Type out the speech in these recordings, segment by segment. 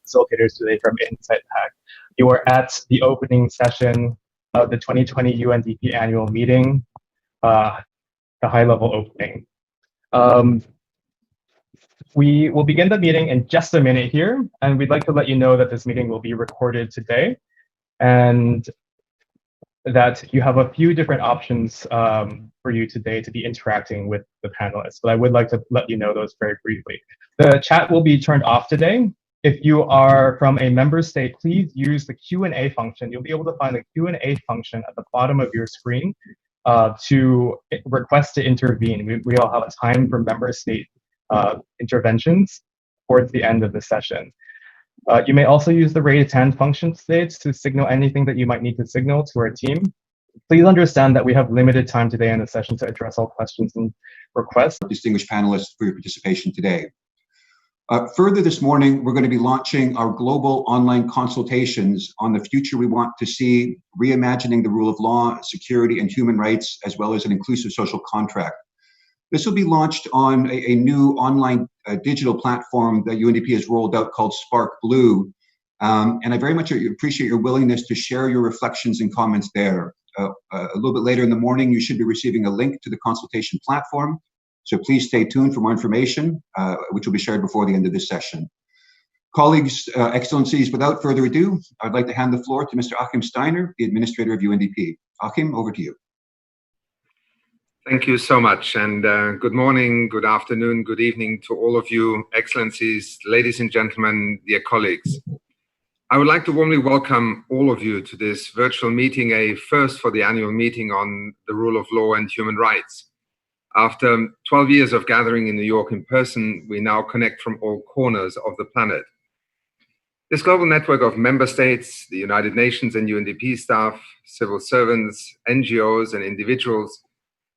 facilitators today from Insight Pack. You are at the opening session of the 2020 UNDP annual meeting, the high-level opening. We will begin the meeting in just a minute here, and we'd like to let you know that this meeting will be recorded today, and that you have a few different options for you today to be interacting with the panelists, but I would like to let you know those very briefly. The chat will be turned off today. If you are from a member state, please use the Q&A function. You'll be able to find the Q&A function at the bottom of your screen to request to intervene. We all have a time for member state interventions towards the end of the session. You may also use the raise hand function today to signal anything that you might need to signal to our team. Please understand that we have limited time today in the session to address all questions and requests. Distinguished panelists for your participation today. Further this morning, we're going to be launching our global online consultations on the future we want to see, reimagining the rule of law, security, and human rights, as well as an inclusive social contract. This will be launched on a new online digital platform that UNDP has rolled out called Spark Blue. And I very much appreciate your willingness to share your reflections and comments there. A little bit later in the morning, you should be receiving a link to the consultation platform. So please stay tuned for more information, which will be shared before the end of this session. Colleagues, Excellencies, without further ado, I'd like to hand the floor to Mr. Achim Steiner, the Administrator of UNDP. Achim, over to you. Thank you so much, and good morning, good afternoon, good evening to all of you, Excellencies, ladies and gentlemen, dear colleagues. I would like to warmly welcome all of you to this virtual meeting, a first for the annual meeting on the rule of law and human rights. After 12 years of gathering in New York in person, we now connect from all corners of the planet. This global network of member states, the United Nations and UNDP staff, civil servants, NGOs, and individuals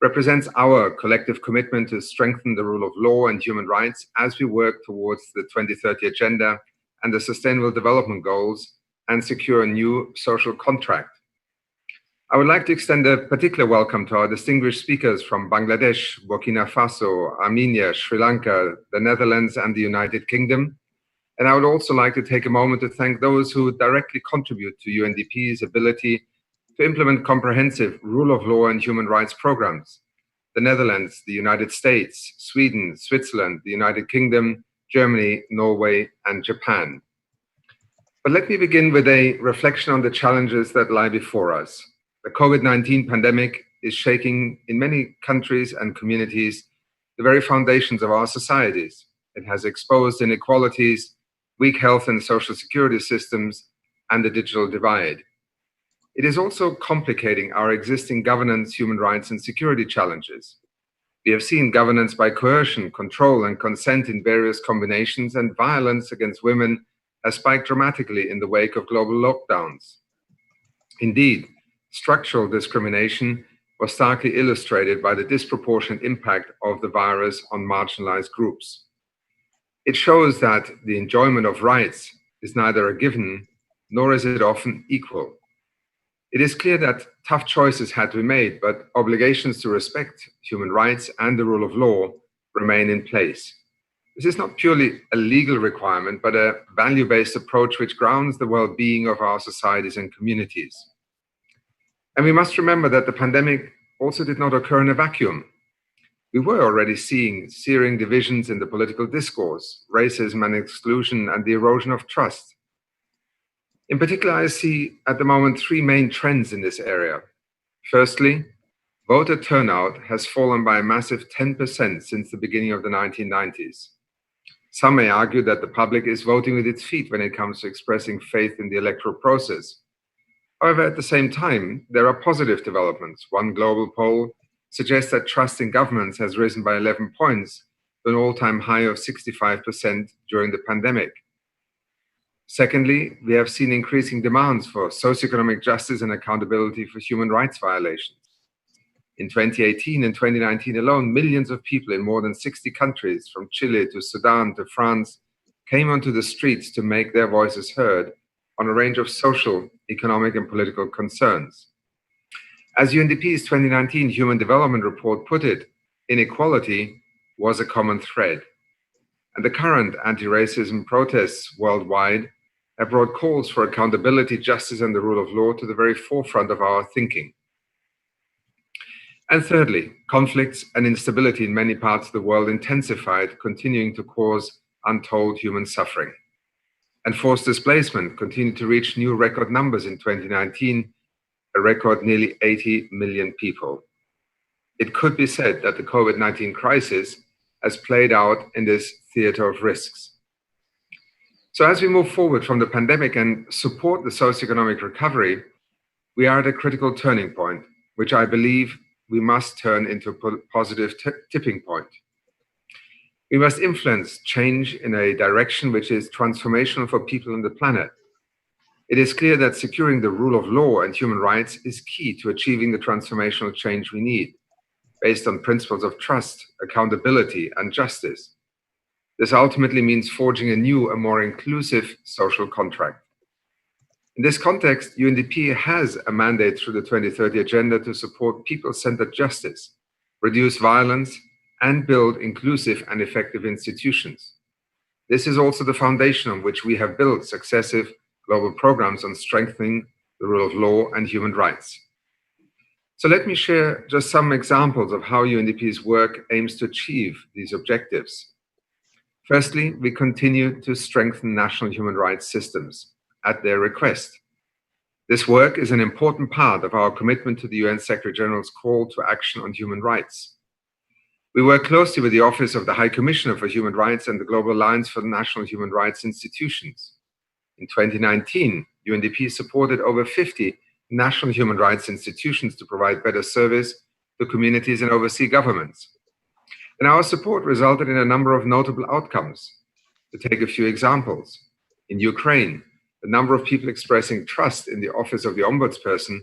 represents our collective commitment to strengthen the rule of law and human rights as we work towards the 2030 Agenda and the Sustainable Development Goals and secure a new social contract. I would like to extend a particular welcome to our distinguished speakers from Bangladesh, Burkina Faso, Armenia, Sri Lanka, the Netherlands, and the United Kingdom. And I would also like to take a moment to thank those who directly contribute to UNDP's ability to implement comprehensive rule of law and human rights programs. The Netherlands, the United States, Sweden, Switzerland, the United Kingdom, Germany, Norway, and Japan. But let me begin with a reflection on the challenges that lie before us. The COVID-19 pandemic is shaking in many countries and communities the very foundations of our societies. It has exposed inequalities, weak health and social security systems, and the digital divide. It is also complicating our existing governance, human rights, and security challenges. We have seen governance by coercion, control, and consent in various combinations, and violence against women has spiked dramatically in the wake of global lockdowns. Indeed, structural discrimination was starkly illustrated by the disproportionate impact of the virus on marginalized groups. It shows that the enjoyment of rights is neither a given, nor is it often equal. It is clear that tough choices had to be made, but obligations to respect human rights and the rule of law remain in place. This is not purely a legal requirement, but a value-based approach which grounds the well-being of our societies and communities. And we must remember that the pandemic also did not occur in a vacuum. We were already seeing searing divisions in the political discourse, racism and exclusion, and the erosion of trust. In particular, I see at the moment three main trends in this area. Firstly, voter turnout has fallen by a massive 10% since the beginning of the 1990s. Some may argue that the public is voting with its feet when it comes to expressing faith in the electoral process. However, at the same time, there are positive developments. One global poll suggests that trust in governments has risen by 11 points to an all-time high of 65% during the pandemic. Secondly, we have seen increasing demands for socioeconomic justice and accountability for human rights violations. In 2018 and 2019 alone, millions of people in more than 60 countries, from Chile to Sudan to France, came onto the streets to make their voices heard on a range of social, economic, and political concerns. As UNDP's 2019 Human Development Report put it, inequality was a common thread. And the current anti-racism protests worldwide have brought calls for accountability, justice, and the rule of law to the very forefront of our thinking. And thirdly, conflicts and instability in many parts of the world intensified, continuing to cause untold human suffering. And forced displacement continued to reach new record numbers in 2019, a record nearly 80 million people. It could be said that the COVID-19 crisis has played out in this theater of risks. So as we move forward from the pandemic and support the socioeconomic recovery, we are at a critical turning point, which I believe we must turn into a positive tipping point. We must influence change in a direction which is transformational for people on the planet. It is clear that securing the rule of law and human rights is key to achieving the transformational change we need, based on principles of trust, accountability, and justice. This ultimately means forging a new and more inclusive social contract. In this context, UNDP has a mandate through the 2030 Agenda to support people-centered justice, reduce violence, and build inclusive and effective institutions. This is also the foundation on which we have built successive global programs on strengthening the rule of law and human rights. So let me share just some examples of how UNDP's work aims to achieve these objectives. Firstly, we continue to strengthen national human rights systems at their request. This work is an important part of our commitment to the UN Secretary General's call to action on human rights. We work closely with the Office of the High Commissioner for Human Rights and the Global Alliance for National Human Rights Institutions. In 2019, UNDP supported over 50 national human rights institutions to provide better service to communities and oversee governments. And our support resulted in a number of notable outcomes. To take a few examples, in Ukraine, the number of people expressing trust in the Office of the Ombudsperson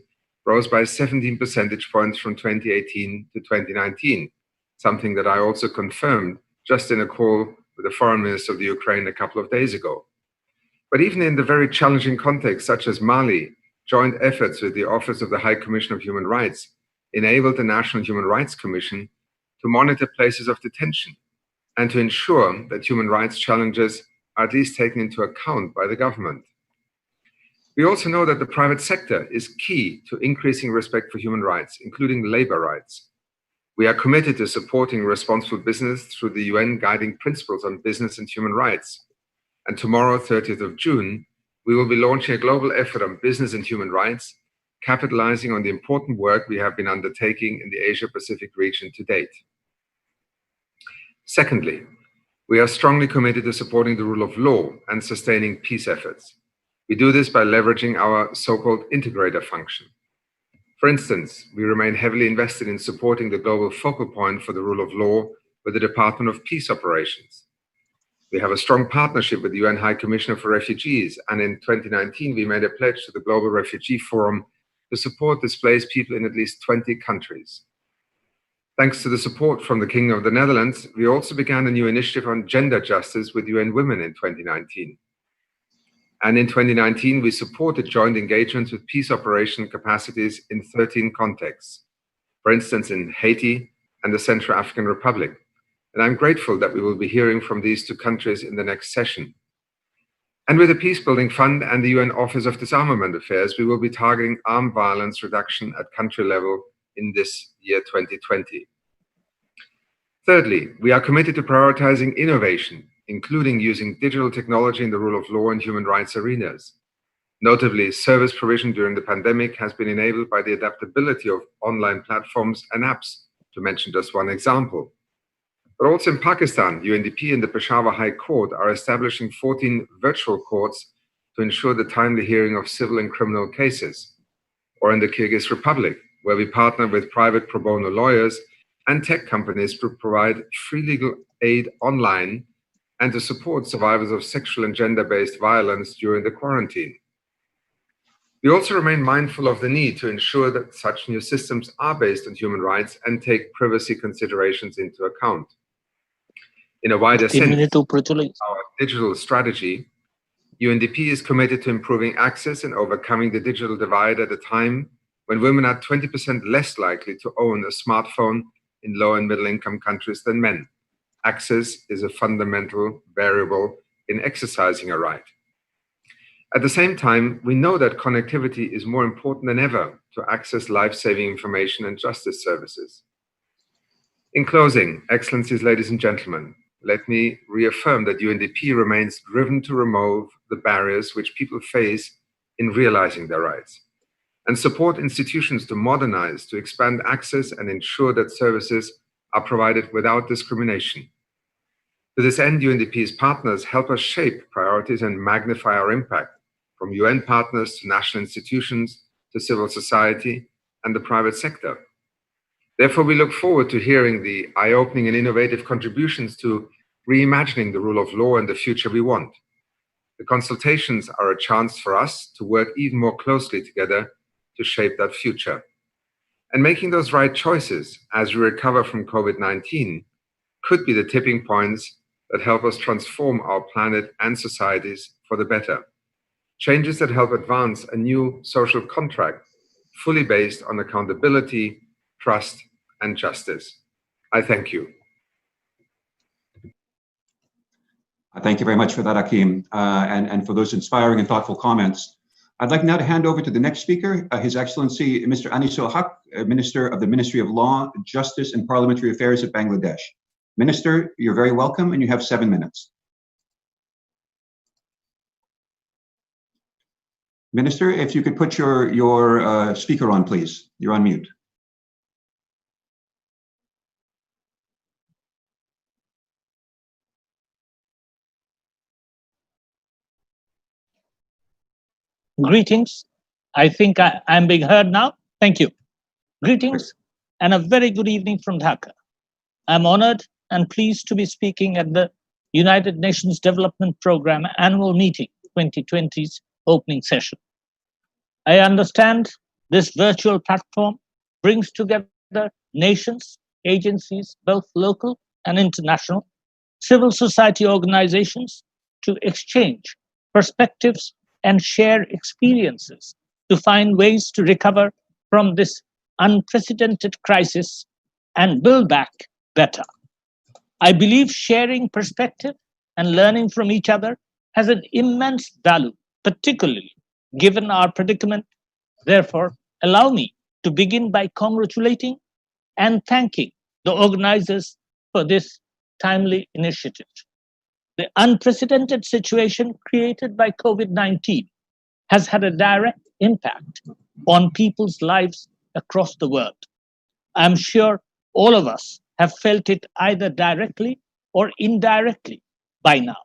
rose by 17 percentage points from 2018 to 2019, something that I also confirmed just in a call with the Foreign Minister of the Ukraine a couple of days ago. But even in the very challenging context, such as Mali, joint efforts with the Office of the High Commissioner of Human Rights enabled the National Human Rights Commission to monitor places of detention and to ensure that human rights challenges are at least taken into account by the government. We also know that the private sector is key to increasing respect for human rights, including labor rights. We are committed to supporting responsible business through the UN Guiding Principles on Business and Human Rights. And tomorrow, 30th of June, we will be launching a global effort on business and human rights, capitalizing on the important work we have been undertaking in the Asia-Pacific region to date. Secondly, we are strongly committed to supporting the rule of law and sustaining peace efforts. We do this by leveraging our so-called integrator function. For instance, we remain heavily invested in supporting the global focal point for the rule of law with the Department of Peace Operations. We have a strong partnership with the UN High Commissioner for Refugees, and in 2019 we made a pledge to the Global Refugee Forum to support displaced people in at least 20 countries. Thanks to the support from the Kingdom of the Netherlands, we also began a new initiative on gender justice with UN Women in 2019. And in 2019, we supported joint engagements with peace operation capacities in 13 contexts, for instance, in Haiti and the Central African Republic. And I'm grateful that we will be hearing from these two countries in the next session. And with the Peace Building Fund and the UN Office of Disarmament Affairs, we will be targeting armed violence reduction at country level in this year 2020. Thirdly, we are committed to prioritizing innovation, including using digital technology in the rule of law and human rights arenas. Notably, service provision during the pandemic has been enabled by the adaptability of online platforms and apps, to mention just one example. But also in Pakistan, UNDP and the Peshawar High Court are establishing 14 virtual courts to ensure the timely hearing of civil and criminal cases. Or in the Kyrgyz Republic, where we partner with private pro bono lawyers and tech companies to provide free legal aid online and to support survivors of sexual and gender-based violence during the quarantine. We also remain mindful of the need to ensure that such new systems are based on human rights and take privacy considerations into account. In a wider sense, our digital strategy, UNDP is committed to improving access and overcoming the digital divide at a time when women are 20% less likely to own a smartphone in low and middle income countries than men. Access is a fundamental variable in exercising a right. At the same time, we know that connectivity is more important than ever to access life-saving information and justice services. In closing, Excellencies, ladies and gentlemen, let me reaffirm that UNDP remains driven to remove the barriers which people face in realizing their rights, and support institutions to modernize, to expand access and ensure that services are provided without discrimination. To this end, UNDP's partners help us shape priorities and magnify our impact, from UN partners to national institutions to civil society and the private sector. Therefore, we look forward to hearing the eye-opening and innovative contributions to reimagining the rule of law and the future we want. The consultations are a chance for us to work even more closely together to shape that future. And making those right choices as we recover from COVID-19 could be the tipping points that help us transform our planet and societies for the better. Changes that help advance a new social contract fully based on accountability, trust, and justice. I thank you. Thank you very much for that, Akim, and for those inspiring and thoughtful comments. I'd like now to hand over to the next speaker, His Excellency Mr. Anisul Haq, Minister of the Ministry of Law, Justice and Parliamentary Affairs of Bangladesh. Minister, you're very welcome, and you have 7 minutes. Minister, if you could put your speaker on, please. You're on mute. Greetings. I think I'm being heard now. Thank you. Greetings and a very good evening from Dhaka. I'm honored and pleased to be speaking at the United Nations Development Programme Annual Meeting 2020's opening session. I understand this virtual platform brings together nations, agencies, both local and international, civil society organizations to exchange perspectives and share experiences to find ways to recover from this unprecedented crisis and build back better. I believe sharing perspective and learning from each other has an immense value, particularly given our predicament. Therefore, allow me to begin by congratulating and thanking the organizers for this timely initiative. The unprecedented situation created by COVID-19 has had a direct impact on people's lives across the world. I'm sure all of us have felt it either directly or indirectly by now.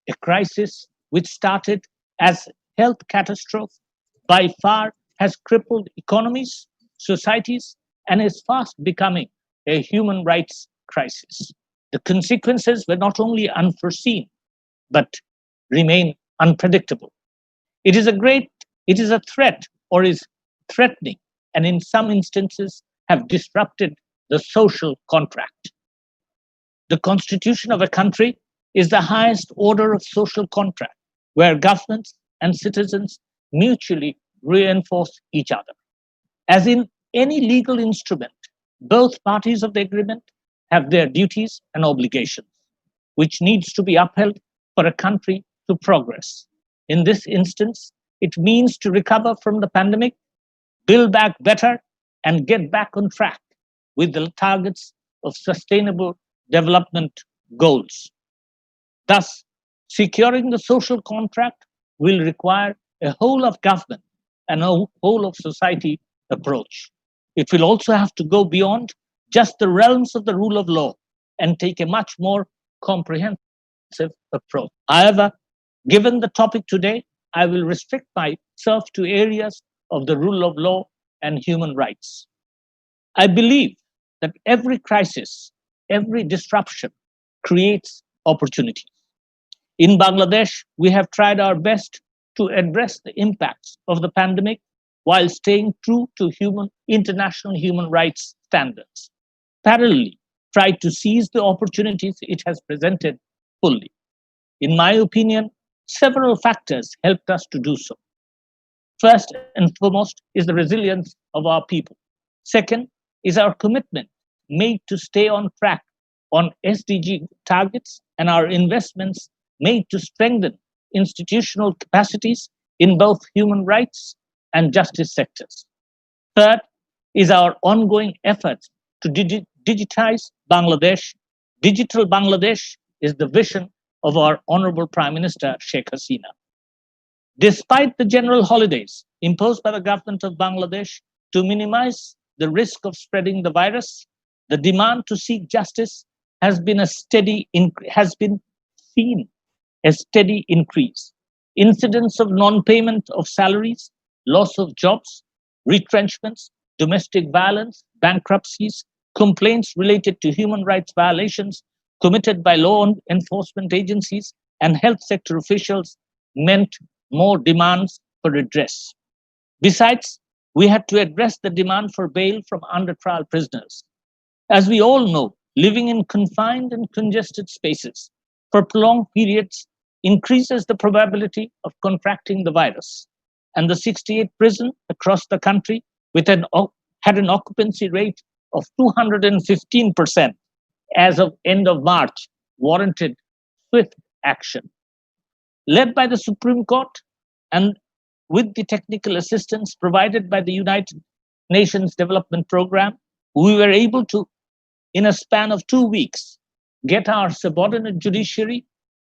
A crisis which started as a health catastrophe by far has crippled economies, societies, and is fast becoming a human rights crisis. The consequences were not only unforeseen, but remain unpredictable. It is a threat or is threatening, and in some instances have disrupted the social contract. The constitution of a country is the highest order of social contract, where governments and citizens mutually reinforce each other. As in any legal instrument, both parties of the agreement have their duties and obligations, which needs to be upheld for a country to progress. In this instance, it means to recover from the pandemic, build back better, and get back on track with the targets of sustainable development goals. Thus, securing the social contract will require a whole of government and a whole of society approach. It will also have to go beyond just the realms of the rule of law and take a much more comprehensive approach. However, given the topic today, I will restrict myself to areas of the rule of law and human rights. I believe that every crisis, every disruption creates opportunities. In Bangladesh, we have tried our best to address the impacts of the pandemic while staying true to international human rights standards. Parallelly, tried to seize the opportunities it has presented fully. In my opinion, several factors helped us to do so. First and foremost is the resilience of our people. Second is our commitment made to stay on track on SDG targets and our investments made to strengthen institutional capacities in both human rights and justice sectors. Third is our ongoing efforts to digitize Bangladesh. Digital Bangladesh is the vision of our Honorable Prime Minister Sheikh Hasina. Despite the general holidays imposed by the government of Bangladesh to minimize the risk of spreading the virus, the demand to seek justice has been seen a steady increase. Incidents of non-payment of salaries, loss of jobs, retrenchments, domestic violence, bankruptcies, complaints related to human rights violations committed by law enforcement agencies and health sector officials meant more demands for redress. Besides, we had to address the demand for bail from under-trial prisoners. As we all know, living in confined and congested spaces for prolonged periods increases the probability of contracting the virus. And the 68 prisons across the country had an occupancy rate of 215% as of end of March warranted swift action. Led by the Supreme Court and with the technical assistance provided by the United Nations Development Programme, we were able to, in a span of 2 weeks, get our subordinate judiciary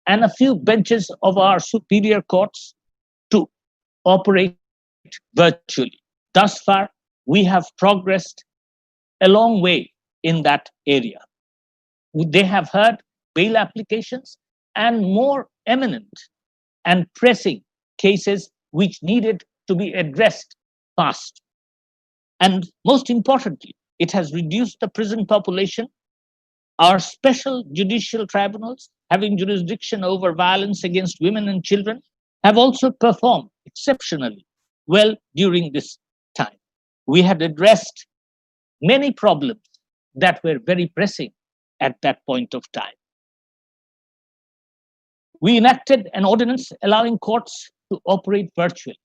and a few benches of our superior courts to operate virtually. Thus far, we have progressed a long way in that area. They have heard bail applications and more eminent and pressing cases which needed to be addressed fast. And most importantly, it has reduced the prison population. Our special judicial tribunals, having jurisdiction over violence against women and children, have also performed exceptionally well during this time. We had addressed many problems that were very pressing at that point of time. We enacted an ordinance allowing courts to operate virtually,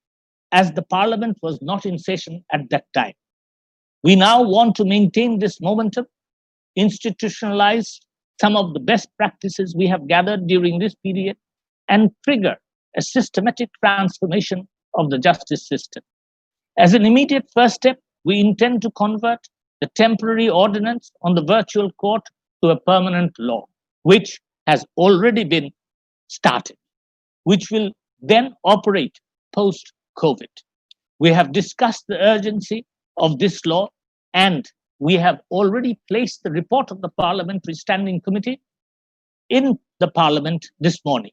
as the parliament was not in session at that time. We now want to maintain this momentum, institutionalize some of the best practices we have gathered during this period, and trigger a systematic transformation of the justice system. As an immediate first step, we intend to convert the temporary ordinance on the virtual court to a permanent law, which has already been started, which will then operate post-COVID. We have discussed the urgency of this law, and we have already placed the report of the Parliamentary Standing Committee in the Parliament this morning.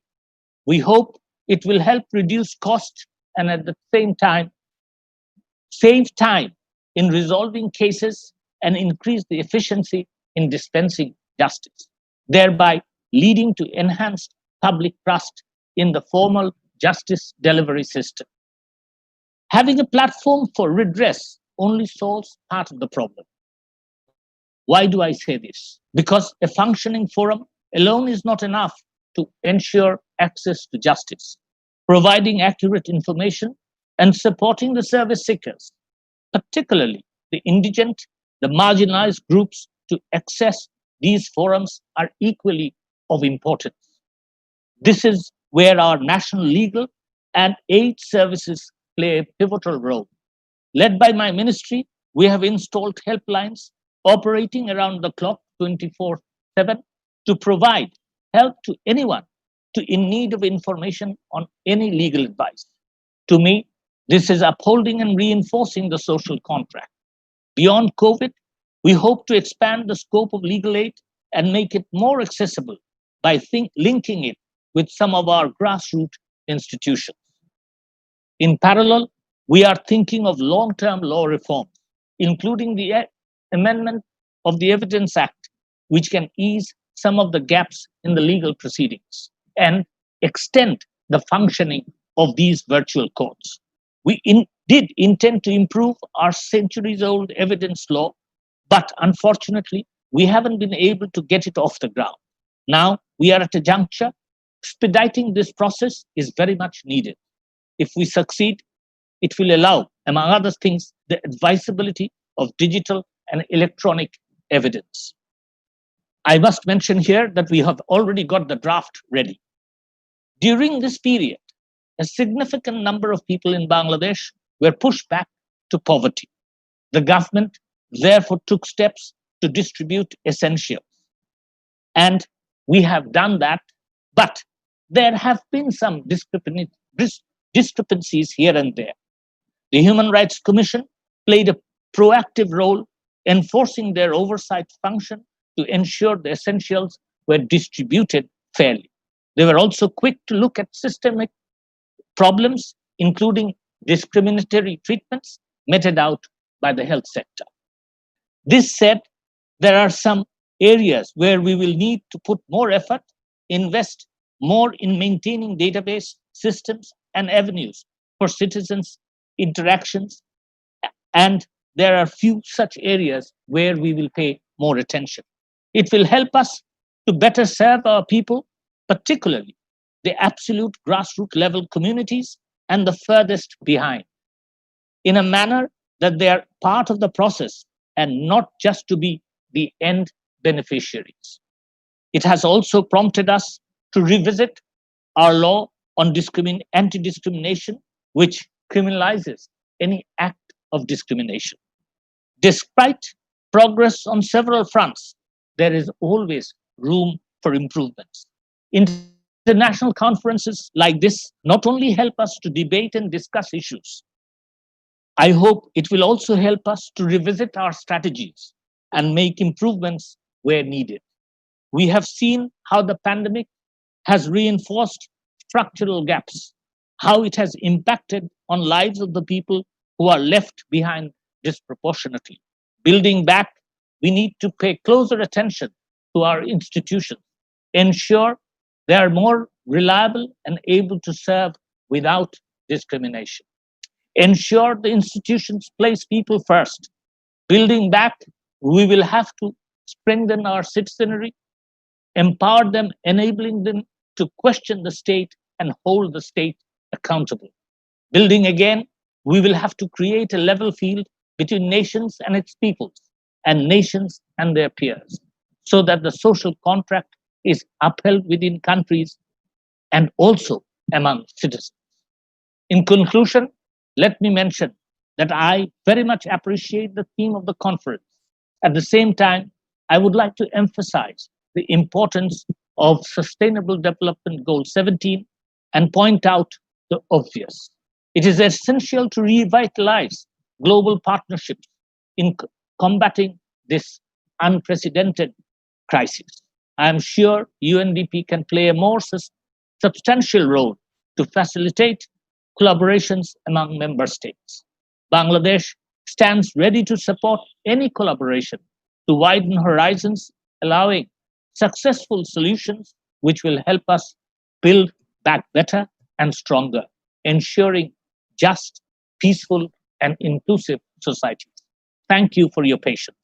We hope it will help reduce costs and at the same time save time in resolving cases and increase the efficiency in dispensing justice, thereby leading to enhanced public trust in the formal justice delivery system. Having a platform for redress only solves part of the problem. Why do I say this? Because a functioning forum alone is not enough to ensure access to justice. Providing accurate information and supporting the service seekers, particularly the indigent, the marginalized groups, to access these forums are equally of importance. This is where our national legal and aid services play a pivotal role. Led by my ministry, we have installed helplines operating around the clock 24/7 to provide help to anyone in need of information on any legal advice. To me, this is upholding and reinforcing the social contract. Beyond COVID, we hope to expand the scope of legal aid and make it more accessible by linking it with some of our grassroots institutions. In parallel, we are thinking of long-term law reforms, including the amendment of the Evidence Act, which can ease some of the gaps in the legal proceedings and extend the functioning of these virtual courts. We did intend to improve our centuries-old evidence law, but unfortunately, we haven't been able to get it off the ground. Now we are at a juncture. Expediting this process is very much needed. If we succeed, it will allow, among other things, the advisability of digital and electronic evidence. I must mention here that we have already got the draft ready. During this period, a significant number of people in Bangladesh were pushed back to poverty. The government therefore took steps to distribute essentials. And we have done that, but there have been some discrepancies here and there. The Human Rights Commission played a proactive role enforcing their oversight function to ensure the essentials were distributed fairly. They were also quick to look at systemic problems, including discriminatory treatments meted out by the health sector. This said, there are some areas where we will need to put more effort, invest more in maintaining database systems and avenues for citizens' interactions, and there are few such areas where we will pay more attention. It will help us to better serve our people, particularly the absolute grassroots level communities and the furthest behind, in a manner that they are part of the process and not just to be the end beneficiaries. It has also prompted us to revisit our law on anti-discrimination, which criminalizes any act of discrimination. Despite progress on several fronts, there is always room for improvements. International conferences like this not only help us to debate and discuss issues, I hope it will also help us to revisit our strategies and make improvements where needed. We have seen how the pandemic has reinforced structural gaps, how it has impacted on lives of the people who are left behind disproportionately. Building back, we need to pay closer attention to our institutions, ensure they are more reliable and able to serve without discrimination. Ensure the institutions place people first. Building back, we will have to strengthen our citizenry, empower them, enabling them to question the state and hold the state accountable. Building again, we will have to create a level field between nations and its peoples, and nations and their peers, so that the social contract is upheld within countries and also among citizens. In conclusion, let me mention that I very much appreciate the theme of the conference. At the same time, I would like to emphasize the importance of Sustainable Development Goal 17 and point out the obvious. It is essential to revitalize global partnerships in combating this unprecedented crisis. I am sure UNDP can play a more substantial role to facilitate collaborations among member states. Bangladesh stands ready to support any collaboration to widen horizons, allowing successful solutions which will help us build back better and stronger, ensuring just, peaceful, and inclusive societies. Thank you for your patience.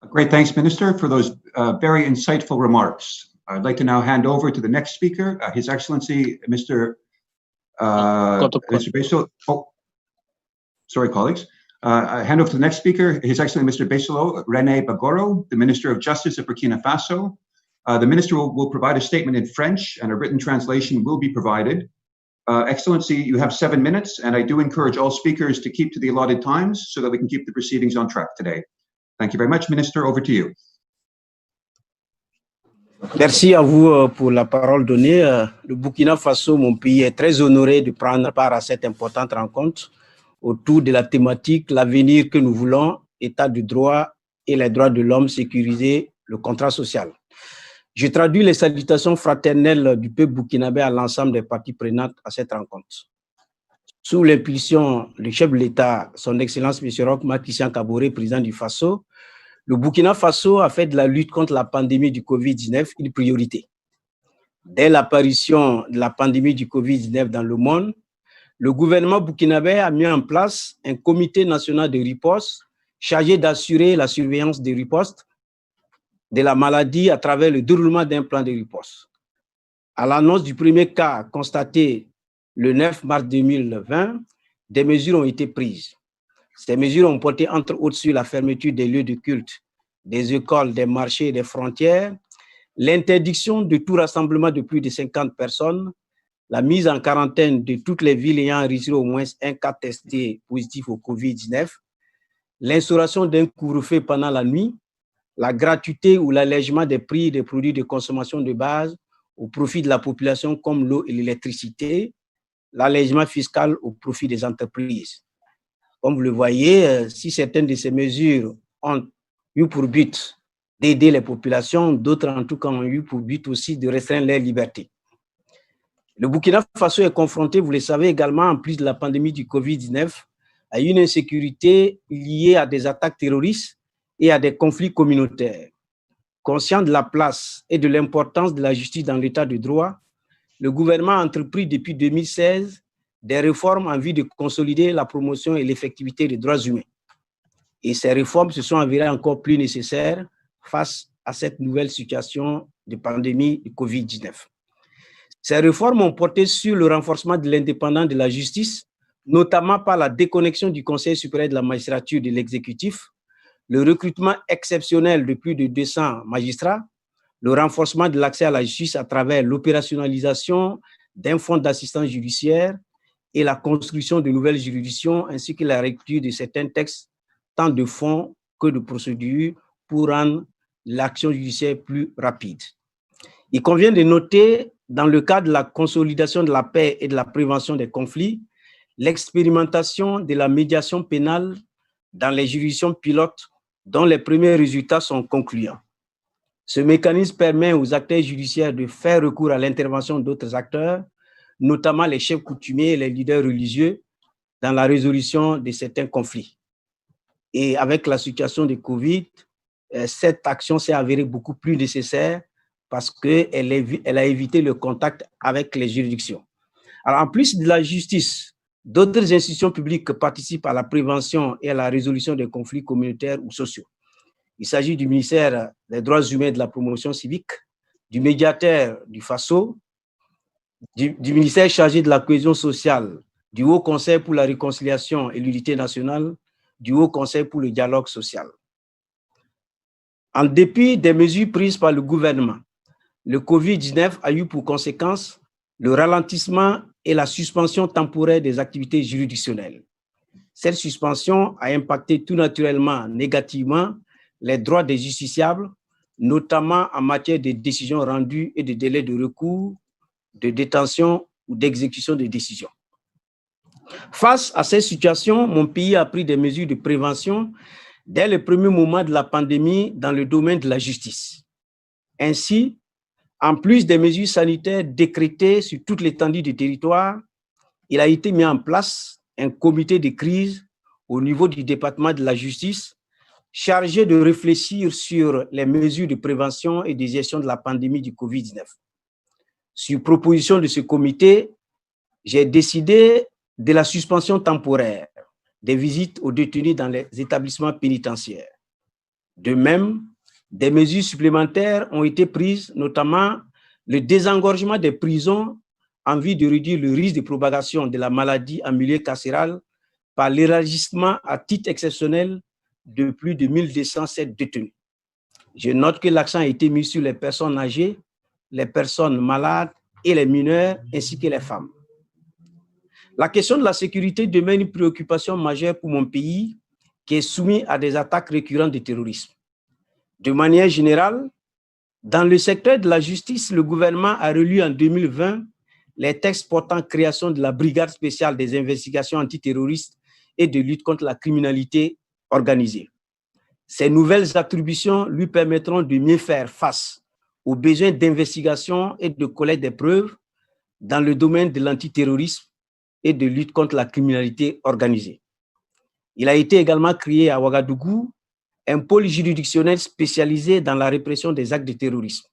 Great, thanks, Minister, for those very insightful remarks. I'd like to now hand over to the next speaker, His Excellency, Mr. Basil. Oh, sorry, colleagues. I hand over to the next speaker, His Excellency, Mr. Basil René Bagoro, the Minister of Justice of Burkina Faso. The Minister will provide a statement in French, and a written translation will be provided. Excellency, you have 7 minutes, and I do encourage all speakers to keep to the allotted times so that we can keep the proceedings on track today. Thank you very much, Minister. Over to you. Merci à vous pour la parole donnée. Le Burkina Faso, mon pays, est très honoré de prendre part à cette importante rencontre autour de la thématique l'avenir que nous voulons, état du droit et les droits de l'homme, sécuriser le contrat social. Je traduis les salutations fraternelles du peuple burkinabé à l'ensemble des parties prenantes à cette rencontre. Sous l'impulsion du chef de l'État, son Excellence M. Roch Marc Christian Kaboré, président du Faso, le Burkina Faso a fait de la lutte contre la pandémie du Covid-19 une priorité. Dès l'apparition de la pandémie du Covid-19 dans le monde, le gouvernement burkinabé a mis en place un comité national de riposte chargé d'assurer la surveillance des ripostes de la maladie à travers le déroulement d'un plan de riposte. À l'annonce du premier cas constaté le 9 mars 2020, des mesures ont été prises. Ces mesures ont porté entre autres sur la fermeture des lieux de culte, des écoles, des marchés et des frontières, l'interdiction de tout rassemblement de plus de 50 personnes, la mise en quarantaine de toutes les villes ayant enregistré au moins un cas testé positif au Covid-19, l'instauration d'un couvre-feu pendant la nuit, la gratuité ou l'allègement des prix des produits de consommation de base au profit de la population comme l'eau et l'électricité, l'allègement fiscal au profit des entreprises. Comme vous le voyez, si certaines de ces mesures ont eu pour but d'aider les populations, d'autres en tout cas ont eu pour but aussi de restreindre leurs libertés. Le Burkina Faso est confronté, vous le savez également, en plus de la pandémie du Covid-19, à une insécurité liée à des attaques terroristes et à des conflits communautaires. Conscient de la place et de l'importance de la justice dans l'état de droit, le gouvernement a entrepris depuis 2016 des réformes en vue de consolider la promotion et l'effectivité des droits humains. Et ces réformes se sont avérées encore plus nécessaires face à cette nouvelle situation de pandémie de Covid-19. Ces réformes ont porté sur le renforcement de l'indépendance de la justice, notamment par la déconnexion du Conseil supérieur de la magistrature de l'exécutif, le recrutement exceptionnel de plus de 200 magistrats, le renforcement de l'accès à la justice à travers l'opérationnalisation d'un fonds d'assistance judiciaire et la construction de nouvelles juridictions, ainsi que la réécriture de certains textes, tant de fonds que de procédures, pour rendre l'action judiciaire plus rapide. Il convient de noter, dans le cadre de la consolidation de la paix et de la prévention des conflits, l'expérimentation de la médiation pénale dans les juridictions pilotes dont les premiers résultats sont concluants. Ce mécanisme permet aux acteurs judiciaires de faire recours à l'intervention d'autres acteurs, notamment les chefs coutumiers et les leaders religieux, dans la résolution de certains conflits. Et avec la situation de Covid, cette action s'est avérée beaucoup plus nécessaire parce qu'elle a évité le contact avec les juridictions. Alors, en plus de la justice, d'autres institutions publiques participent à la prévention et à la résolution des conflits communautaires ou sociaux. Il s'agit du ministère des Droits humains et de la promotion civique, du médiateur du FASO, du ministère chargé de la cohésion sociale, du Haut Conseil pour la réconciliation et l'unité nationale, du Haut Conseil pour le dialogue social. En dépit des mesures prises par le gouvernement, le Covid-19 a eu pour conséquence le ralentissement et la suspension temporaire des activités juridictionnelles. Cette suspension a impacté tout naturellement négativement les droits des justiciables, notamment en matière de décisions rendues et de délais de recours, de détention ou d'exécution de décisions. Face à cette situation, mon pays a pris des mesures de prévention dès le premier moment de la pandémie dans le domaine de la justice. Ainsi, en plus des mesures sanitaires décrétées sur toute l'étendue du territoire, il a été mis en place un comité de crise au niveau du département de la justice chargé de réfléchir sur les mesures de prévention et de gestion de la pandémie du Covid-19. Sur proposition de ce comité, j'ai décidé de la suspension temporaire des visites aux détenus dans les établissements pénitentiaires. De même, des mesures supplémentaires ont été prises, notamment le désengorgement des prisons en vue de réduire le risque de propagation de la maladie en milieu carcéral par l'élargissement à titre exceptionnel de plus de 1207 détenus. Je note que l'accent a été mis sur les personnes âgées, les personnes malades et les mineurs, ainsi que les femmes. La question de la sécurité demeure une préoccupation majeure pour mon pays, qui est soumis à des attaques récurrentes de terrorisme. De manière générale, dans le secteur de la justice, le gouvernement a relu en 2020 les textes portant création de la brigade spéciale des investigations antiterroristes et de lutte contre la criminalité organisée. Ces nouvelles attributions lui permettront de mieux faire face aux besoins d'investigation et de collecte des preuves dans le domaine de l'antiterrorisme et de lutte contre la criminalité organisée. Il a été également créé à Ouagadougou un pôle juridictionnel spécialisé dans la répression des actes de terrorisme.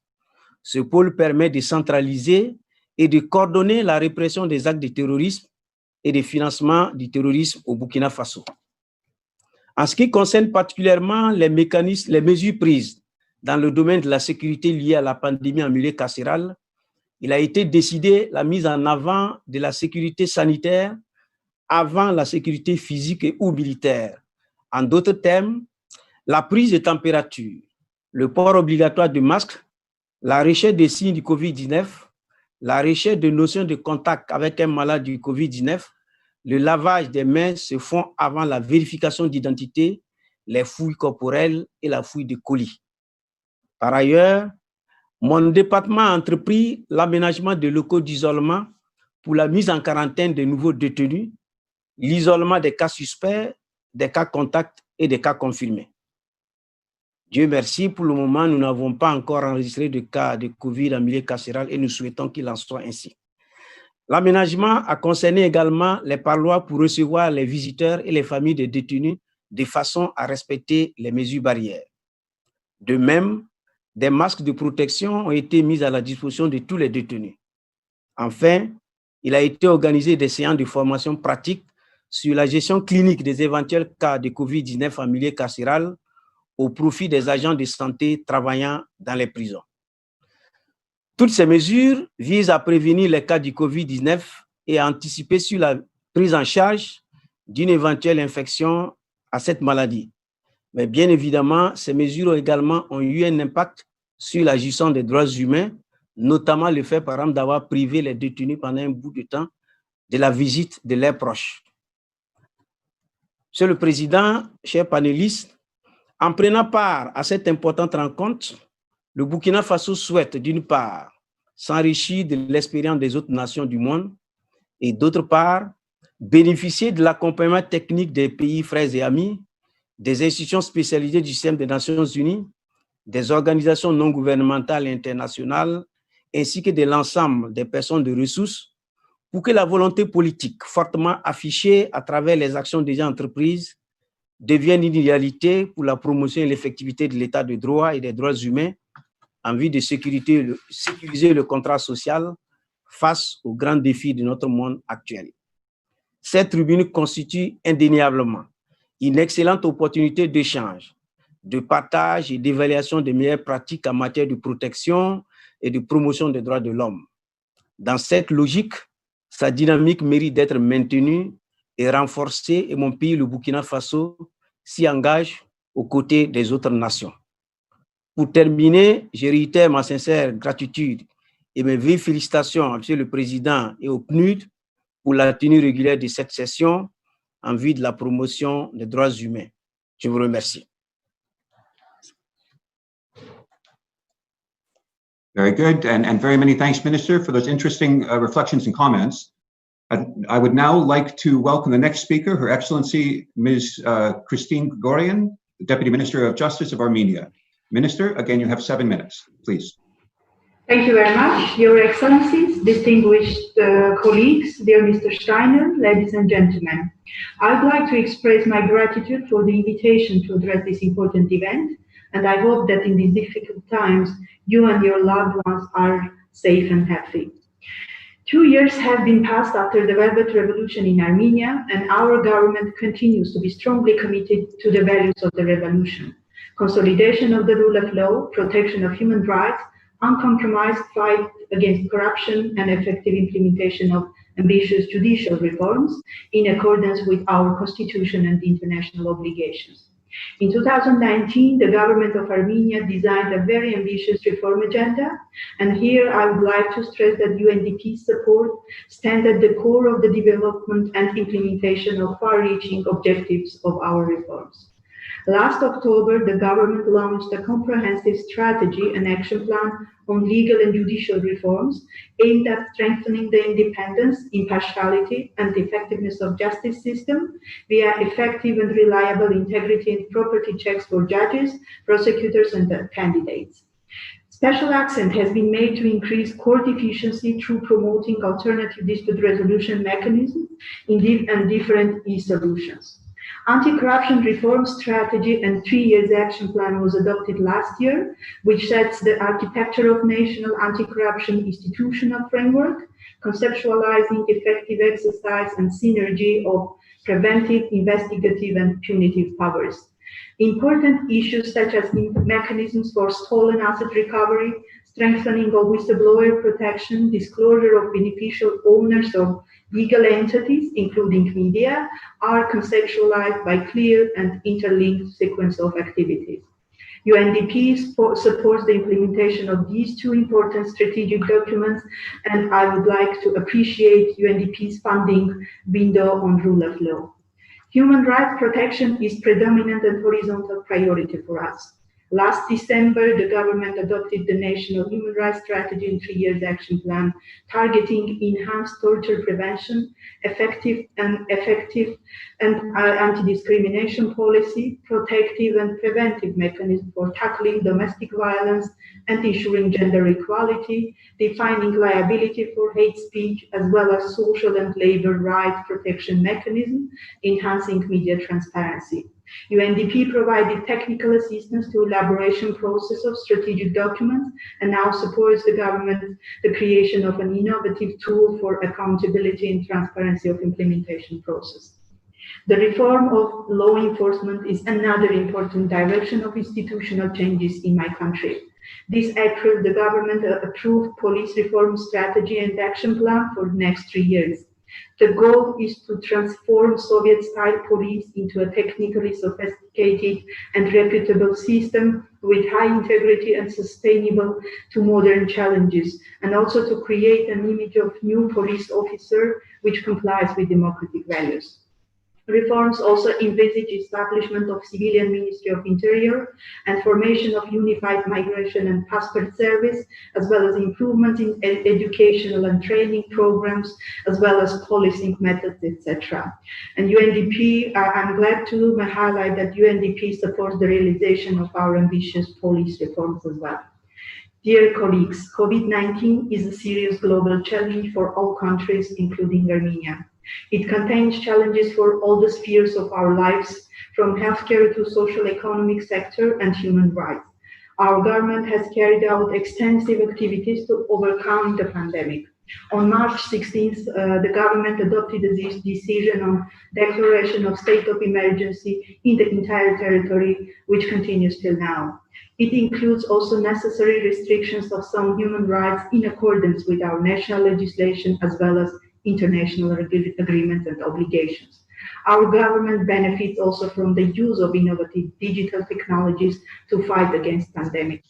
Ce pôle permet de centraliser et de coordonner la répression des actes de terrorisme et de financement du terrorisme au Burkina Faso. En ce qui concerne particulièrement les mesures prises dans le domaine de la sécurité liée à la pandémie en milieu carcéral, il a été décidé la mise en avant de la sécurité sanitaire avant la sécurité physique et ou militaire. En d'autres termes, la prise de température, le port obligatoire de masques, la recherche des signes du Covid-19, la recherche de notions de contact avec un malade du Covid-19, le lavage des mains se font avant la vérification d'identité, les fouilles corporelles et la fouille de colis. Par ailleurs, mon département a entrepris l'aménagement de locaux d'isolement pour la mise en quarantaine des nouveaux détenus, l'isolement des cas suspects, des cas contacts et des cas confirmés. Dieu merci, pour le moment, nous n'avons pas encore enregistré de cas de Covid en milieu carcéral et nous souhaitons qu'il en soit ainsi. L'aménagement a concerné également les parloirs pour recevoir les visiteurs et les familles des détenus de façon à respecter les mesures barrières. De même, des masques de protection ont été mis à la disposition de tous les détenus. Enfin, il a été organisé des séances de formation pratique sur la gestion clinique des éventuels cas de Covid-19 en milieu carcéral au profit des agents de santé travaillant dans les prisons. Toutes ces mesures visent à prévenir les cas du Covid-19 et à anticiper sur la prise en charge d'une éventuelle infection à cette maladie. Mais bien évidemment, ces mesures également ont eu un impact sur la gestion des droits humains, notamment le fait, par exemple, d'avoir privé les détenus pendant un bout de temps de la visite de leurs proches. Monsieur le Président, chers panélistes, en prenant part à cette importante rencontre, le Burkina Faso souhaite, d'une part, s'enrichir de l'expérience des autres nations du monde et, d'autre part, bénéficier de l'accompagnement technique des pays frères et amis, des institutions spécialisées du système des Nations Unies, des organisations non gouvernementales et internationales, ainsi que de l'ensemble des personnes de ressources, pour que la volonté politique fortement affichée à travers les actions déjà entreprises devienne une réalité pour la promotion et l'effectivité de l'état de droit et des droits humains en vue de sécuriser le contrat social face aux grands défis de notre monde actuel. Cette tribune constitue indéniablement une excellente opportunité d'échange, de partage et d'évaluation des meilleures pratiques en matière de protection et de promotion des droits de l'homme. Dans cette logique, sa dynamique mérite d'être maintenue et renforcée et mon pays, le Burkina Faso, s'y engage aux côtés des autres nations. Pour terminer, je réitère ma sincère gratitude et mes vives félicitations à Monsieur le Président et au PNUD pour la tenue régulière de cette session en vue de la promotion des droits humains. Je vous remercie. Very good, and very many thanks, Minister, for those interesting reflections and comments. I would now like to welcome the next speaker, Her Excellency Ms. Christine Grigorian, the Deputy Minister of Justice of Armenia. Minister, again, you have 7 minutes, please. Thank you very much, Your Excellencies, distinguished colleagues, dear Mr. Steiner, ladies and gentlemen. I'd like to express my gratitude for the invitation to address this important event, and I hope that in these difficult times, you and your loved ones are safe and happy. 2 years have been passed after the Velvet Revolution in Armenia, and our government continues to be strongly committed to the values of the revolution: consolidation of the rule of law, protection of human rights, uncompromised fight against corruption, and effective implementation of ambitious judicial reforms in accordance with our constitution and international obligations. In 2019, the government of Armenia designed a very ambitious reform agenda, and here I would like to stress that UNDP's support stands at the core of the development and implementation of far-reaching objectives of our reforms. Last October, the government launched a comprehensive strategy and action plan on legal and judicial reforms aimed at strengthening the independence, impartiality, and effectiveness of justice system via effective and reliable integrity and property checks for judges, prosecutors, and candidates. Special accent has been made to increase court efficiency through promoting alternative dispute resolution mechanisms and different e-solutions. Anti-corruption reform strategy and 3 years action plan was adopted last year, which sets the architecture of national anti-corruption institutional framework, conceptualizing effective exercise and synergy of preventive, investigative, and punitive powers. Important issues such as mechanisms for stolen asset recovery, strengthening of whistleblower protection, disclosure of beneficial owners of legal entities, including media, are conceptualized by clear and interlinked sequence of activities. UNDP supports the implementation of these two important strategic documents, and I would like to appreciate UNDP's funding window on rule of law. Human rights protection is predominant and horizontal priority for us. Last December, the government adopted the National Human Rights Strategy and 3-year action plan, targeting enhanced torture prevention, effective anti-discrimination policy, protective and preventive mechanisms for tackling domestic violence and ensuring gender equality, defining liability for hate speech, as well as social and labor rights protection mechanisms, enhancing media transparency. UNDP provided technical assistance to elaboration process of strategic documents and now supports the government the creation of an innovative tool for accountability and transparency of implementation process. The reform of law enforcement is another important direction of institutional changes in my country. This April, the government approved police reform strategy and action plan for the next 3 years. The goal is to transform Soviet-style police into a technically sophisticated and reputable system with high integrity and sustainable to modern challenges, and also to create an image of new police officer which complies with democratic values. Reforms also envisage establishment of civilian Ministry of Interior and formation of unified migration and passport service, as well as improvements in educational and training programs, as well as policing methods, etc. And UNDP, I'm glad to highlight that UNDP supports the realization of our ambitious police reforms as well. Dear colleagues, COVID-19 is a serious global challenge for all countries, including Armenia. It contains challenges for all the spheres of our lives, from healthcare to social economic sector and human rights. Our government has carried out extensive activities to overcome the pandemic. On March 16th, the government adopted this decision on declaration of state of emergency in the entire territory, which continues till now. It includes also necessary restrictions of some human rights in accordance with our national legislation as well as international agreements and obligations. Our government benefits also from the use of innovative digital technologies to fight against pandemic.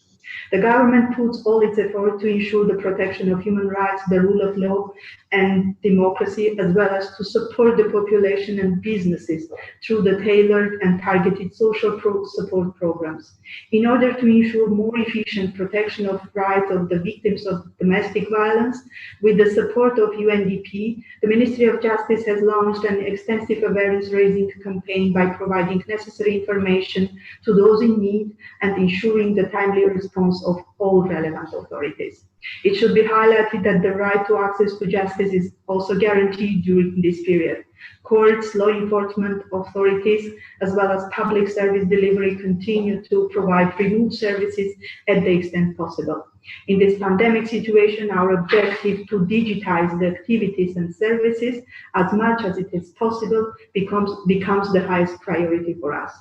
The government puts all its effort to ensure the protection of human rights, the rule of law, and democracy, as well as to support the population and businesses through the tailored and targeted social support programs. In order to ensure more efficient protection of rights of the victims of domestic violence, with the support of UNDP, the Ministry of Justice has launched an extensive awareness-raising campaign by providing necessary information to those in need and ensuring the timely response of all relevant authorities. It should be highlighted that the right to access to justice is also guaranteed during this period. Courts, law enforcement authorities, as well as public service delivery continue to provide remote services at the extent possible. In this pandemic situation, our objective to digitize the activities and services as much as it is possible becomes the highest priority for us.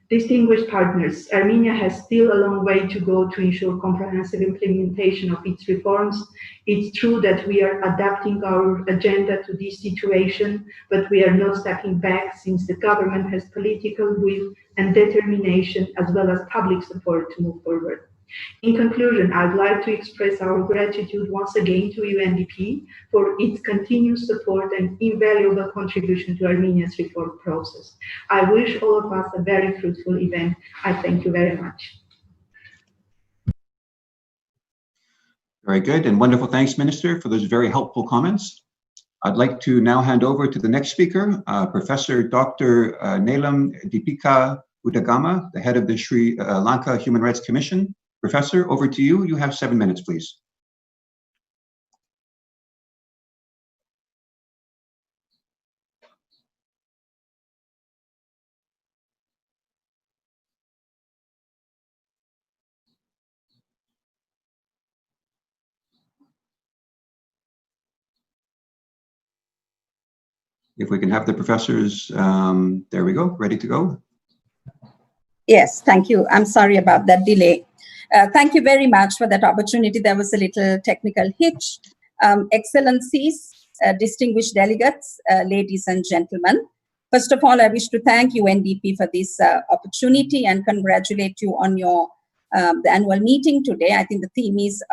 Distinguished partners, Armenia has still a long way to go to ensure comprehensive implementation of its reforms. It's true that we are adapting our agenda to this situation, but we are not stepping back since the government has political will and determination as well as public support to move forward. In conclusion, I'd like to express our gratitude once again to UNDP for its continued support and invaluable contribution to Armenia's reform process. I wish all of us a very fruitful event. I thank you very much. Very good and wonderful. Thanks, Minister, for those very helpful comments. I'd like to now hand over to the next speaker, Professor Dr. Neelam Deepika Udagama, the head of the Sri Lanka Human Rights Commission. Professor, over to you. You have 7 minutes, please. If we can have the professors, there we go, ready to go. Yes, thank you. I'm sorry about that delay. Thank you very much for that opportunity. There was a little technical hitch. Excellencies, distinguished delegates, ladies and gentlemen, First of all, I wish to thank UNDP for this opportunity and congratulate you on your the annual meeting today. I think the theme is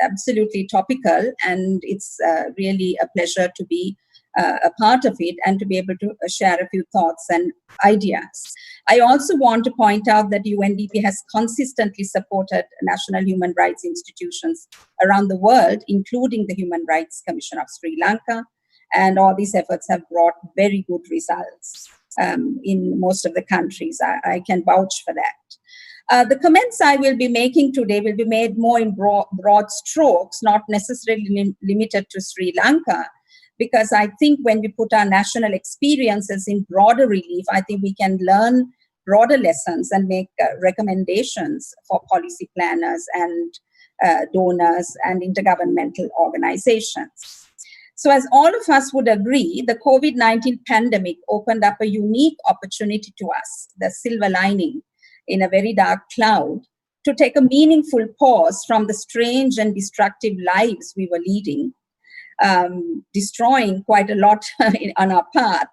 absolutely topical, and it's really a pleasure to be a part of it and to be able to share a few thoughts and ideas. I also want to point out that UNDP has consistently supported national human rights institutions around the world, including the Human Rights Commission of Sri Lanka, and all these efforts have brought very good results in most of the countries. I can vouch for that. The comments I will be making today will be made more in broad strokes, not necessarily limited to Sri Lanka, because I think when we put our national experiences in broader relief, I think we can learn broader lessons and make recommendations for policy planners and donors and intergovernmental organizations. So as all of us would agree, the COVID-19 pandemic opened up a unique opportunity to us, the silver lining in a very dark cloud, to take a meaningful pause from the strange and destructive lives we were leading, destroying quite a lot on our path,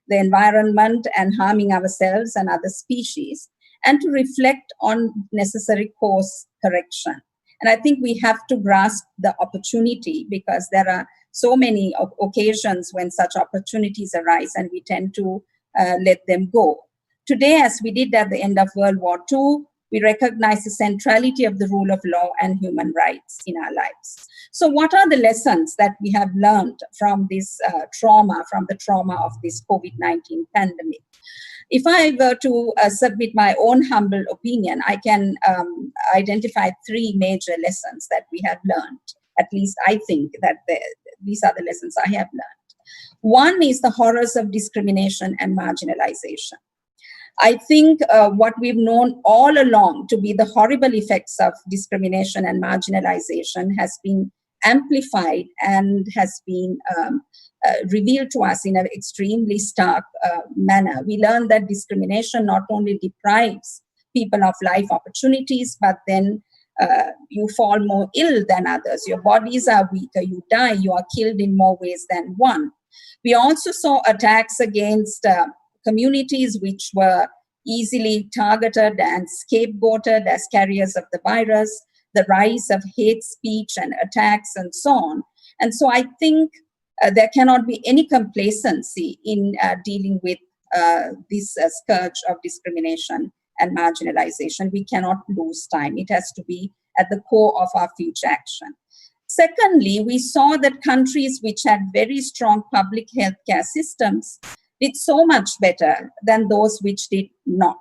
the environment, and harming ourselves and other species, and to reflect on necessary course correction. And I think we have to grasp the opportunity, because there are so many occasions when such opportunities arise and we tend to let them go. Today, as we did at the end of World War II, we recognize the centrality of the rule of law and human rights in our lives. So what are the lessons that we have learned from this trauma, from the trauma of this COVID-19 pandemic? If I were to submit my own humble opinion, I can identify three major lessons that we have learned. At least I think that these are the lessons I have learned. One is the horrors of discrimination and marginalization. I think what we've known all along to be the horrible effects of discrimination and marginalization has been amplified and has been revealed to us in an extremely stark manner. We learned that discrimination not only deprives people of life opportunities, but then you fall more ill than others. Your bodies are weaker, you die, you are killed in more ways than one. We also saw attacks against communities which were easily targeted and scapegoated as carriers of the virus, the rise of hate speech and attacks and so on. And so I think there cannot be any complacency in dealing with this scourge of discrimination and marginalization. We cannot lose time. It has to be at the core of our future action. Secondly, we saw that countries which had very strong public healthcare systems did so much better than those which did not.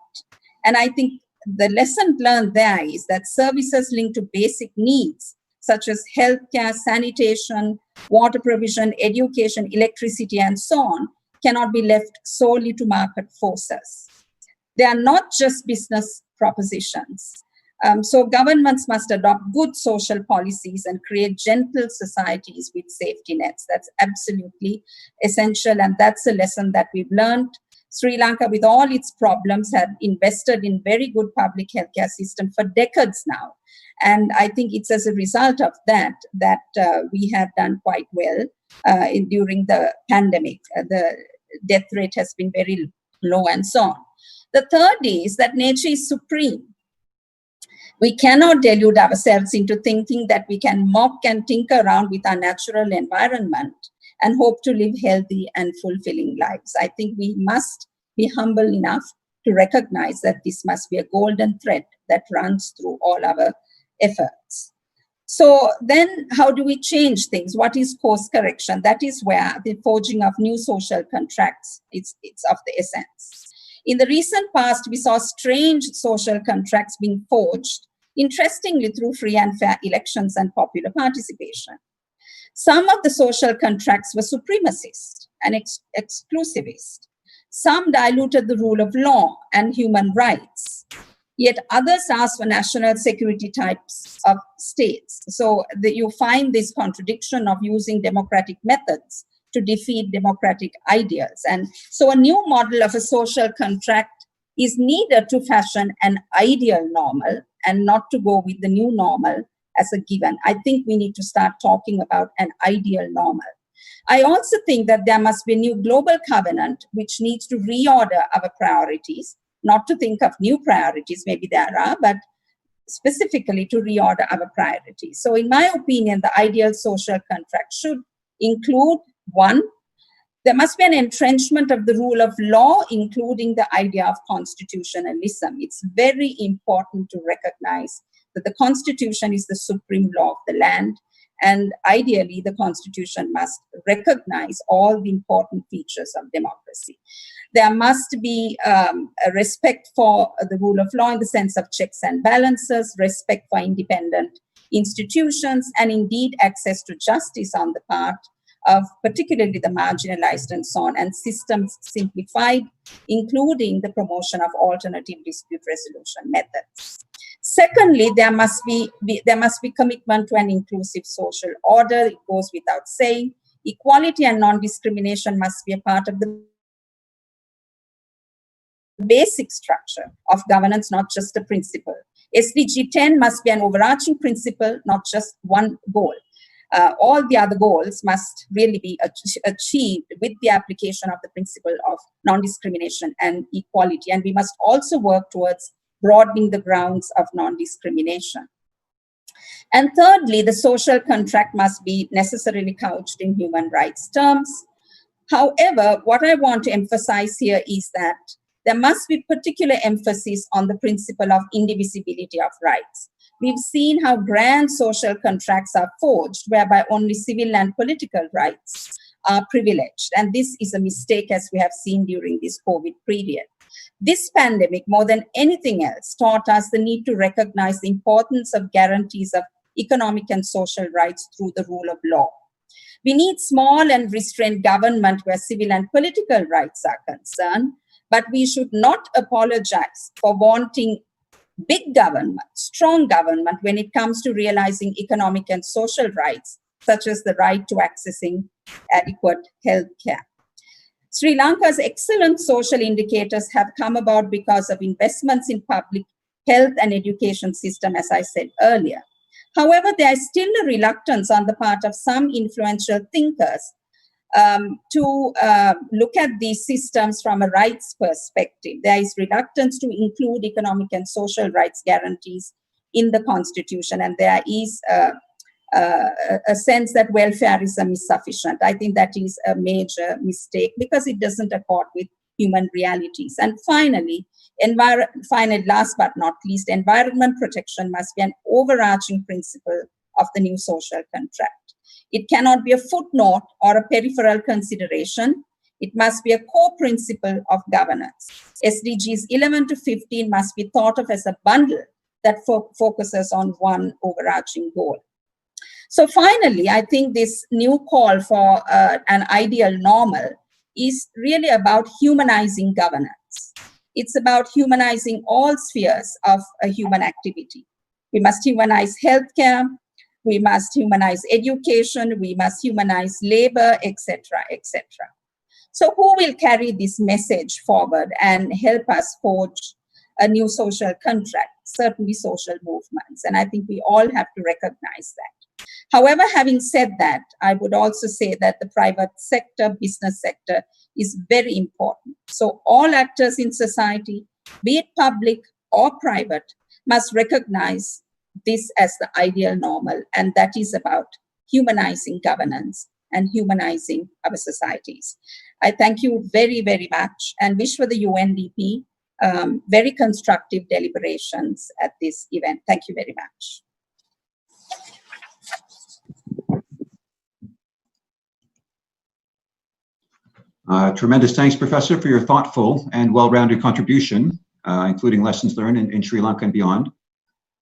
And I think the lesson learned there is that services linked to basic needs, such as healthcare, sanitation, water provision, education, electricity, and so on, cannot be left solely to market forces. They are not just business propositions. So governments must adopt good social policies and create gentle societies with safety nets. That's absolutely essential, and that's a lesson that we've learned. Sri Lanka, with all its problems, had invested in very good public healthcare system for decades now. And I think it's as a result of that we have done quite well during the pandemic. The death rate has been very low and so on. The third is that nature is supreme. We cannot delude ourselves into thinking that we can mock and tinker around with our natural environment and hope to live healthy and fulfilling lives. I think we must be humble enough to recognize that this must be a golden thread that runs through all our efforts. So then how do we change things? What is course correction? That is where the forging of new social contracts it's of the essence. In the recent past, we saw strange social contracts being forged, interestingly, through free and fair elections and popular participation. Some of the social contracts were supremacist and exclusivist. Some diluted the rule of law and human rights. Yet others asked for national security types of states. So you find this contradiction of using democratic methods to defeat democratic ideals. And so a new model of a social contract is needed to fashion an ideal normal and not to go with the new normal as a given. I think we need to start talking about an ideal normal. I also think that there must be a new global covenant which needs to reorder our priorities, not to think of new priorities, maybe there are, but specifically to reorder our priorities. So in my opinion, the ideal social contract should include, one, there must be an entrenchment of the rule of law, including the idea of constitutionalism. It's very important to recognize that the Constitution is the supreme law of the land, and ideally the Constitution must recognize all the important features of democracy. There must be a respect for the rule of law in the sense of checks and balances, respect for independent institutions, and indeed access to justice on the part of particularly the marginalized and so on, and systems simplified, including the promotion of alternative dispute resolution methods. Secondly, there must be commitment to an inclusive social order. It goes without saying. Equality and non-discrimination must be a part of the basic structure of governance, not just a principle. SDG 10 must be an overarching principle, not just one goal. All the other goals must really be achieved with the application of the principle of non-discrimination and equality. And we must also work towards broadening the grounds of non-discrimination. And thirdly, the social contract must be necessarily couched in human rights terms. However, what I want to emphasize here is that there must be particular emphasis on the principle of indivisibility of rights. We've seen how grand social contracts are forged, whereby only civil and political rights are privileged. And this is a mistake, as we have seen during this COVID period. This pandemic, more than anything else, taught us the need to recognize the importance of guarantees of economic and social rights through the rule of law. We need small and restrained government where civil and political rights are concerned, but we should not apologize for wanting big government, strong government when it comes to realizing economic and social rights, such as the right to accessing adequate health care. Sri Lanka's excellent social indicators have come about because of investments in public health and education system, as I said earlier. However, there is still a reluctance on the part of some influential thinkers to look at these systems from a rights perspective. There is reluctance to include economic and social rights guarantees in the Constitution, and there is a sense that welfareism is sufficient. I think that is a major mistake because it doesn't accord with human realities. And finally, last but not least, environment protection must be an overarching principle of the new social contract. It cannot be a footnote or a peripheral consideration. It must be a core principle of governance. SDGs 11 to 15 must be thought of as a bundle that focuses on one overarching goal. So finally, I think this new call for an ideal normal is really about humanizing governance. It's about humanizing all spheres of a human activity. We must humanize healthcare, we must humanize education, we must humanize labor, etc., etc. So who will carry this message forward and help us forge a new social contract? Certainly social movements. And I think we all have to recognize that. However, having said that, I would also say that the private sector, business sector is very important. So all actors in society, be it public or private, must recognize this as the ideal normal, and that is about humanizing governance and humanizing our societies. I thank you very, very much and wish for the UNDP very constructive deliberations at this event. Thank you very much. Tremendous thanks, Professor, for your thoughtful and well-rounded contribution, including lessons learned in Sri Lanka and beyond.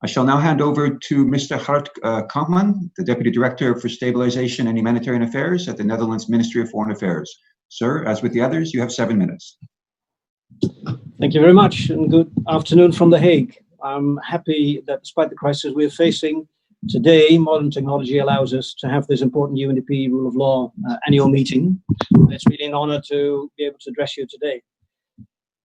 I shall now hand over to Mr. Hart Kampman, the Deputy Director for Stabilization and Humanitarian Affairs at the Netherlands Ministry of Foreign Affairs. Sir, as with the others, you have 7 minutes. Thank you very much, and good afternoon from The Hague. I'm happy that despite the crisis we're facing, today modern technology allows us to have this important UNDP Rule of Law annual meeting. It's really an honor to be able to address you today.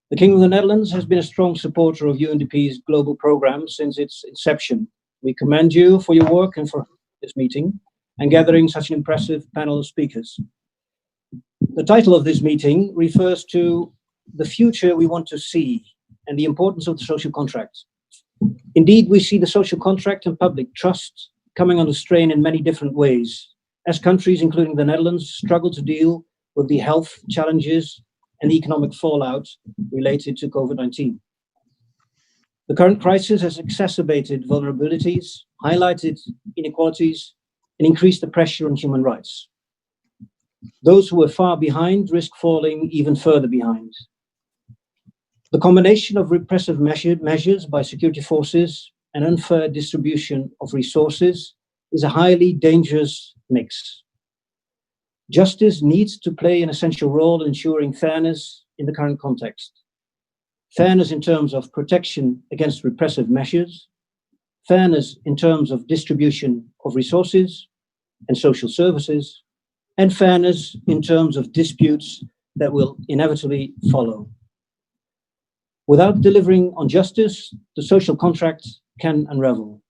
The Kingdom of the Netherlands has been a strong supporter of UNDP's global program since its inception. We commend you for your work and for this meeting, and gathering such an impressive panel of speakers. The title of this meeting refers to the future we want to see and the importance of the social contract. Indeed, we see the social contract and public trust coming under strain in many different ways, as countries, including the Netherlands, struggle to deal with the health challenges and the economic fallout related to COVID-19. The current crisis has exacerbated vulnerabilities, highlighted inequalities, and increased the pressure on human rights. Those who were far behind risk falling even further behind. The combination of repressive measures by security forces and unfair distribution of resources is a highly dangerous mix. Justice needs to play an essential role in ensuring fairness in the current context. Fairness in terms of protection against repressive measures, fairness in terms of distribution of resources and social services, and fairness in terms of disputes that will inevitably follow. Without delivering on justice, the social contract can unravel.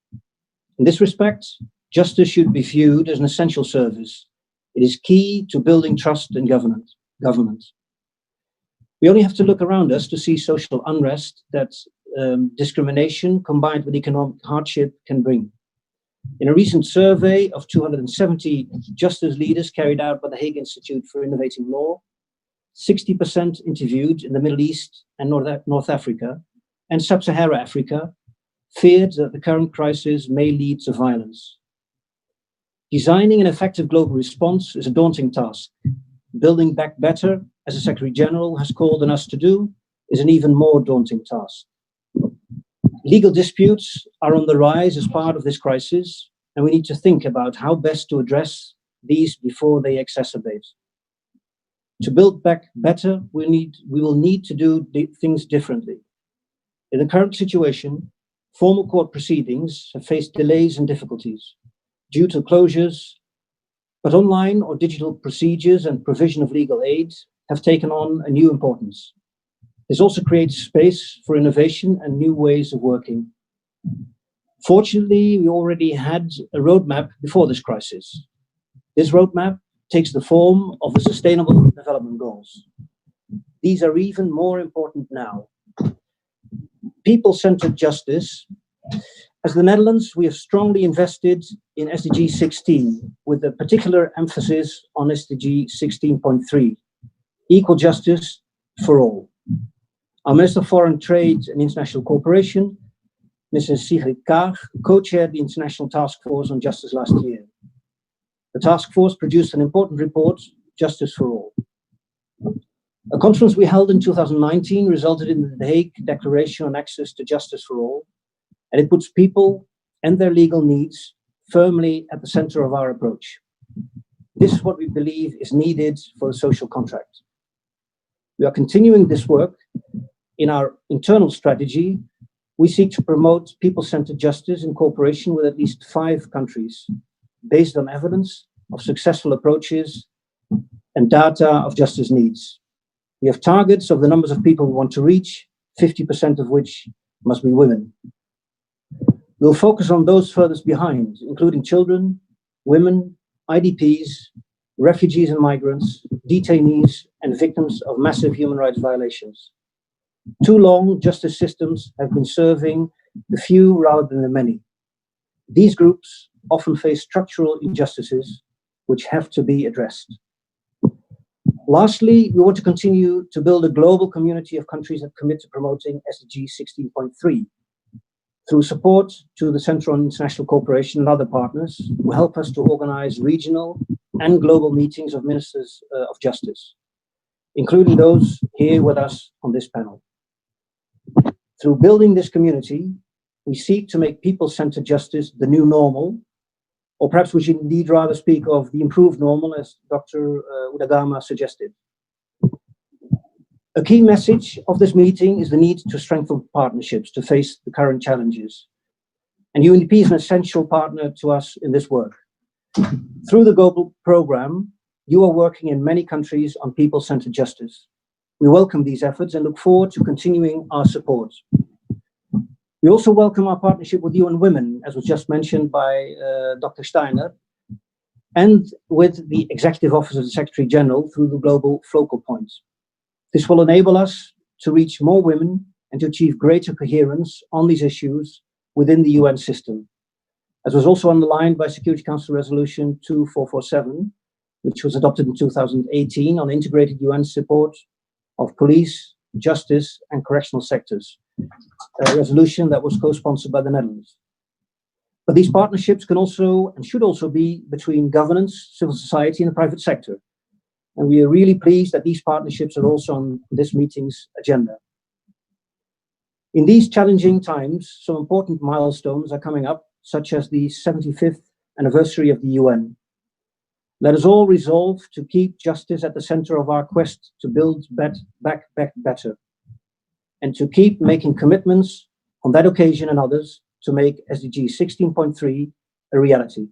In this respect, justice should be viewed as an essential service. It is key to building trust in government. We only have to look around us to see social unrest that discrimination combined with economic hardship can bring. In a recent survey of 270 justice leaders carried out by the Hague Institute for Innovating Law, 60% interviewed in the Middle East and North Africa and Sub-Saharan Africa feared that the current crisis may lead to violence. Designing an effective global response is a daunting task. Building back better, as the Secretary General has called on us to do, is an even more daunting task. Legal disputes are on the rise as part of this crisis, and we need to think about how best to address these before they exacerbate. To build back better, we will need to do things differently. In the current situation, formal court proceedings have faced delays and difficulties due to closures, but online or digital procedures and provision of legal aid have taken on a new importance. This also creates space for innovation and new ways of working. Fortunately, we already had a roadmap before this crisis. This roadmap takes the form of the Sustainable Development Goals. These are even more important now. People-centered justice. As the Netherlands, we have strongly invested in SDG 16, with a particular emphasis on SDG 16.3, equal justice for all. Our Minister of Foreign Trade and International Cooperation, Mrs. Sigrid Kaag, co-chaired the International Task Force on Justice last year. The task force produced an important report, Justice for All. A conference we held in 2019 resulted in the Hague Declaration on Access to Justice for All, and it puts people and their legal needs firmly at the center of our approach. This is what we believe is needed for the social contract. We are continuing this work. In our internal strategy, we seek to promote people-centered justice in cooperation with at least 5 countries, based on evidence of successful approaches and data of justice needs. We have targets of the numbers of people we want to reach, 50% of which must be women. We'll focus on those furthest behind, including children, women, IDPs, refugees and migrants, detainees, and victims of massive human rights violations. Too long, justice systems have been serving the few rather than the many. These groups often face structural injustices which have to be addressed. Lastly, we want to continue to build a global community of countries that commit to promoting SDG 16.3. Through support to the Centre on International Cooperation and other partners, will help us to organize regional and global meetings of ministers of justice, including those here with us on this panel. Through building this community, we seek to make people-centered justice the new normal, or perhaps we should indeed rather speak of the improved normal, as Dr. Udagama suggested. A key message of this meeting is the need to strengthen partnerships to face the current challenges. And UNDP is an essential partner to us in this work. Through the global program, you are working in many countries on people-centered justice. We welcome these efforts and look forward to continuing our support. We also welcome our partnership with UN Women, as was just mentioned by Dr. Steiner. and with the Executive Office of the Secretary General through the global focal points. This will enable us to reach more women and to achieve greater coherence on these issues within the UN system, as was also underlined by Security Council Resolution 2447, which was adopted in 2018 on integrated UN support of police, justice, and correctional sectors, a resolution that was co-sponsored by the Netherlands. But these partnerships can also and should also be between governance, civil society, and the private sector. And we are really pleased that these partnerships are also on this meeting's agenda. In these challenging times, some important milestones are coming up, such as the 75th anniversary of the UN. Let us all resolve to keep justice at the center of our quest to build back better, and to keep making commitments on that occasion and others to make SDG 16.3 a reality.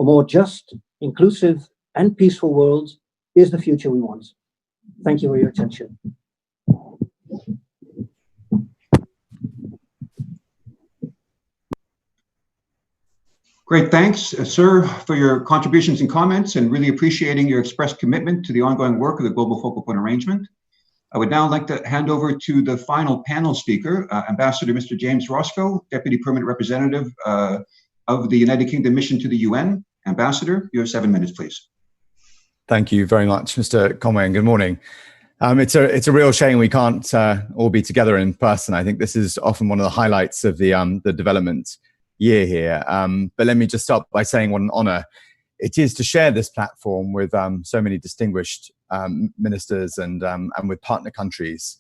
A more just, inclusive, and peaceful world is the future we want. Thank you for your attention. Great, thanks, sir, for your contributions and comments, and really appreciating your expressed commitment to the ongoing work of the Global Focal Point Arrangement. I would now like to hand over to the final panel speaker, Ambassador Mr. James Roscoe, Deputy Permanent Representative of the United Kingdom Mission to the UN. Ambassador, you have 7 minutes, please. Thank you very much, Mr. Conway, and good morning. It's a real shame we can't all be together in person. I think this is often one of the highlights of the development year here. But let me just start by saying what an honor it is to share this platform with so many distinguished ministers and with partner countries,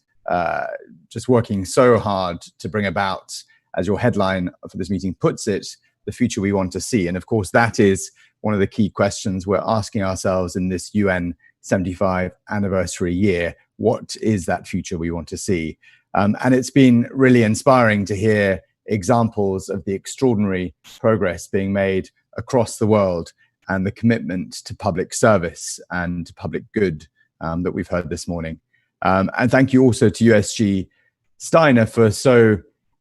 just working so hard to bring about, as your headline for this meeting puts it, the future we want to see. And of course, that is one of the key questions we're asking ourselves in this UN 75 anniversary year. What is that future we want to see? And it's been really inspiring to hear examples of the extraordinary progress being made across the world and the commitment to public service and public good that we've heard this morning. And thank you also to USG Steiner for so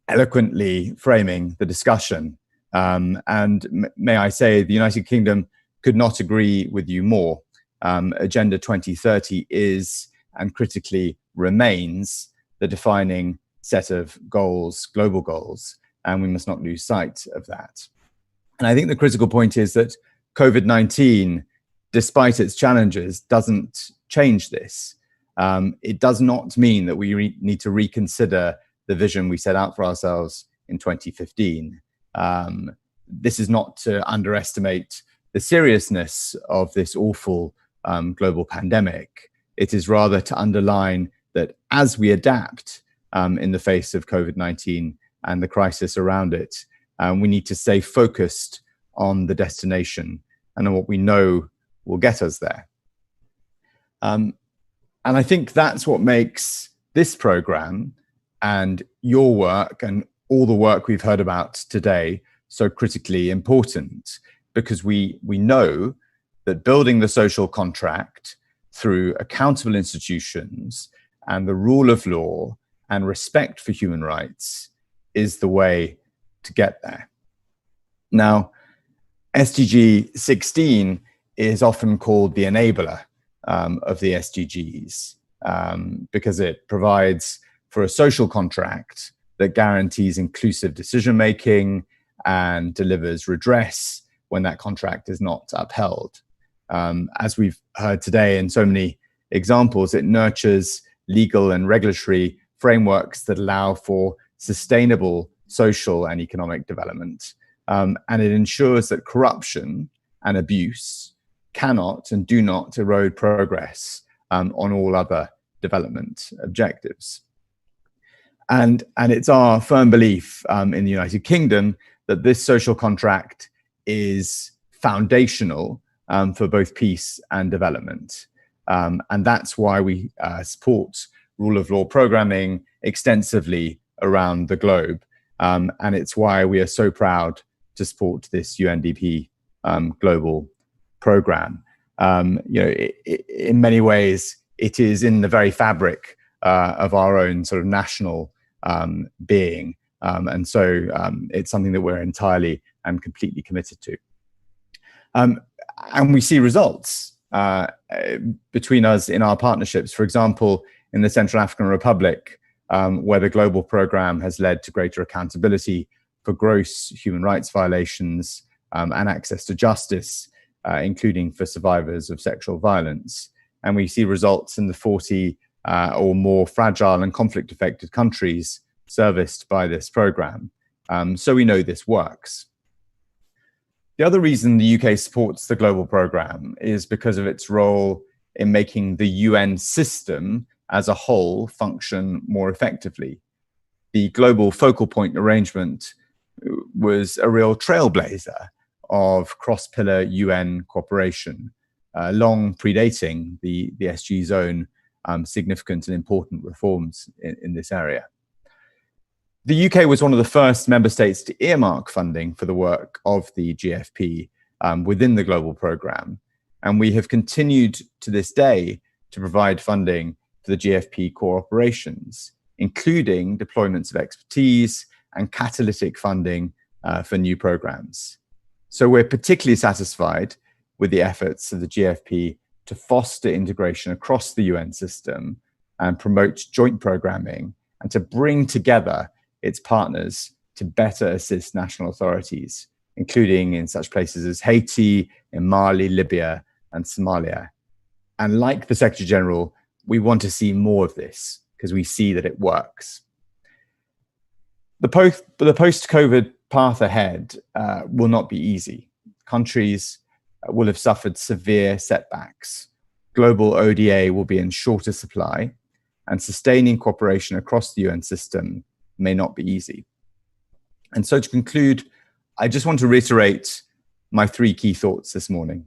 eloquently framing the discussion. And may I say, the United Kingdom could not agree with you more. Agenda 2030 is and critically remains the defining set of goals, global goals, and we must not lose sight of that. And I think the critical point is that COVID-19, despite its challenges, doesn't change this. It does not mean that we need to reconsider the vision we set out for ourselves in 2015. This is not to underestimate the seriousness of this awful global pandemic. It is rather to underline that as we adapt in the face of COVID-19 and the crisis around it, we need to stay focused on the destination and on what we know will get us there. And I think that's what makes this program and your work and all the work we've heard about today so critically important, because we know that building the social contract through accountable institutions and the rule of law and respect for human rights is the way to get there. Now, SDG 16 is often called the enabler of the SDGs because it provides for a social contract that guarantees inclusive decision-making and delivers redress when that contract is not upheld. As we've heard today in so many examples, it nurtures legal and regulatory frameworks that allow for sustainable social and economic development. And it ensures that corruption and abuse cannot and do not erode progress on all other development objectives. And it's our firm belief in the United Kingdom that this social contract is foundational for both peace and development. And that's why we support rule of law programming extensively around the globe. And it's why we are so proud to support this UNDP global program. In many ways, it is in the very fabric of our own sort of national being. And so it's something that we're entirely and completely committed to. And we see results between us in our partnerships. For example, in the Central African Republic, where the global program has led to greater accountability for gross human rights violations and access to justice, including for survivors of sexual violence. And we see results in the 40 or more fragile and conflict-affected countries serviced by this program. So we know this works. The other reason the UK supports the global program is because of its role in making the UN system as a whole function more effectively. The global focal point arrangement was a real trailblazer of cross-pillar UN cooperation, long predating the SG's own significant and important reforms in this area. The UK was one of the first member states to earmark funding for the work of the GFP within the global program. And we have continued to this day to provide funding for the GFP core operations, including deployments of expertise and catalytic funding for new programs. So we're particularly satisfied with the efforts of the GFP to foster integration across the UN system and promote joint programming and to bring together its partners to better assist national authorities, including in such places as Haiti, in Mali, Libya, and Somalia. And like the Secretary General, we want to see more of this because we see that it works. The post-COVID path ahead will not be easy. Countries will have suffered severe setbacks. Global ODA will be in shorter supply, and sustaining cooperation across the UN system may not be easy. And so to conclude, I just want to reiterate my three key thoughts this morning.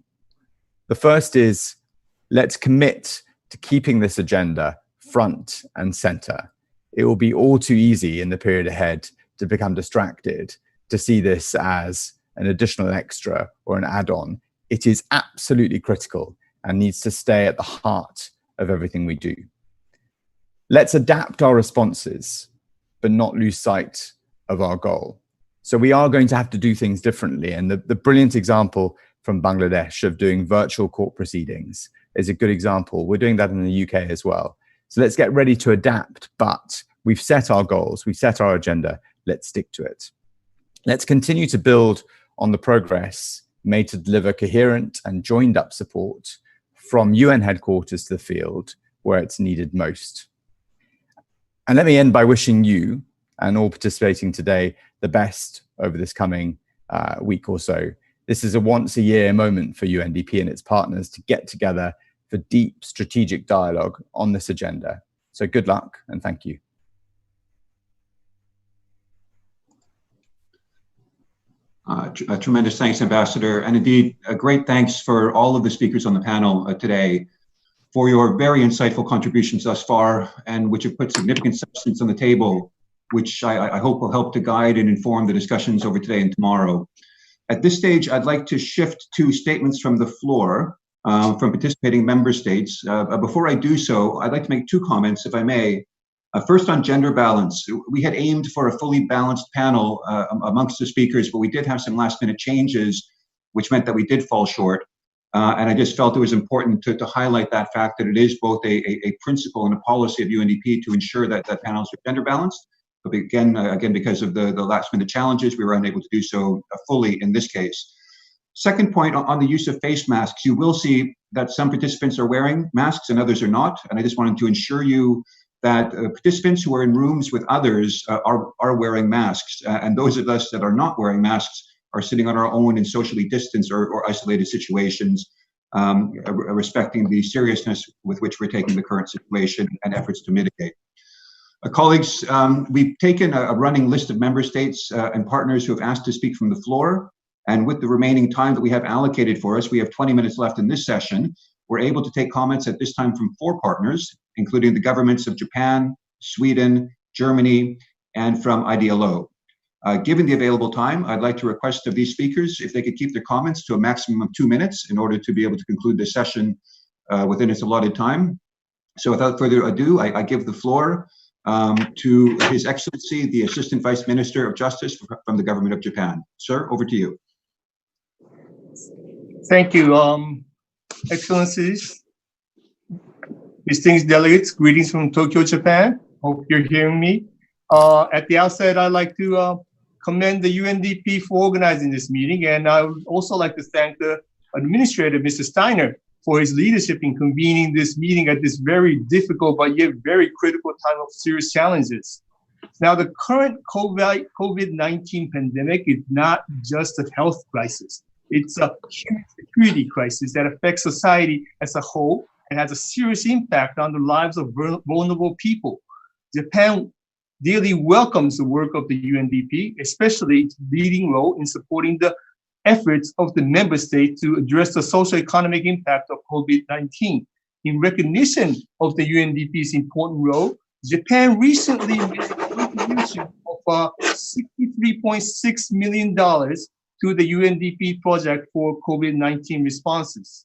The first is, let's commit to keeping this agenda front and center. It will be all too easy in the period ahead to become distracted, to see this as an additional extra or an add-on. It is absolutely critical and needs to stay at the heart of everything we do. Let's adapt our responses, but not lose sight of our goal. So we are going to have to do things differently. And the brilliant example from Bangladesh of doing virtual court proceedings is a good example. We're doing that in the UK as well. So let's get ready to adapt, but we've set our goals, we've set our agenda, let's stick to it. Let's continue to build on the progress made to deliver coherent and joined up support from UN headquarters to the field where it's needed most. And let me end by wishing you and all participating today the best over this coming week or so. This is a once-a-year moment for UNDP and its partners to get together for deep strategic dialogue on this agenda. So good luck and thank you. Tremendous thanks, Ambassador. And indeed, a great thanks for all of the speakers on the panel today for your very insightful contributions thus far, and which have put significant substance on the table, which I hope will help to guide and inform the discussions over today and tomorrow. At this stage, I'd like to shift to statements from the floor from participating member states. Before I do so, I'd like to make two comments, if I may. First, on gender balance. We had aimed for a fully balanced panel amongst the speakers, but we did have some last-minute changes, which meant that we did fall short. And I just felt it was important to highlight that fact that it is both a principle and a policy of UNDP to ensure that panels are gender balanced. But again, because of the last-minute challenges, we were unable to do so fully in this case. Second point, on the use of face masks, you will see that some participants are wearing masks and others are not. And I just wanted to ensure you that participants who are in rooms with others are wearing masks. And those of us that are not wearing masks are sitting on our own in socially distanced or isolated situations, respecting the seriousness with which we're taking the current situation and efforts to mitigate. Colleagues, we've taken a running list of member states and partners who have asked to speak from the floor. And with the remaining time that we have allocated for us, we have 20 minutes left in this session. We're able to take comments at this time from 4 partners, including the governments of Japan, Sweden, Germany, and from IDLO. Given the available time, I'd like to request of these speakers if they could keep their comments to a maximum of 2 minutes in order to be able to conclude this session within its allotted time. So without further ado, I give the floor to His Excellency, the Assistant Vice Minister of Justice from the Government of Japan. Sir, over to you. Thank you, Excellencies, distinguished delegates, greetings from Tokyo, Japan. Hope you're hearing me. At the outset, I'd like to commend the UNDP for organizing this meeting, and I would also like to thank the administrator, Mr. Steiner, for his leadership in convening this meeting at this very difficult but yet very critical time of serious challenges. Now, the current COVID-19 pandemic is not just a health crisis. It's a human security crisis that affects society as a whole and has a serious impact on the lives of vulnerable people. Japan dearly welcomes the work of the UNDP, especially its leading role in supporting the efforts of the member states to address the socio-economic impact of COVID-19. In recognition of the UNDP's important role, Japan recently made a contribution of $63.6 million to the UNDP project for COVID-19 responses.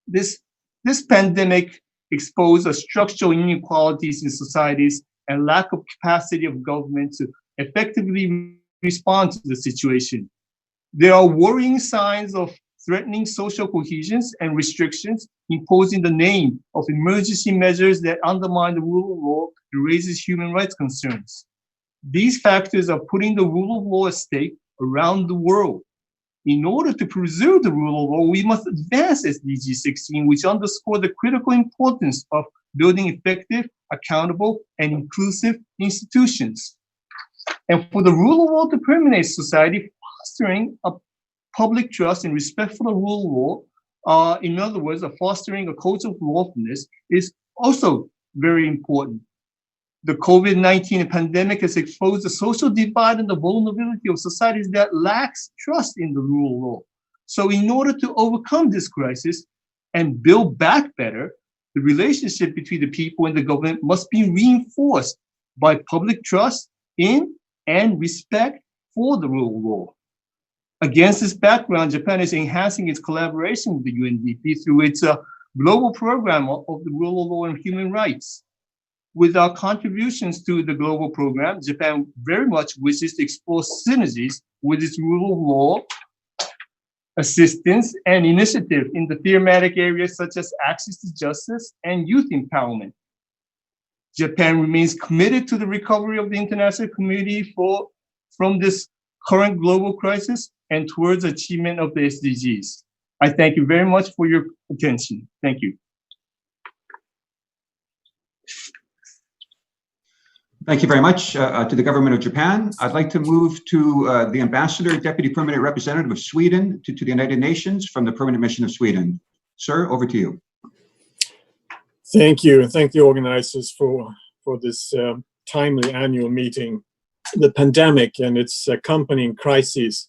This pandemic exposed the structural inequalities in societies and lack of capacity of government to effectively respond to the situation. There are worrying signs of threatening social cohesion and restrictions imposed in the name of emergency measures that undermine the rule of law and raises human rights concerns. These factors are putting the rule of law at stake around the world. In order to preserve the rule of law, we must advance SDG 16, which underscores the critical importance of building effective, accountable, and inclusive institutions. And for the rule of law to permeate society, fostering a public trust and respect for the rule of law, in other words, fostering a culture of lawfulness, is also very important. The COVID-19 pandemic has exposed the social divide and the vulnerability of societies that lacks trust in the rule of law. So in order to overcome this crisis and build back better, the relationship between the people and the government must be reinforced by public trust in and respect for the rule of law. Against this background, Japan is enhancing its collaboration with the UNDP through its global program of the rule of law and human rights. With our contributions to the global program, Japan very much wishes to explore synergies with its rule of law, assistance, and initiative in the thematic areas such as access to justice and youth empowerment. Japan remains committed to the recovery of the international community from this current global crisis and towards achievement of the SDGs. I thank you very much for your attention. Thank you. Thank you very much to the government of Japan. I'd like to move to the Ambassador, Deputy Permanent Representative of Sweden to the United Nations from the Permanent Mission of Sweden. Sir, over to you. Thank you. Thank the organizers for this timely annual meeting. The pandemic and its accompanying crises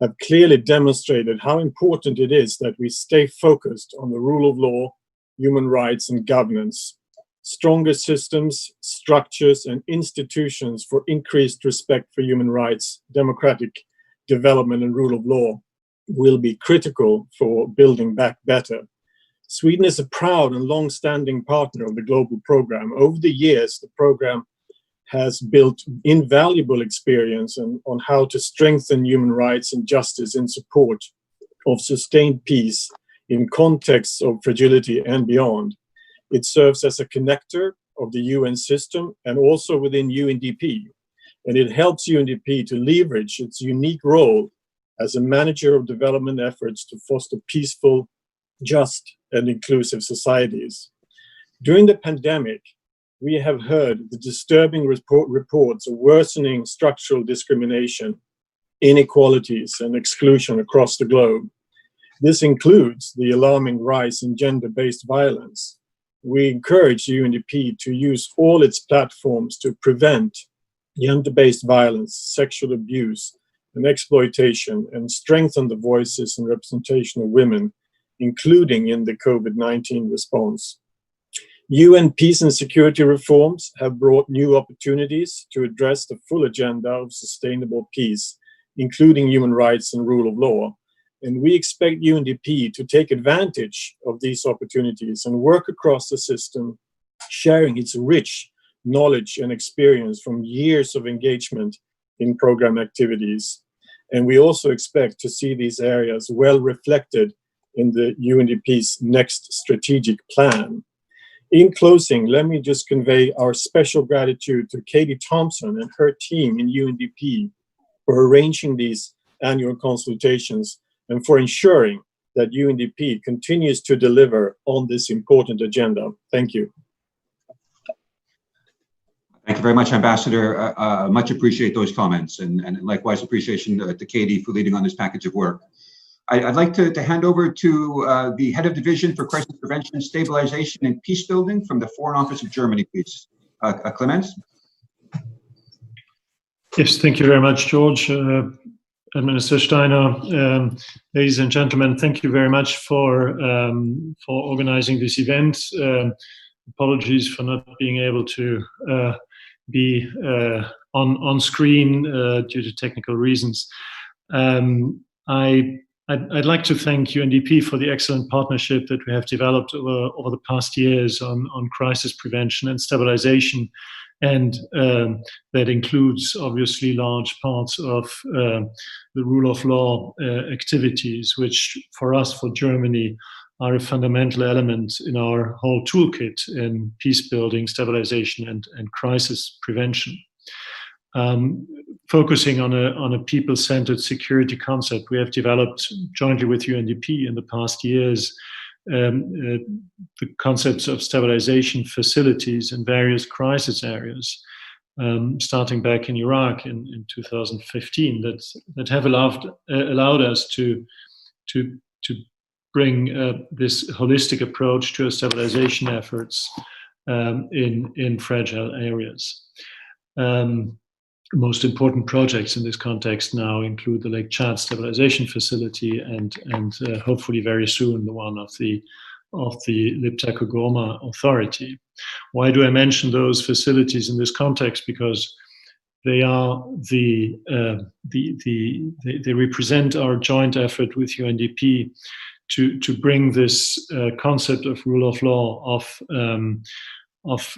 have clearly demonstrated how important it is that we stay focused on the rule of law, human rights, and governance. Stronger systems, structures, and institutions for increased respect for human rights, democratic development, and rule of law will be critical for building back better. Sweden is a proud and long-standing partner of the global program. Over the years, the program has built invaluable experience on how to strengthen human rights and justice in support of sustained peace in contexts of fragility and beyond. It serves as a connector of the UN system and also within UNDP. And it helps UNDP to leverage its unique role as a manager of development efforts to foster peaceful, just, and inclusive societies. During the pandemic, we have heard the disturbing reports of worsening structural discrimination, inequalities, and exclusion across the globe. This includes the alarming rise in gender-based violence. We encourage UNDP to use all its platforms to prevent gender-based violence, sexual abuse, and exploitation, and strengthen the voices and representation of women, including in the COVID-19 response. UN peace and security reforms have brought new opportunities to address the full agenda of sustainable peace, including human rights and rule of law. And we expect UNDP to take advantage of these opportunities and work across the system, sharing its rich knowledge and experience from years of engagement in program activities. And we also expect to see these areas well reflected in the UNDP's next strategic plan. In closing, let me just convey our special gratitude to Katie Thompson and her team in UNDP for arranging these annual consultations and for ensuring that UNDP continues to deliver on this important agenda. Thank you. Thank you very much, Ambassador. Much appreciate those comments, and likewise appreciation to Katie for leading on this package of work. I'd like to hand over to the Head of Division for Crisis Prevention, Stabilization and Peace Building from the Foreign Office of Germany, please. Clemens? Yes, thank you very much, George. Minister Steiner, ladies and gentlemen, thank you very much for organizing this event. Apologies for not being able to be on screen due to technical reasons. I'd like to thank UNDP for the excellent partnership that we have developed over the past years on crisis prevention and stabilization. And that includes obviously large parts of the rule of law activities, which for us, for Germany, are a fundamental element in our whole toolkit in peace building, stabilization, and crisis prevention. Focusing on a people-centered security concept, we have developed jointly with UNDP in the past years the concepts of stabilization facilities in various crisis areas, starting back in Iraq in 2015, that have allowed us to bring this holistic approach to stabilization efforts in fragile areas. Most important projects in this context now include the Lake Chad Stabilization Facility and hopefully very soon the one of the Liptako-Goma Authority. Why do I mention those facilities in this context? Because they are they represent our joint effort with UNDP to bring this concept of rule of law, of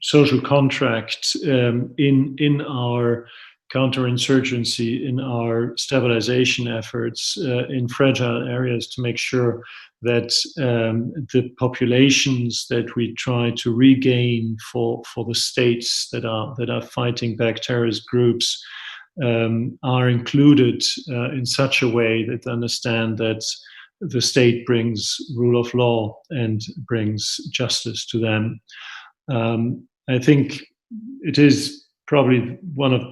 social contract in our counterinsurgency, in our stabilization efforts in fragile areas, to make sure that the populations that we try to regain for the states that are fighting back terrorist groups are included in such a way that they understand that the state brings rule of law and brings justice to them. I think it is probably one of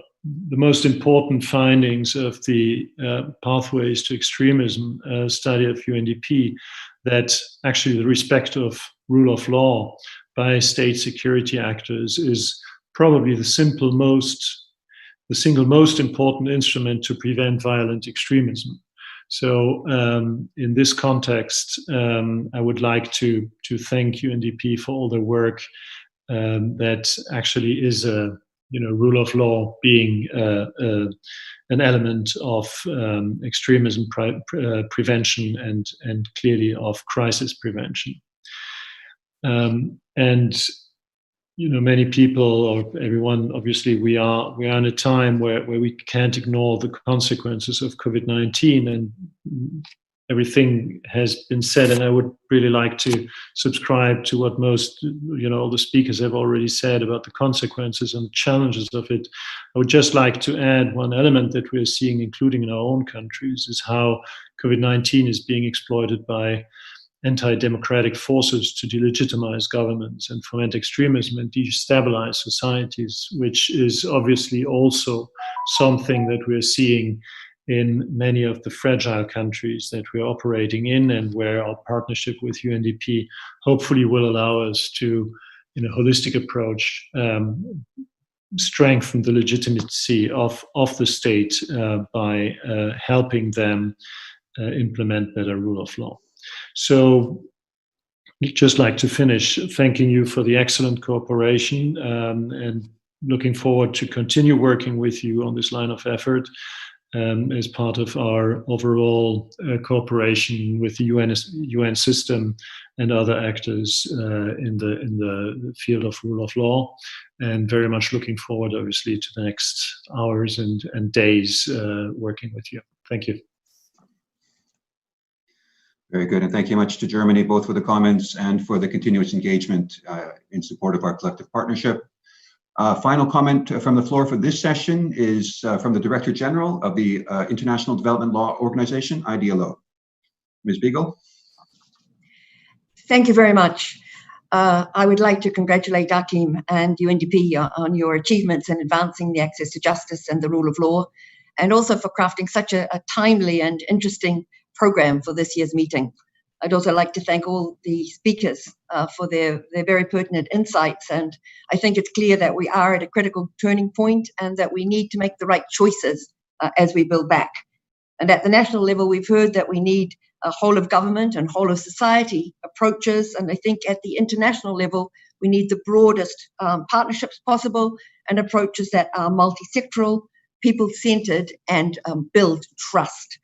the most important findings of the Pathways to Extremism study of UNDP, that actually the respect of rule of law by state security actors is probably the single most important instrument to prevent violent extremism. So in this context, I would like to thank UNDP for all the work that actually is rule of law being an element of extremism prevention and clearly of crisis prevention. And many people, or everyone, obviously, we are in a time where we can't ignore the consequences of COVID-19, and everything has been said, and I would really like to subscribe to what most, all the speakers have already said about the consequences and challenges of it. I would just like to add one element that we're seeing, including in our own countries, is how COVID-19 is being exploited by anti-democratic forces to delegitimize governments and foment extremism and destabilize societies, which is obviously also something that we're seeing in many of the fragile countries that we're operating in, and where our partnership with UNDP hopefully will allow us to, in a holistic approach, strengthen the legitimacy of the state by helping them implement better rule of law. So I'd just like to finish thanking you for the excellent cooperation and looking forward to continue working with you on this line of effort as part of our overall cooperation with the UN system and other actors in the field of rule of law, and very much looking forward, obviously, to the next hours and days working with you. Thank you. Very good, and thank you much to Germany, both for the comments and for the continuous engagement in support of our collective partnership. Final comment from the floor for this session is from the Director General of the International Development Law Organization, IDLO. Ms. Beagle. Thank you very much. I would like to congratulate Akim and UNDP on your achievements in advancing the access to justice and the rule of law, and also for crafting such a timely and interesting program for this year's meeting. I'd also like to thank all the speakers for their very pertinent insights, and I think it's clear that we are at a critical turning point and that we need to make the right choices as we build back. And at the national level, we've heard that we need a whole of government and whole of society approaches, and I think at the international level, we need the broadest partnerships possible and approaches that are multi-sectoral, people-centered, and build trust.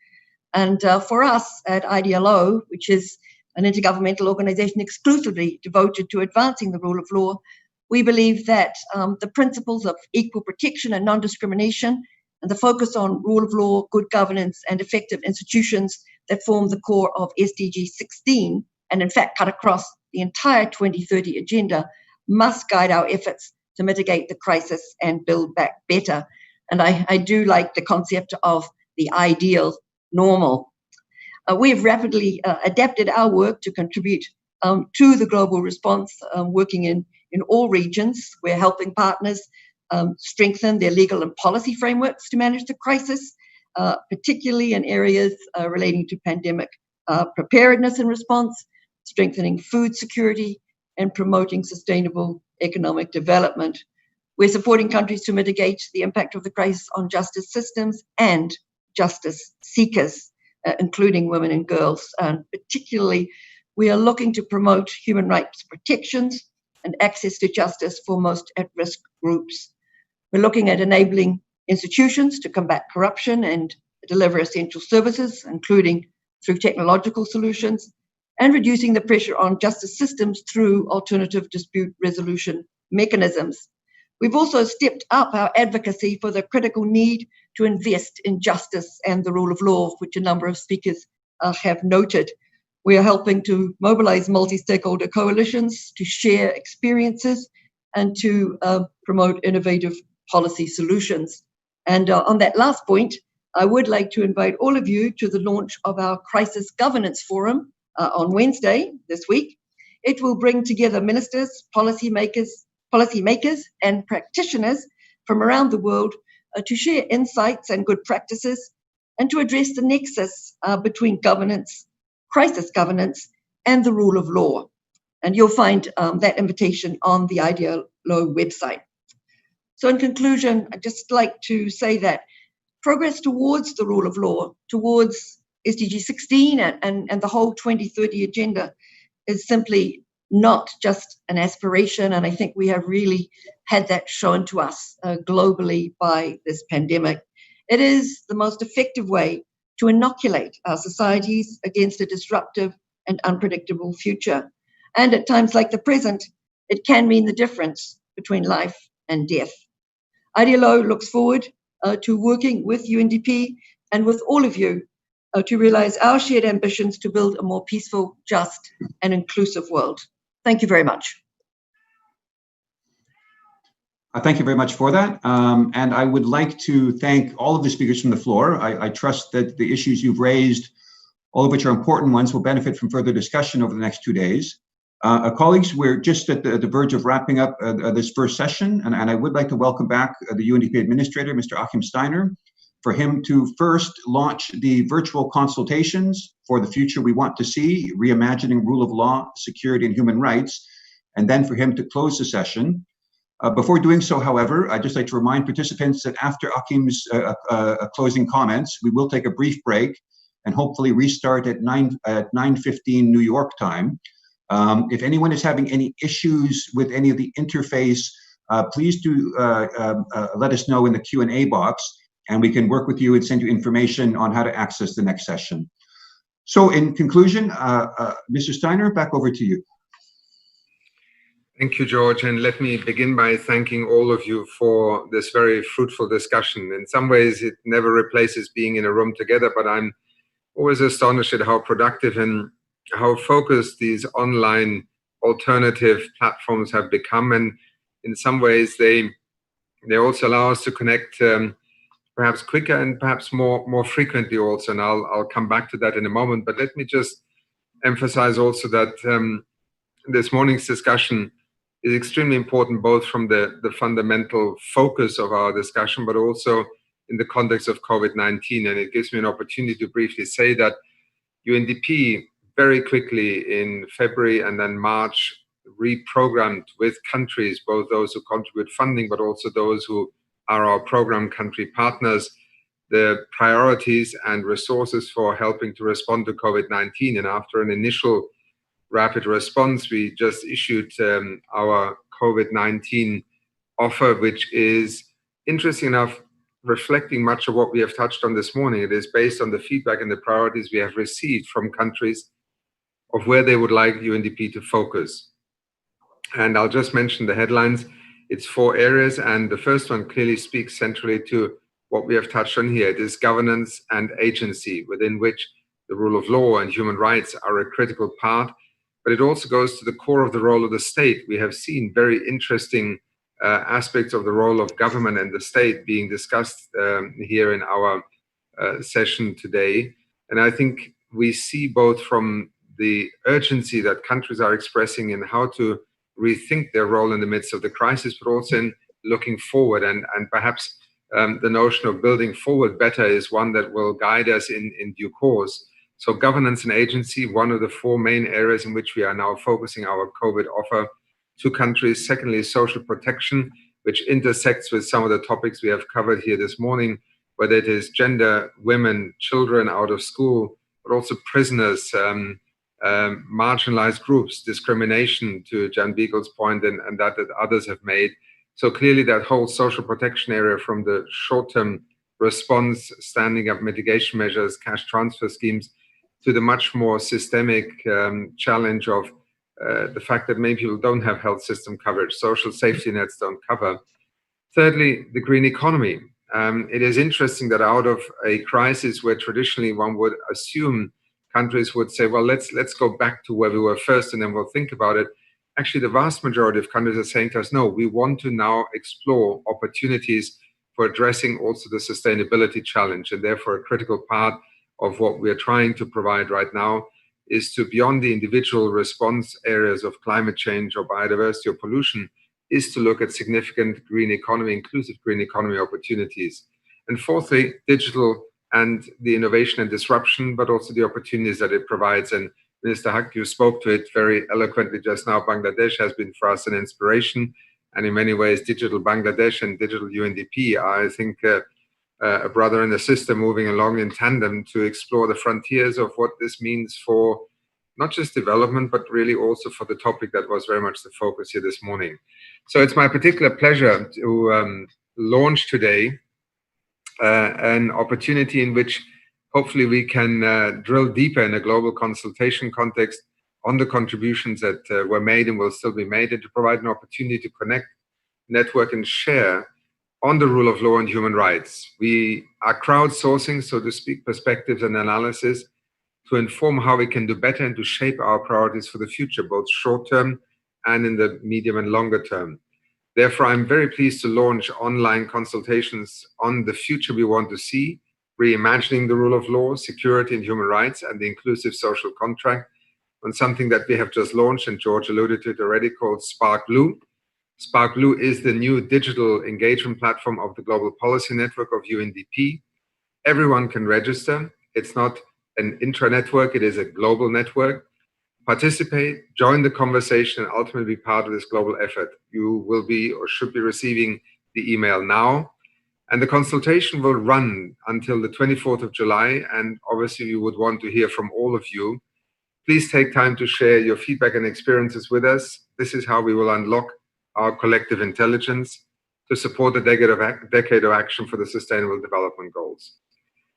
And for us at IDLO, which is an intergovernmental organization exclusively devoted to advancing the rule of law, we believe that the principles of equal protection and non-discrimination and the focus on rule of law, good governance, and effective institutions that form the core of SDG 16, and in fact cut across the entire 2030 agenda, must guide our efforts to mitigate the crisis and build back better. And I do like the concept of the ideal normal. We have rapidly adapted our work to contribute to the global response, working in all regions. We're helping partners strengthen their legal and policy frameworks to manage the crisis, particularly in areas relating to pandemic preparedness and response, strengthening food security, and promoting sustainable economic development. We're supporting countries to mitigate the impact of the crisis on justice systems and justice seekers, including women and girls. And particularly, we are looking to promote human rights protections and access to justice for most at-risk groups. We're looking at enabling institutions to combat corruption and deliver essential services, including through technological solutions, and reducing the pressure on justice systems through alternative dispute resolution mechanisms. We've also stepped up our advocacy for the critical need to invest in justice and the rule of law, which a number of speakers have noted. We are helping to mobilize multi-stakeholder coalitions to share experiences and to promote innovative policy solutions. And on that last point, I would like to invite all of you to the launch of our Crisis Governance Forum on Wednesday this week. It will bring together ministers, policymakers, and practitioners from around the world to share insights and good practices and to address the nexus between governance, crisis governance, and the rule of law. And you'll find that invitation on the IDLO website. So in conclusion, I'd just like to say that progress towards the rule of law, towards SDG 16 and the whole 2030 agenda is simply not just an aspiration, and I think we have really had that shown to us globally by this pandemic. It is the most effective way to inoculate our societies against a disruptive and unpredictable future. And at times like the present, it can mean the difference between life and death. IDLO looks forward to working with UNDP and with all of you to realize our shared ambitions to build a more peaceful, just, and inclusive world. Thank you very much. Thank you very much for that. And I would like to thank all of the speakers from the floor. I trust that the issues you've raised, all of which are important ones, will benefit from further discussion over the next 2 days. Colleagues, we're just at the verge of wrapping up this first session, and I would like to welcome back the UNDP Administrator, Mr. Achim Steiner, for him to first launch the virtual consultations for the future we want to see, reimagining rule of law, security, and human rights, and then for him to close the session. Before doing so, however, I'd just like to remind participants that after Achim's closing comments, we will take a brief break and hopefully restart at 9:15 New York time. If anyone is having any issues with any of the interface, please do let us know in the Q&A box, and we can work with you and send you information on how to access the next session. So in conclusion, Mr. Steiner, back over to you. Thank you, George. And let me begin by thanking all of you for this very fruitful discussion. In some ways, it never replaces being in a room together, but I'm always astonished at how productive and how focused these online alternative platforms have become. And in some ways, they also allow us to connect perhaps quicker and perhaps more frequently also. And I'll come back to that in a moment. But let me just emphasize also that this morning's discussion is extremely important, both from the fundamental focus of our discussion, but also in the context of COVID-19. And it gives me an opportunity to briefly say that UNDP very quickly in February and then March reprogrammed with countries, both those who contribute funding, but also those who are our program country partners, the priorities and resources for helping to respond to COVID-19. And after an initial rapid response, we just issued our COVID-19 offer, which is, interesting enough, reflecting much of what we have touched on this morning. It is based on the feedback and the priorities we have received from countries of where they would like UNDP to focus. And I'll just mention the headlines. It's 4 areas, and the first one clearly speaks centrally to what we have touched on here. It is governance and agency, within which the rule of law and human rights are a critical part. But it also goes to the core of the role of the state. We have seen very interesting aspects of the role of government and the state being discussed here in our session today. And I think we see both from the urgency that countries are expressing in how to rethink their role in the midst of the crisis, but also in looking forward. And perhaps the notion of building forward better is one that will guide us in due course. So governance and agency, one of the 4 main areas in which we are now focusing our COVID offer to countries. Secondly, social protection, which intersects with some of the topics we have covered here this morning, whether it is gender, women, children out of school, but also prisoners, marginalized groups, discrimination, to Jan Beagle's point, and that others have made. So clearly that whole social protection area, from the short-term response, standing up mitigation measures, cash transfer schemes, to the much more systemic challenge of the fact that many people don't have health system coverage, social safety nets don't cover. Thirdly, the green economy. It is interesting that out of a crisis where traditionally one would assume countries would say, well, let's go back to where we were first and then we'll think about it. Actually, the vast majority of countries are saying to us, no, we want to now explore opportunities for addressing also the sustainability challenge. And therefore, a critical part of what we're trying to provide right now is to, beyond the individual response areas of climate change or biodiversity or pollution, is to look at significant green economy, inclusive green economy opportunities. And fourthly, digital and the innovation and disruption, but also the opportunities that it provides. And Minister Haq, you spoke to it very eloquently just now. Bangladesh has been for us an inspiration. And in many ways, digital Bangladesh and digital UNDP are, I think, a brother and a sister moving along in tandem to explore the frontiers of what this means for not just development, but really also for the topic that was very much the focus here this morning. So it's my particular pleasure to launch today an opportunity in which hopefully we can drill deeper in a global consultation context on the contributions that were made and will still be made, and to provide an opportunity to connect, network, and share on the rule of law and human rights. We are crowdsourcing, so to speak, perspectives and analysis to inform how we can do better and to shape our priorities for the future, both short-term and in the medium and longer term. Therefore, I'm very pleased to launch online consultations on the future we want to see, reimagining the rule of law, security and human rights, and the inclusive social contract, on something that we have just launched, and George alluded to it already, called Spark Blue. Spark Blue is the new digital engagement platform of the Global Policy Network of UNDP. Everyone can register. It's not an intra-network, it is a global network. Participate, join the conversation, and ultimately be part of this global effort. You will be or should be receiving the email now. And the consultation will run until the 24th of July. And obviously we would want to hear from all of you. Please take time to share your feedback and experiences with us. This is how we will unlock our collective intelligence to support the decade of action for the Sustainable Development Goals.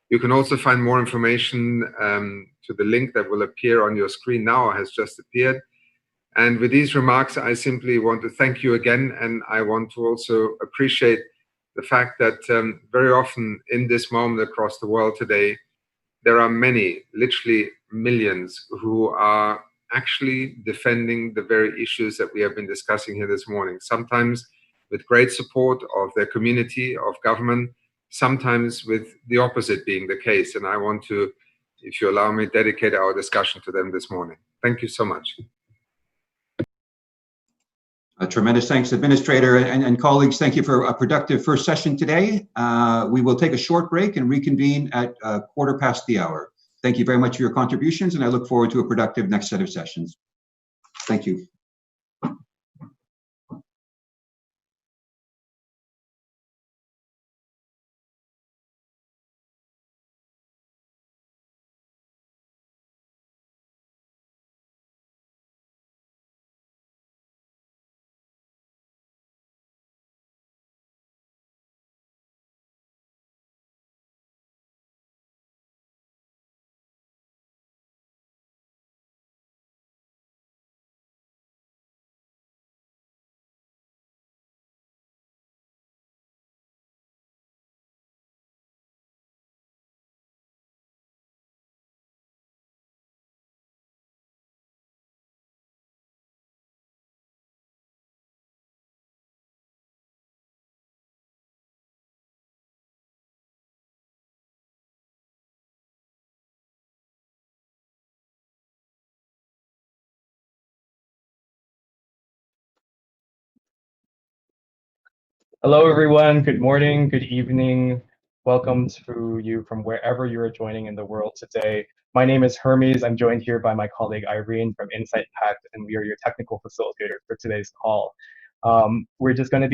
You can also find more information to the link that will appear on your screen now, or has just appeared. And with these remarks, I simply want to thank you again. And I want to also appreciate the fact that very often in this moment across the world today, there are many, literally millions, who are actually defending the very issues that we have been discussing here this morning, sometimes with great support of their community, of government, sometimes with the opposite being the case. And I want to, if you allow me, dedicate our discussion to them this morning. Thank you so much. Tremendous thanks, Administrator and colleagues. Thank you for a productive first session today. We will take a short break and reconvene at 1:15. Thank you very much for your contributions, and I look forward to a productive next set of sessions. Thank you. Hello, everyone. Good morning, good evening. Welcome to you from wherever you're joining in the world today. My name is Hermes. I'm joined here by my colleague Irene from Insight Pact, and we are your technical facilitators for today's call. We're going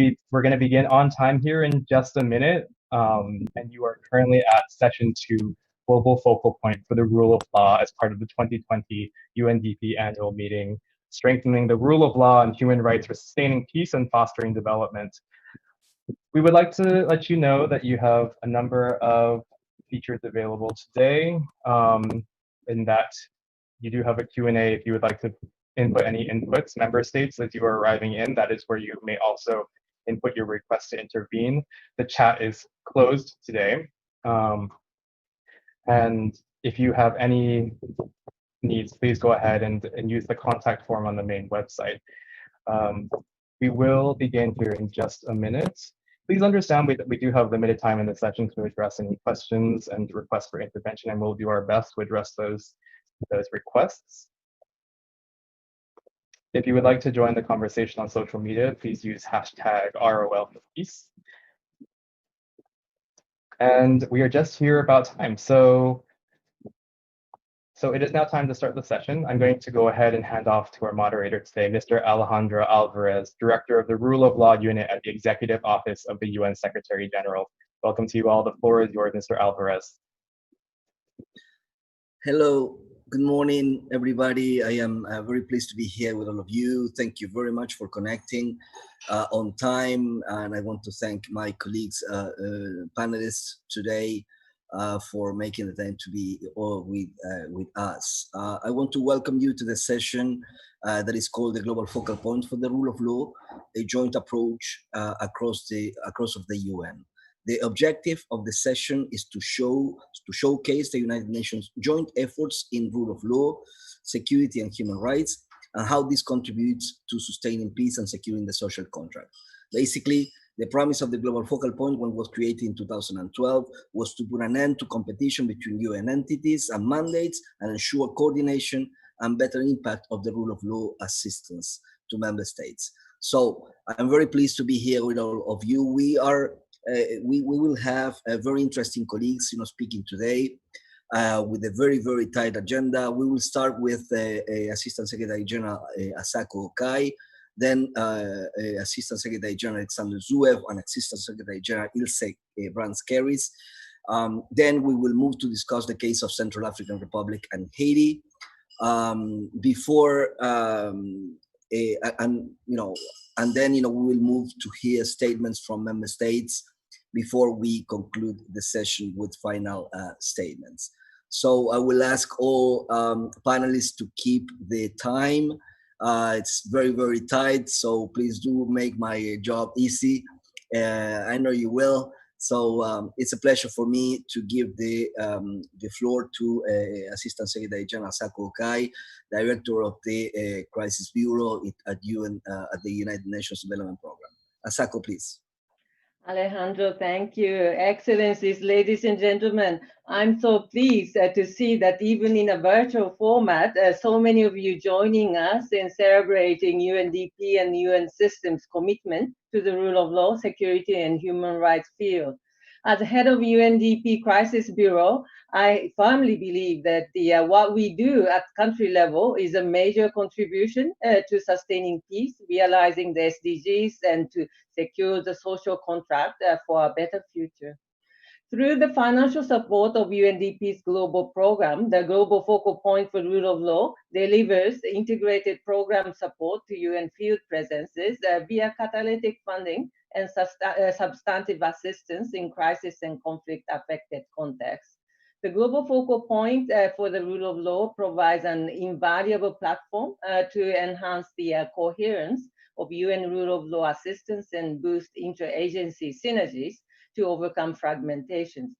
to begin on time here in just a minute, and you are currently at session 2, Global Focal Point for the Rule of Law as part of the 2020 UNDP annual meeting, strengthening the rule of law and human rights for sustaining peace and fostering development. We would like to let you know that you have a number of features available today, in that you do have a Q&A if you would like to input any inputs. Member states, as you are arriving in, that is where you may also input your request to intervene. The chat is closed today. And if you have any needs, please go ahead and use the contact form on the main website. We will begin here in just a minute. Please understand we do have limited time in the session to address any questions and requests for intervention, and we'll do our best to address those requests. If you would like to join the conversation on social media, please use hashtag #ROLForPeace. And we are just here about time. So it is now time to start the session. I'm going to go ahead and hand off to our moderator today, Mr. Alejandro Alvarez, Director of the Rule of Law Unit at the Executive Office of the UN Secretary General. Welcome to you all. The floor is yours, Mr. Alvarez. Hello, good morning, everybody. I am very pleased to be here with all of you. Thank you very much for connecting on time. And I want to thank my colleagues, panelists today, for making the time to be all with us. I want to welcome you to the session that is called the Global Focal Point for the Rule of Law, a joint approach across of the UN. The objective of the session is to showcase the United Nations joint efforts in rule of law, security and human rights, and how this contributes to sustaining peace and securing the social contract. Basically, the promise of the Global Focal Point, when it was created in 2012, was to put an end to competition between UN entities and mandates and ensure coordination and better impact of the rule of law assistance to member states. So I'm very pleased to be here with all of you. We will have very interesting colleagues, speaking today with a very, very tight agenda. We will start with Assistant Secretary General Asako Okai, then Assistant Secretary General Alexander Zuev and Assistant Secretary General Ilse Brands-Keris. Then we will move to discuss the case of Central African Republic and Haiti. And then we will move to hear statements from member states before we conclude the session with final statements. So I will ask all panelists to keep the time. It's very, very tight, so please do make my job easy. I know you will. So it's a pleasure for me to give the floor to Assistant Secretary General Asako Okai, Director of the Crisis Bureau at the United Nations Development Program. Asako, please. Alejandro, thank you. Excellencies, ladies and gentlemen, I'm so pleased to see that even in a virtual format, so many of you joining us in celebrating UNDP and UN systems commitment to the rule of law, security, and human rights field. As head of UNDP Crisis Bureau, I firmly believe that what we do at country level is a major contribution to sustaining peace, realizing the SDGs, and to secure the social contract for a better future. Through the financial support of UNDP's global program, the Global Focal Point for Rule of Law delivers integrated program support to UN field presences via catalytic funding and substantive assistance in crisis and conflict-affected contexts. The Global Focal Point for the Rule of Law provides an invaluable platform to enhance the coherence of UN rule of law assistance and boost interagency synergies to overcome fragmentations.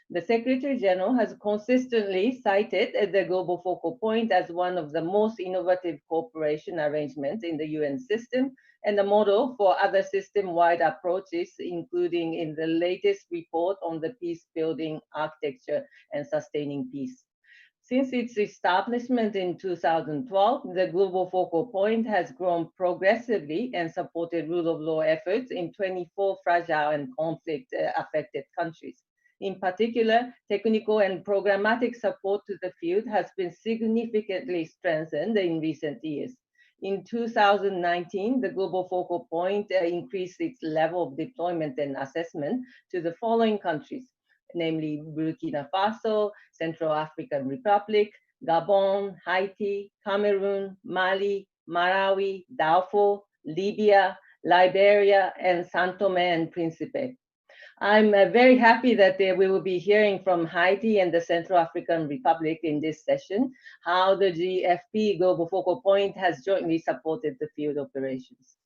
The Secretary General has consistently cited the Global Focal Point as one of the most innovative cooperation arrangements in the UN system and a model for other system-wide approaches, including in the latest report on the peace-building architecture and sustaining peace. Since its establishment in 2012, the Global Focal Point has grown progressively and supported rule of law efforts in 24 fragile and conflict-affected countries. In particular, technical and programmatic support to the field has been significantly strengthened in recent years. In 2019, the Global Focal Point increased its level of deployment and assessment to the following countries, namely Burkina Faso, Central African Republic, Gabon, Haiti, Cameroon, Mali, Malawi, Darfur, Libya, Liberia, and São Tomé and Príncipe. I'm very happy that we will be hearing from Haiti and the Central African Republic in this session, how the GFP Global Focal Point has jointly supported the field operations.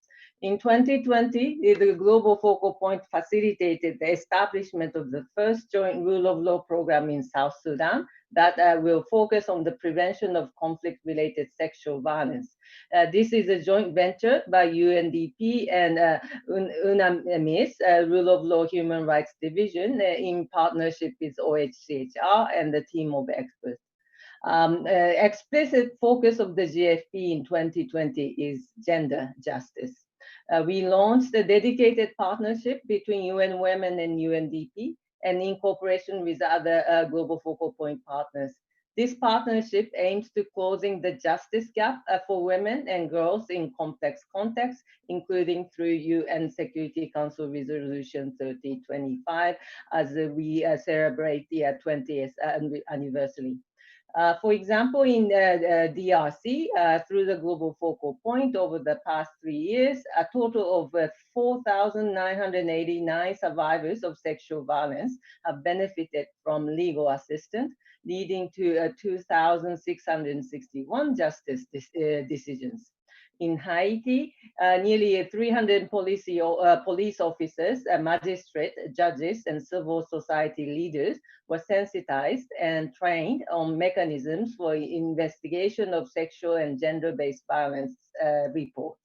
In 2020, the Global Focal Point facilitated the establishment of the first joint rule of law program in South Sudan that will focus on the prevention of conflict-related sexual violence. This is a joint venture by UNDP and UNAMIS, Rule of Law Human Rights Division, in partnership with OHCHR and the team of experts. Explicit focus of the GFP in 2020 is gender justice. We launched a dedicated partnership between UN Women and UNDP and in cooperation with other Global Focal Point partners. This partnership aims to closing the justice gap for women and girls in complex contexts, including through UN Security Council Resolution 3025 as we celebrate the 20th anniversary. For example, in DRC, through the Global Focal Point over the past 3 years, a total of 4,989 survivors of sexual violence have benefited from legal assistance, leading to 2,661 justice decisions. In Haiti, nearly 300 police officers, magistrates, judges, and civil society leaders were sensitized and trained on mechanisms for investigation of sexual and gender-based violence reports.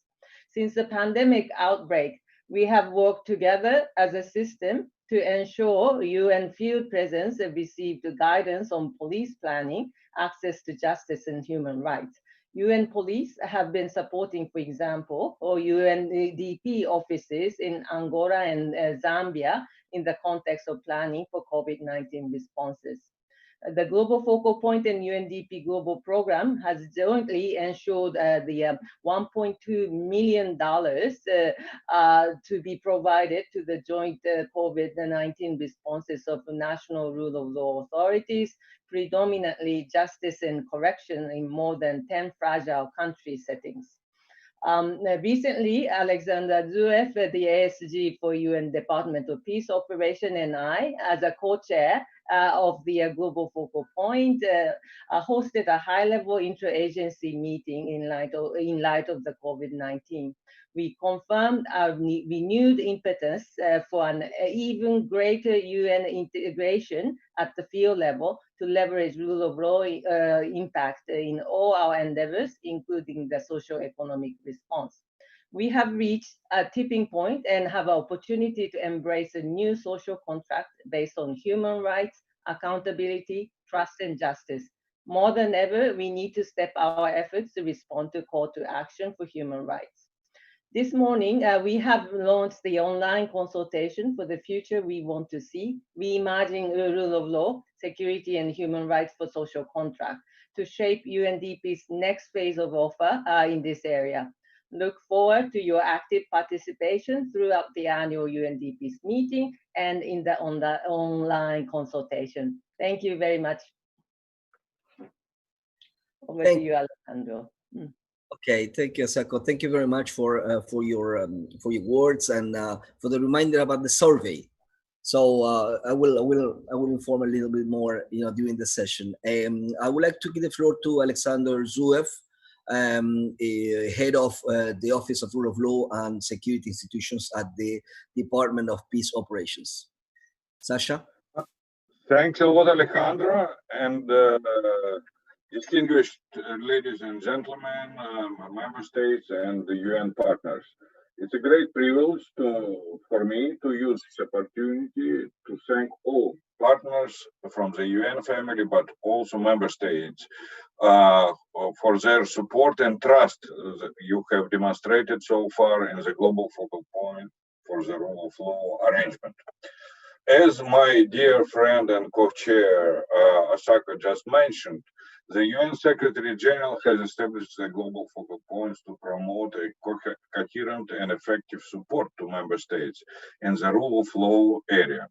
Since the pandemic outbreak, we have worked together as a system to ensure UN field presence received guidance on police planning, access to justice, and human rights. UN police have been supporting, for example, UNDP offices in Angola and Zambia in the context of planning for COVID-19 responses. The Global Focal Point and UNDP Global Program has jointly ensured the $1.2 million to be provided to the joint COVID-19 responses of the national rule of law authorities, predominantly justice and correction in more than 10 fragile country settings. Recently, Alexander Zuev, the ASG for UN Department of Peace Operation, and I, as a co-chair, of the Global Focal Point hosted a high-level interagency meeting in light of the COVID-19. We confirmed our renewed impetus for an even greater UN integration at the field level to leverage rule of law impact in all our endeavors, including the socio-economic response. We have reached a tipping point and have an opportunity to embrace a new social contract based on human rights, accountability, trust, and justice. More than ever, we need to step our efforts to respond to call to action for human rights. This morning, we have launched the online consultation for the future we want to see, reimagining the rule of law, security, and human rights for social contract to shape UNDP's next phase of offer in this area. Look forward to your active participation throughout the annual UNDP's meeting and in the online consultation. Thank you very much. Over to you, Alejandro. Okay, thank you, Asako. Thank you very much for your words and for the reminder about the survey. So I will inform a little bit more, during the session. I would like to give the floor to Alexander Zuev, head of the Office of Rule of Law and Security Institutions at the Department of Peace Operations. Sasha? Thanks a lot, Alejandro, and distinguished ladies and gentlemen, member states and the UN partners. It's a great privilege for me to use this opportunity to thank all partners from the UN family, but also member states for their support and trust that you have demonstrated so far in the Global Focal Point for the Rule of Law arrangement. As my dear friend and co-chair Asako just mentioned, the UN Secretary General has established the Global Focal Points to promote a coherent and effective support to member states in the rule of law area.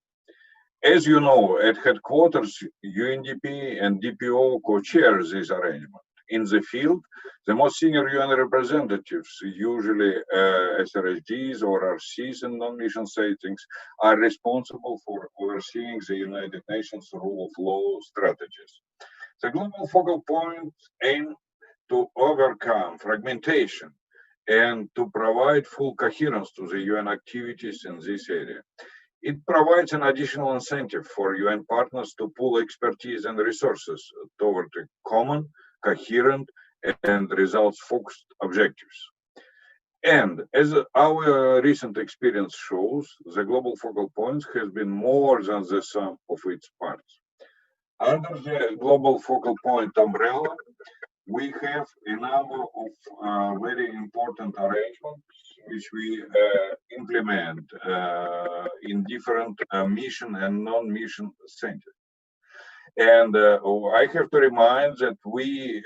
As you know, at headquarters, UNDP and DPO co-chair this arrangement. In the field, the most senior UN representatives, usually SRSGs or RCs in non-mission settings, are responsible for overseeing the United Nations rule of law strategies. The Global Focal Points aim to overcome fragmentation and to provide full coherence to the UN activities in this area. It provides an additional incentive for UN partners to pool expertise and resources toward a common, coherent, and results-focused objectives. And as our recent experience shows, the Global Focal Points has been more than the sum of its parts. Under the Global Focal Point umbrella, we have a number of very important arrangements which we implement in different mission and non-mission centers. And I have to remind that we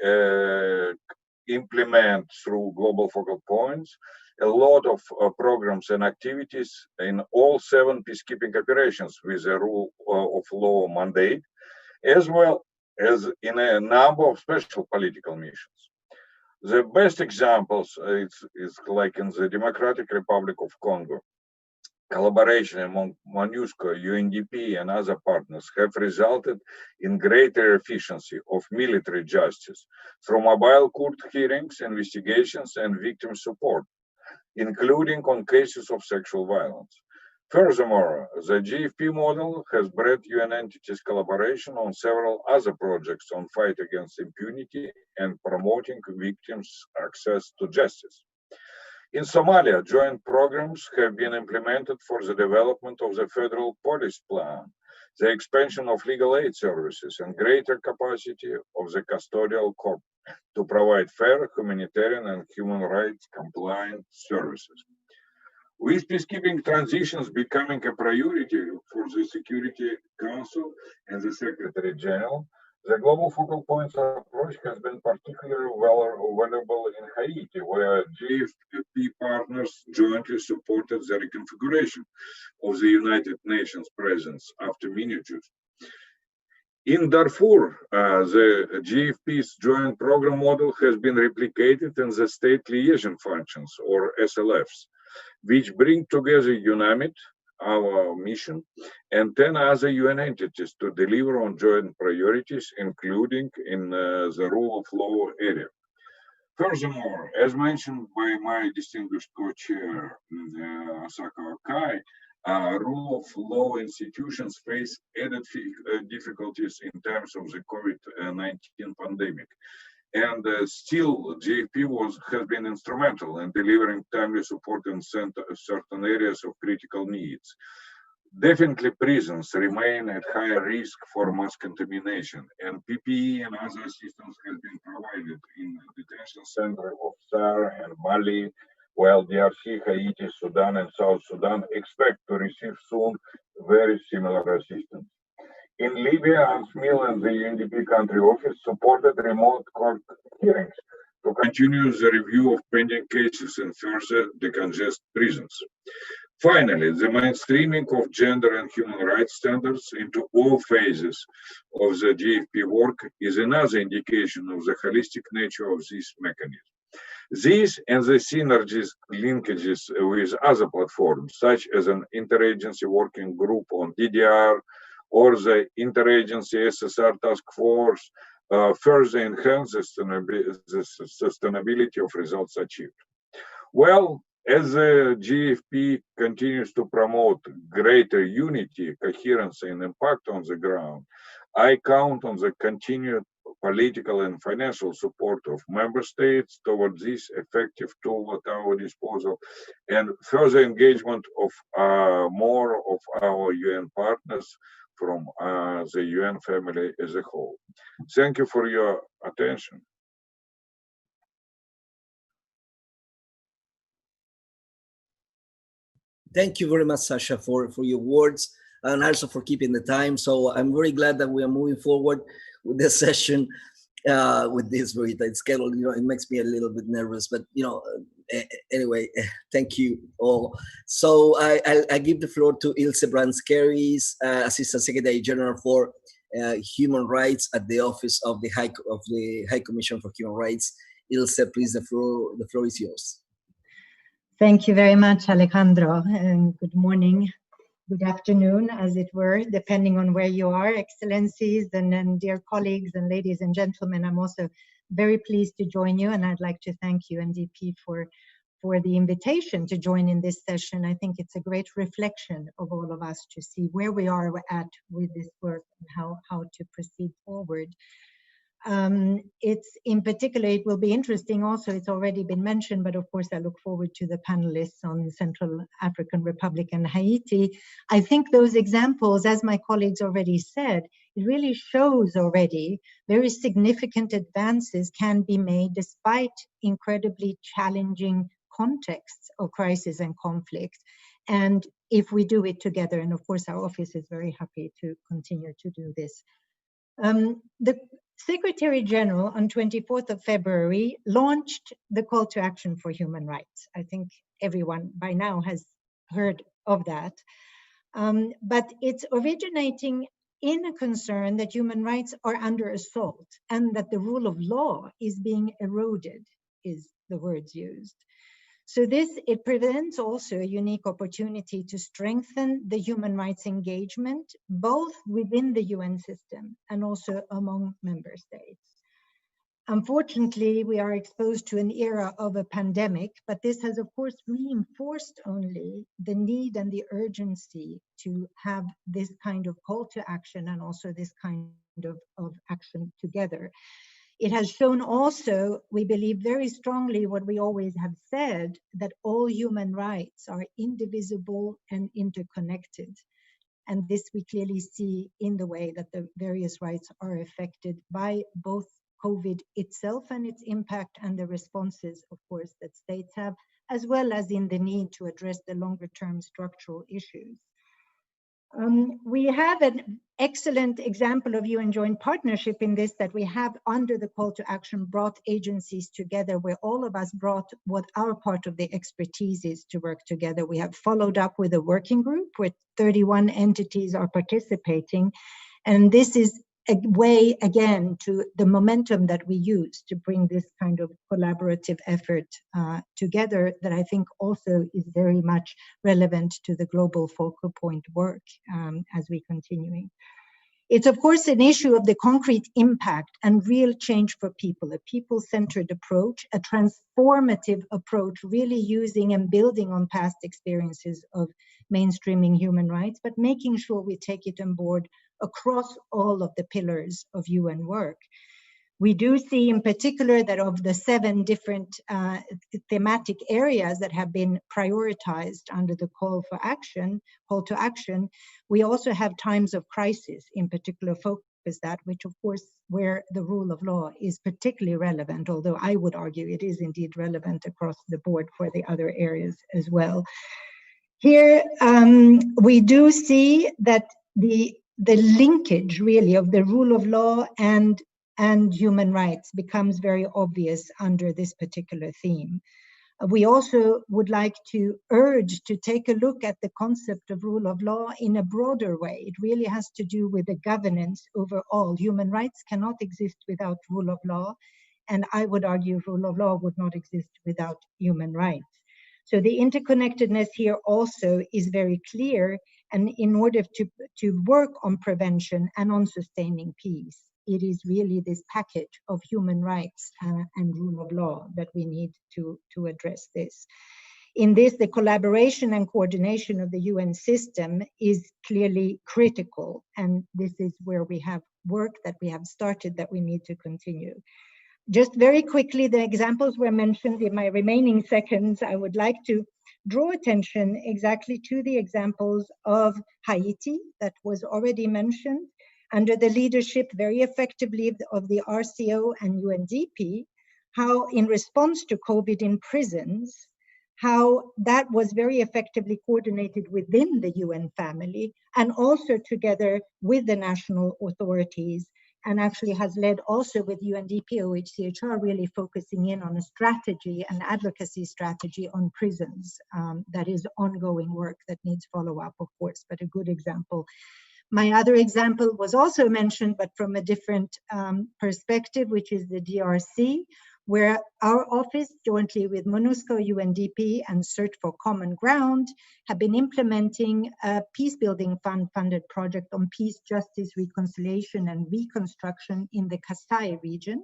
implement through Global Focal Points a lot of programs and activities in all 7 peacekeeping operations with a rule of law mandate, as well as in a number of special political missions. The best examples is like in the Democratic Republic of Congo. Collaboration among MONUSCO, UNDP, and other partners have resulted in greater efficiency of military justice through mobile court hearings, investigations, and victim support, including on cases of sexual violence. Furthermore, the GFP model has bred UN entities collaboration on several other projects on fight against impunity and promoting victims' access to justice. In Somalia, joint programs have been implemented for the development of the federal police plan, the expansion of legal aid services, and greater capacity of the custodial corps to provide fair, humanitarian, and human rights compliant services. With peacekeeping transitions becoming a priority for the Security Council and the Secretary General, the Global Focal Points approach has been particularly valuable in Haiti, where GFP partners jointly supported the reconfiguration of the United Nations presence after minitude. In Darfur, the GFP's joint program model has been replicated in the state liaison functions, or SLFs, which bring together UNAMID, our mission, and 10 other UN entities to deliver on joint priorities, including in the rule of law area. Furthermore, as mentioned by my distinguished co-chair, Asaka Akai, rule of law institutions face added difficulties in terms of the COVID-19 pandemic. And still, GFP has been instrumental in delivering timely support in certain areas of critical needs. Definitely, prisons remain at higher risk for mass contamination, and PPE and other assistance has been provided in detention centers of SAR and Mali, while DRC, Haiti, Sudan, and South Sudan expect to receive soon very similar assistance. In Libya, UNSMIL and the UNDP country office supported remote court hearings to continue the review of pending cases and further decongest prisons. Finally, the mainstreaming of gender and human rights standards into all phases of the GFP work is another indication of the holistic nature of this mechanism. These and the synergies linkages with other platforms, such as an interagency working group on DDR or the interagency SSR task force, further enhance the sustainability of results achieved. Well, as the GFP continues to promote greater unity, coherence, and impact on the ground, I count on the continued political and financial support of member states towards this effective tool at our disposal, and further engagement of more of our UN partners from the UN family as a whole. Thank you for your attention. Thank you very much, Sasha, for your words and also for keeping the time. So I'm very glad that we are moving forward with this session with this very tight schedule. You know, it makes me a little bit nervous, but you know, anyway, thank you all. So I give the floor to Ilse Brands-Keris, Assistant Secretary General for Human Rights at the Office of the High Commission for Human Rights. Ilse, please, the floor is yours. Thank you very much, Alejandro, and good morning, good afternoon, as it were, depending on where you are, Excellencies and dear colleagues and ladies and gentlemen. I'm also very pleased to join you, and I'd like to thank UNDP for the invitation to join in this session. I think it's a great reflection of all of us to see where we are at with this work and how to proceed forward. It's in particular, it will be interesting also, it's already been mentioned, but of course I look forward to the panelists on Central African Republic and Haiti. I think those examples, as my colleagues already said, it really shows already very significant advances can be made despite incredibly challenging contexts of crisis and conflict. And if we do it together, and of course our office is very happy to continue to do this. The Secretary General on 24th of February launched the call to action for human rights. I think everyone by now has heard of that. But it's originating in a concern that human rights are under assault and that the rule of law is being eroded, is the words used. So it presents also a unique opportunity to strengthen the human rights engagement, both within the UN system and also among member states. Unfortunately, we are exposed to an era of a pandemic, but this has of course reinforced only the need and the urgency to have this kind of call to action and also this kind of action together. It has shown also, we believe very strongly what we always have said, that all human rights are indivisible and interconnected. And this we clearly see in the way that the various rights are affected by both COVID itself and its impact and the responses, of course, that states have, as well as in the need to address the longer term structural issues. We have an excellent example of UN joint partnership in this, that we have under the call to action brought agencies together where all of us brought what our part of the expertise is to work together. We have followed up with a working group where 31 entities are participating. And this is way again to the momentum that we use to bring this kind of collaborative effort together that I think also is very much relevant to the global focal point work as we continue. It's of course an issue of the concrete impact and real change for people, a people-centered approach, a transformative approach, really using and building on past experiences of mainstreaming human rights, but making sure we take it on board across all of the pillars of UN work. We do see in particular that of the 7 different thematic areas that have been prioritized under the call to action, we also have times of crisis in particular focus that, which of course where the rule of law is particularly relevant, although I would argue it is indeed relevant across the board for the other areas as well. Here we do see that the linkage really of the rule of law and human rights becomes very obvious under this particular theme. We also would like to urge to take a look at the concept of rule of law in a broader way. It really has to do with the governance over all. Human rights cannot exist without rule of law, and I would argue rule of law would not exist without human rights. So the interconnectedness here also is very clear, and in order to work on prevention and on sustaining peace, it is really this package of human rights and rule of law that we need to address this. In this, the collaboration and coordination of the UN system is clearly critical, and this is where we have work that we have started that we need to continue. Just very quickly, the examples were mentioned. In my remaining seconds, I would like to draw attention exactly to the examples of Haiti that was already mentioned, under the leadership very effectively of the RCO and UNDP, how in response to COVID in prisons, how that was very effectively coordinated within the UN family and also together with the national authorities, and actually has led also with UNDP, OHCHR really focusing in on a strategy, an advocacy strategy on prisons. That is ongoing work that needs follow-up, of course, but a good example. My other example was also mentioned, but from a different perspective, which is the DRC, where our office, jointly with MONUSCO, UNDP, and Search for Common Ground, have been implementing a peace-building fund-funded project on peace, justice, reconciliation, and reconstruction in the Kasai region.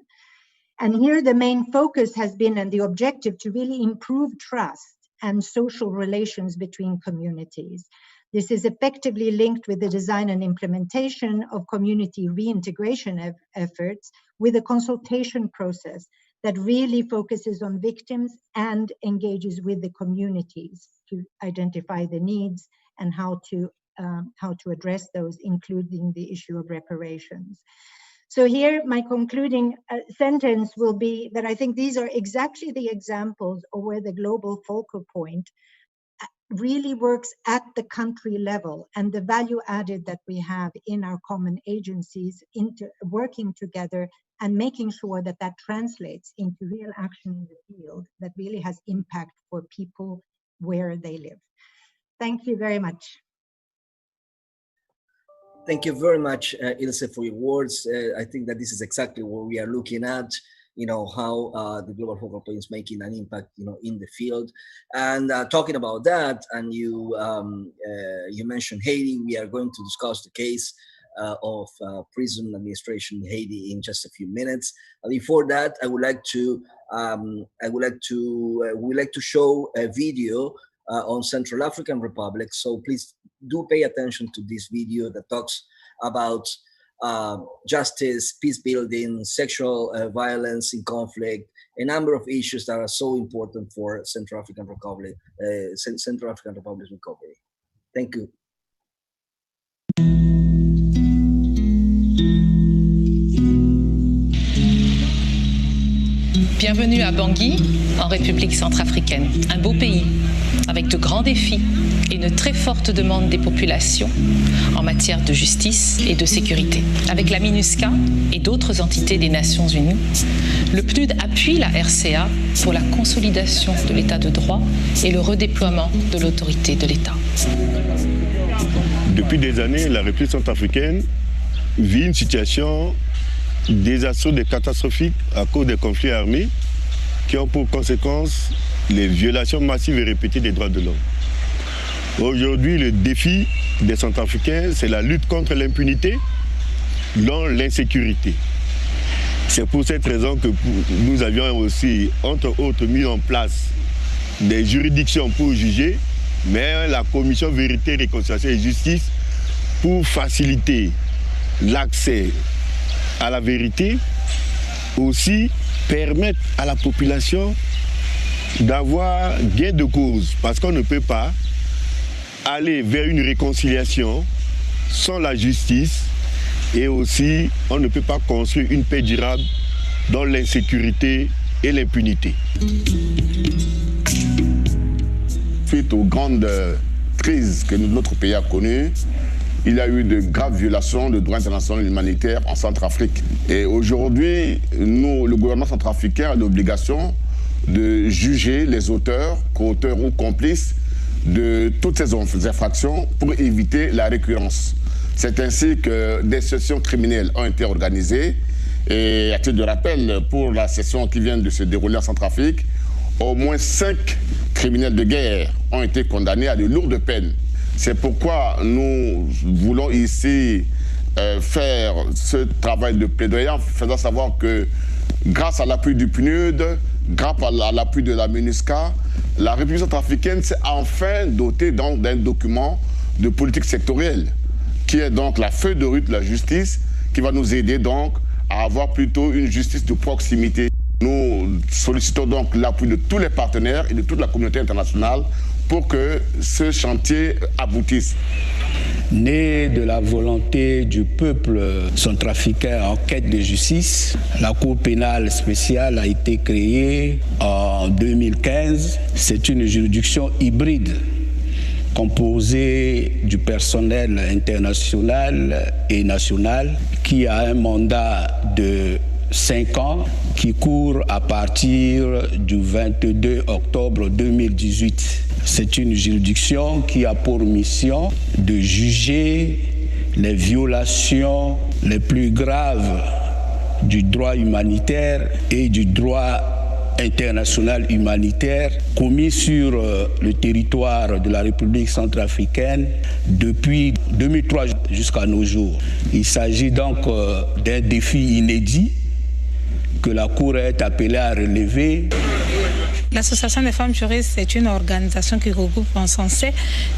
And here the main focus has been, and the objective, to really improve trust and social relations between communities. This is effectively linked with the design and implementation of community reintegration efforts with a consultation process that really focuses on victims and engages with the communities to identify the needs and how to address those, including the issue of reparations. So here, my concluding sentence will be that I think these are exactly the examples of where the global focal point really works at the country level, and the value added that we have in our common agencies into working together and making sure that that translates into real action in the field that really has impact for people where they live. Thank you very much. Thank you very much, Ilse, for your words. I think that this is exactly what we are looking at, how the global focal point is making an impact, in the field. And talking about that, and you mentioned Haiti, we are going to discuss the case of prison administration in Haiti in just a few minutes. Before that, I would like to show a video on Central African Republic. So please do pay attention to this video that talks about justice, peace building, sexual violence in conflict, a number of issues that are so important for Central African Republic, Central African Republic's recovery. Thank you. Bienvenue à Bangui, en République centrafricaine, un beau pays avec de grands défis et une très forte demande des populations en matière de justice et de sécurité. Avec la MINUSCA et d'autres entités des Nations Unies, le PNUD appuie la RCA pour la consolidation de l'état de droit et le redéploiement de l'autorité de l'État. Depuis des années, la République centrafricaine vit une situation désastreuse et catastrophique à cause des conflits armés qui ont pour conséquence les violations massives et répétées des droits de l'homme. Aujourd'hui, le défi des Centrafricains, c'est la lutte contre l'impunité, dans l'insécurité. C'est pour cette raison que nous avions aussi, entre autres, mis en place des juridictions pour juger, mais la commission Vérité, Réconciliation et Justice pour faciliter l'accès à la vérité, aussi permettre à la population d'avoir gain de cause, parce qu'on ne peut pas aller vers une réconciliation sans la justice, et aussi on ne peut pas construire une paix durable dans l'insécurité et l'impunité. Suite aux grandes crises que notre pays a connues, il y a eu de graves violations de droits internationaux humanitaires en Centrafrique. Et aujourd'hui, le gouvernement centrafricain a l'obligation de juger les auteurs, co-auteurs ou complices de toutes ces infractions pour éviter la récurrence. C'est ainsi que des sessions criminelles ont été organisées. Et à titre de rappel, pour la session qui vient de se dérouler en Centrafrique, au moins 5 criminels de guerre ont été condamnés à de lourdes peines. C'est pourquoi nous voulons ici faire ce travail de plaidoyer en faisant savoir que grâce à l'appui du PNUD, grâce à l'appui de la MINUSCA, la République centrafricaine s'est enfin dotée d'un document de politique sectorielle, qui est donc la feuille de route de la justice, qui va nous aider donc à avoir plutôt une justice de proximité. Nous sollicitons donc l'appui de tous les partenaires et de toute la communauté internationale pour que ce chantier aboutisse. Né de la volonté du peuple centrafricain en quête de justice, la Cour pénale spéciale a été créée en 2015. C'est une juridiction hybride composée du personnel international et national qui a un mandat de 5 ans qui court à partir du 22 octobre 2018. C'est une juridiction qui a pour mission de juger les violations les plus graves du droit humanitaire et du droit international humanitaire commis sur le territoire de la République centrafricaine depuis 2003 jusqu'à nos jours. Il s'agit donc d'un défi inédit que la Cour est appelée à relever. L'Association des femmes juristes, c'est une organisation qui regroupe en son sein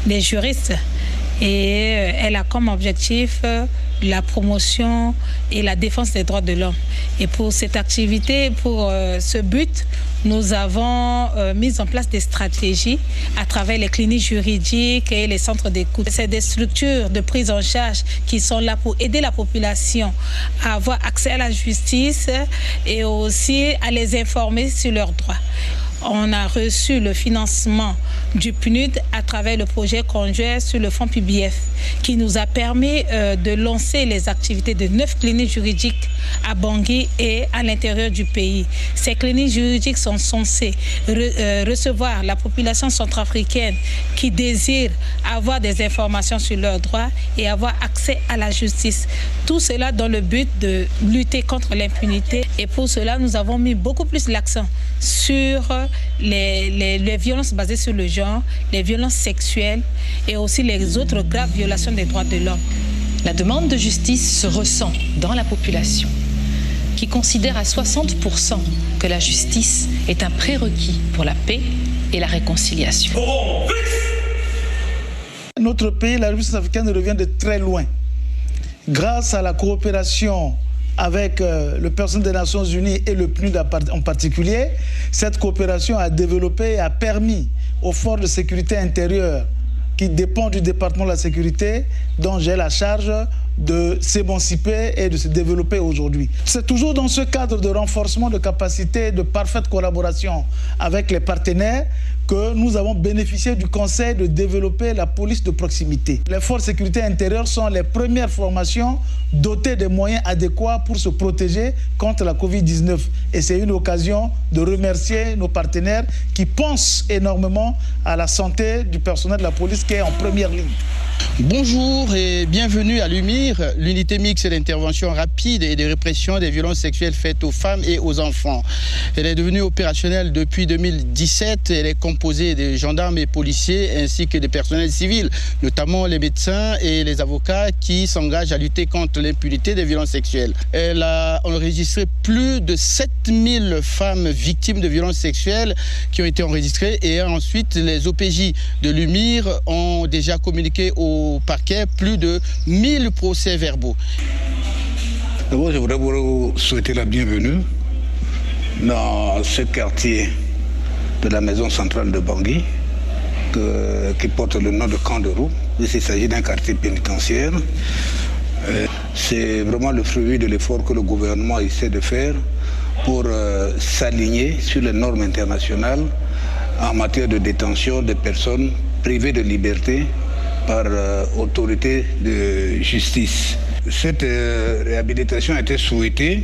des juristes et elle a comme objectif la promotion et la défense des droits de l'homme. Et pour cette activité, pour ce but, nous avons mis en place des stratégies à travers les cliniques juridiques et les centres d'écoute. C'est des structures de prise en charge qui sont là pour aider la population à avoir accès à la justice et aussi à les informer sur leurs droits. On a reçu le financement du PNUD à travers le projet conjoint sur le fonds PBF qui nous a permis de lancer les activités de 9 cliniques juridiques à Bangui et à l'intérieur du pays. Ces cliniques juridiques sont censées recevoir la population centrafricaine qui désire avoir des informations sur leurs droits et avoir accès à la justice. Tout cela dans le but de lutter contre l'impunité. Et pour cela, nous avons mis beaucoup plus l'accent sur les violences basées sur le genre, les violences sexuelles et aussi les autres graves violations des droits de l'homme. La demande de justice se ressent dans la population, qui considère à 60% que la justice est un prérequis pour la paix et la réconciliation. Notre pays, la République centrafricaine, revient de très loin. Grâce à la coopération avec le personnel des Nations Unies et le PNUD en particulier, cette coopération a développé et a permis aux forces de sécurité intérieure qui dépendent du département de la sécurité, dont j'ai la charge de s'émanciper et de se développer aujourd'hui. C'est toujours dans ce cadre de renforcement de capacités, de parfaite collaboration avec les partenaires que nous avons bénéficié du conseil de développer la police de proximité. Les forces de sécurité intérieure sont les premières formations dotées des moyens adéquats pour se protéger contre la Covid-19. Et c'est une occasion de remercier nos partenaires qui pensent énormément à la santé du personnel de la police qui est en première ligne. Bonjour et bienvenue à l'UMIR, l'unité mixte d'intervention rapide et de répression des violences sexuelles faites aux femmes et aux enfants. Elle est devenue opérationnelle depuis 2017. Elle est composée de gendarmes et policiers ainsi que des personnels civils, notamment les médecins et les avocats qui s'engagent à lutter contre l'impunité des violences sexuelles. Elle a enregistré plus de 7000 femmes victimes de violences sexuelles qui ont été enregistrées et ensuite les OPJ de l'UMIR ont déjà communiqué au parquet plus de 1000 procès-verbaux. D'abord, je voudrais vous souhaiter la bienvenue dans ce quartier de la maison centrale de Bangui qui porte le nom de Camp de Roux. Il s'agit d'un quartier pénitentiaire. C'est vraiment le fruit de l'effort que le gouvernement essaie de faire pour s'aligner sur les normes internationales en matière de détention des personnes privées de liberté par autorité de justice. Cette réhabilitation a été souhaitée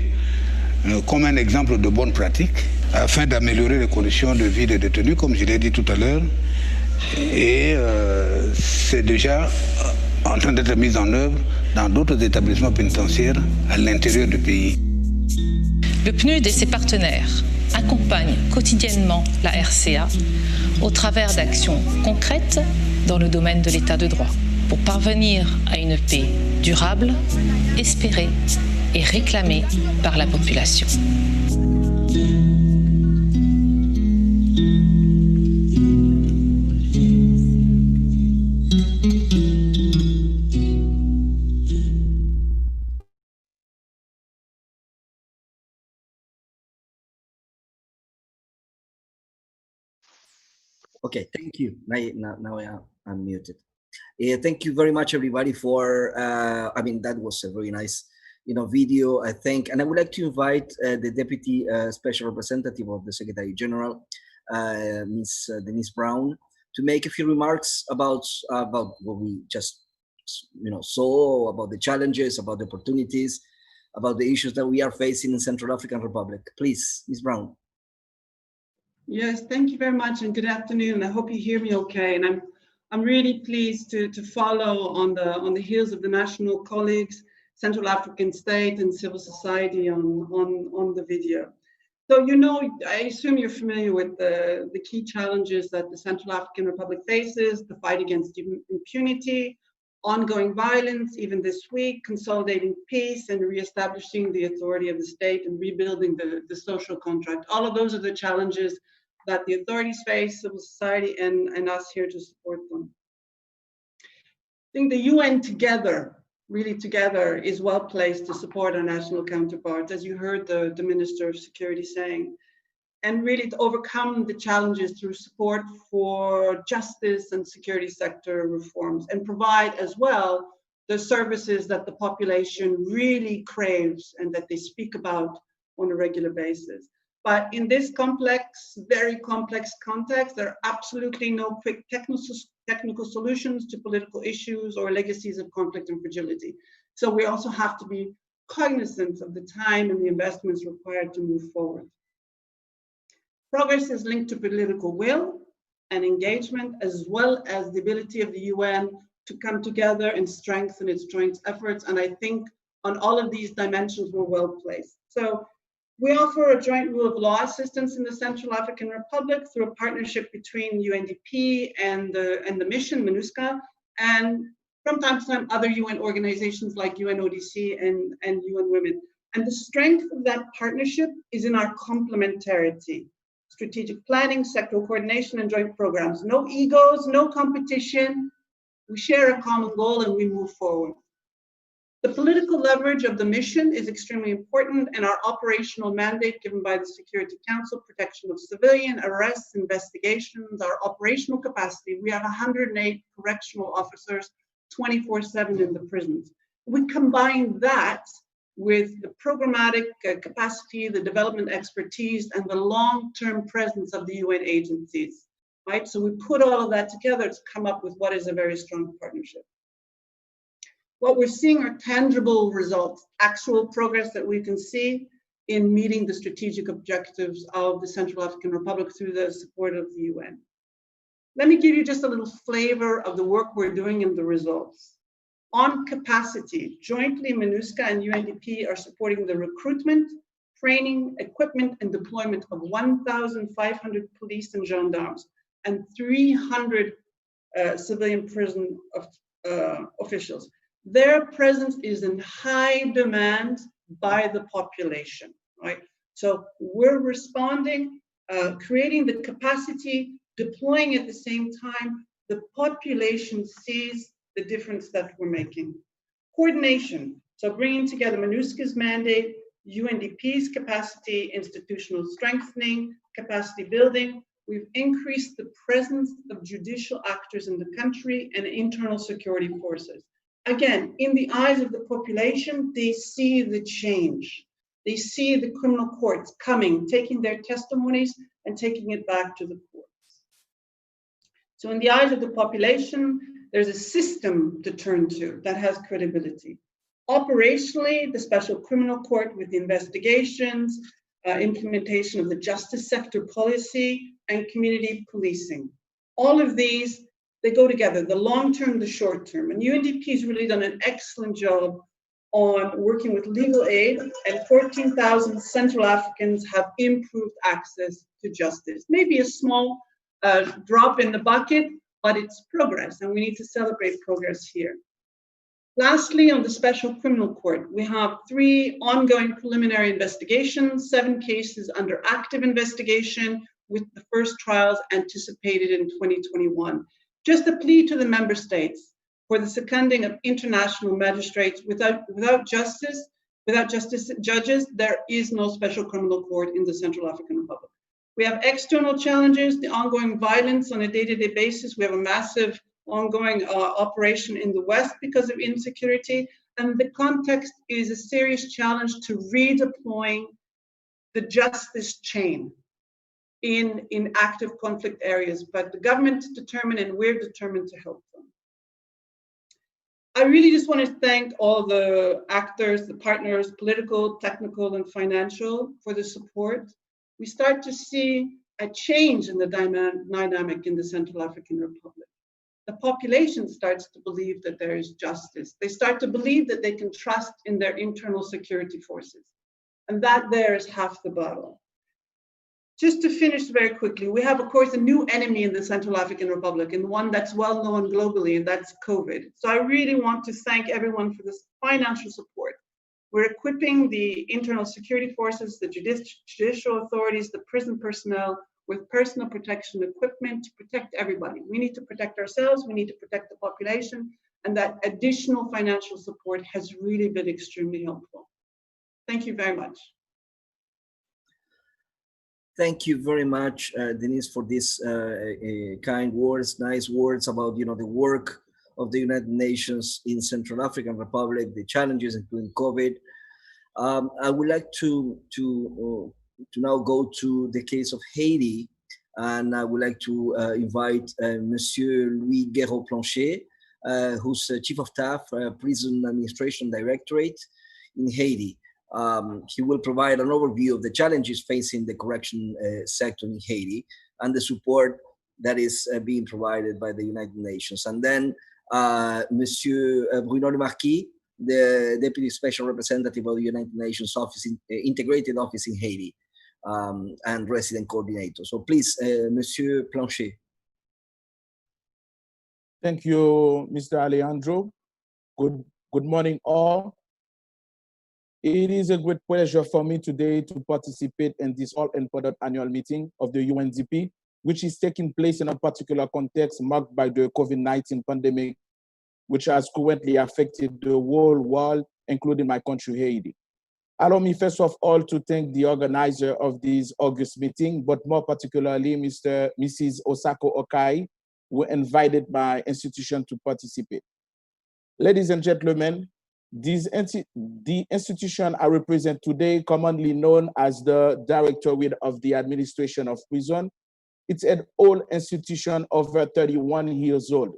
comme un exemple de bonne pratique afin d'améliorer les conditions de vie des détenus, comme je l'ai dit tout à l'heure. Et c'est déjà en train d'être mis en œuvre dans d'autres établissements pénitentiaires à l'intérieur du pays. Le PNUD et ses partenaires accompagnent quotidiennement la RCA au travers d'actions concrètes dans le domaine de l'état de droit pour parvenir à une paix durable, espérée et réclamée par la population. Okay, thank you. Now I'm muted. Thank you very much, everybody, for, that was a very nice, video, I think. And I would like to invite the Deputy Special Representative of the Secretary General, Ms. Denise Brown, to make a few remarks about what we just, saw, about the challenges, about the opportunities, about the issues that we are facing in Central African Republic. Please, Ms. Brown. Yes, thank you very much, and good afternoon. I hope you hear me okay. And I'm really pleased to follow on the heels of the national colleagues, Central African State and civil society on the video. So I assume you're familiar with the key challenges that the Central African Republic faces: the fight against impunity, ongoing violence, even this week, consolidating peace and reestablishing the authority of the state and rebuilding the social contract. All of those are the challenges that the authorities face, civil society, and us here to support them. I think the UN really together, is well placed to support our national counterparts, as you heard the Minister of Security saying, and really to overcome the challenges through support for justice and security sector reforms, and provide as well the services that the population really craves and that they speak about on a regular basis. But in this very complex context, there are absolutely no quick technical solutions to political issues or legacies of conflict and fragility. So we also have to be cognizant of the time and the investments required to move forward. Progress is linked to political will and engagement, as well as the ability of the UN to come together and strengthen its joint efforts. And I think on all of these dimensions, we're well placed. So we offer a joint rule of law assistance in the Central African Republic through a partnership between UNDP and the mission, MINUSCA, and from time to time, other UN organizations like UNODC and UN Women. And the strength of that partnership is in our complementarity: strategic planning, sectoral coordination, and joint programs. No egos, no competition. We share a common goal and we move forward. The political leverage of the mission is extremely important, and our operational mandate given by the Security Council, protection of civilian, arrests, investigations, our operational capacity. We have 108 correctional officers, 24/7 in the prisons. We combine that with the programmatic capacity, the development expertise, and the long-term presence of the UN agencies, right? So we put all of that together to come up with what is a very strong partnership. What we're seeing are tangible results, actual progress that we can see in meeting the strategic objectives of the Central African Republic through the support of the UN. Let me give you just a little flavor of the work we're doing and the results. On capacity, jointly MINUSCA and UNDP are supporting the recruitment, training, equipment, and deployment of 1,500 police and gendarmes and 300 civilian prison officials. Their presence is in high demand by the population, right? So we're responding, creating the capacity, deploying at the same time. The population sees the difference that we're making. Coordination, so bringing together MINUSCA's mandate, UNDP's capacity, institutional strengthening, capacity building. We've increased the presence of judicial actors in the country and internal security forces. Again, in the eyes of the population, they see the change. They see the criminal courts coming, taking their testimonies and taking it back to the courts. So in the eyes of the population, there's a system to turn to that has credibility. Operationally, the Special Criminal Court with the investigations, implementation of the justice sector policy, and community policing. All of these, they go together, the long term, the short term. And UNDP has really done an excellent job on working with legal aid, and 14,000 Central Africans have improved access to justice. Maybe a small drop in the bucket, but it's progress, and we need to celebrate progress here. Lastly, on the Special Criminal Court, we have 3 ongoing preliminary investigations, 7 cases under active investigation, with the first trials anticipated in 2021. Just a plea to the member states for the seconding of international magistrates. Without justice judges, there is no Special Criminal Court in the Central African Republic. We have external challenges, the ongoing violence on a day-to-day basis. We have a massive ongoing operation in the West because of insecurity. And the context is a serious challenge to redeploying the justice chain in active conflict areas. But the government is determined, and we're determined to help them. I really just want to thank all the actors, the partners, political, technical, and financial, for the support. We start to see a change in the dynamic in the Central African Republic. The population starts to believe that there is justice. They start to believe that they can trust in their internal security forces. And that there is half the battle. Just to finish very quickly, we have, of course, a new enemy in the Central African Republic, and one that's well known globally, and that's COVID. So I really want to thank everyone for this financial support. We're equipping the internal security forces, the judicial authorities, the prison personnel with personal protection equipment to protect everybody. We need to protect ourselves, we need to protect the population, and that additional financial support has really been extremely helpful. Thank you very much. Thank you very much, Denise, for these kind words, nice words about the work of the United Nations in Central African Republic, the challenges including COVID. I would like to now go to the case of Haiti, and I would like to invite Monsieur Louis Guéraud-Planchet, who's Chief of Staff, Prison Administration Directorate in Haiti. He will provide an overview of the challenges facing the correction sector in Haiti and the support that is being provided by the United Nations. And then Monsieur Bruno Le Marquis, the Deputy Special Representative of the United Nations Office, Integrated Office in Haiti, and Resident Coordinator. So please, Monsieur Planchet. Thank you, Mr. Alejandro. Good morning, all. It is a great pleasure for me today to participate in this all-important annual meeting of the UNDP, which is taking place in a particular context marked by the COVID-19 pandemic, which has currently affected the whole world, including my country, Haiti. Allow me first of all to thank the organizer of this August meeting, but more particularly Mrs. Osako Okai, who invited my institution to participate. Ladies and gentlemen, the institution I represent today, commonly known as the Directorate of the Administration of Prison, it's an old institution over 31 years old.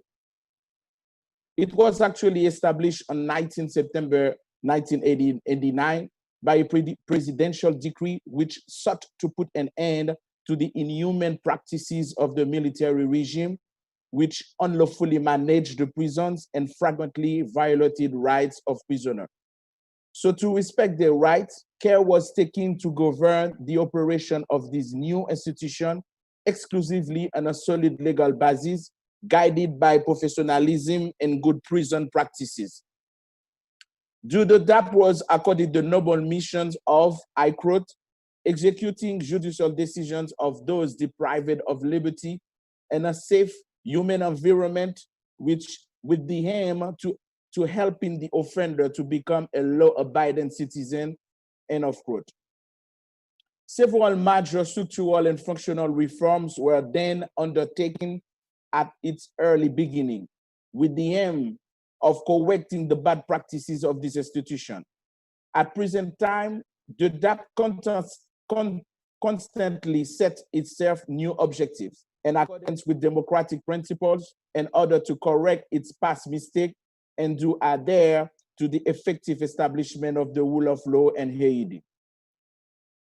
It was actually established on 19 September 1989 by a presidential decree which sought to put an end to the inhuman practices of the military regime which unlawfully managed the prisons and frequently violated rights of prisoners. So to respect their rights, care was taken to govern the operation of this new institution exclusively on a solid legal basis, guided by professionalism and good prison practices. The DAP was accorded the noble missions of, I quote, executing judicial decisions of those deprived of liberty and a safe human environment, which with the aim to helping the offender to become a law-abiding citizen, end of quote. Several major structural and functional reforms were then undertaken at its early beginning with the aim of correcting the bad practices of this institution. At present time, the DAP constantly set itself new objectives in accordance with democratic principles in order to correct its past mistake and to adhere to the effective establishment of the rule of law in Haiti.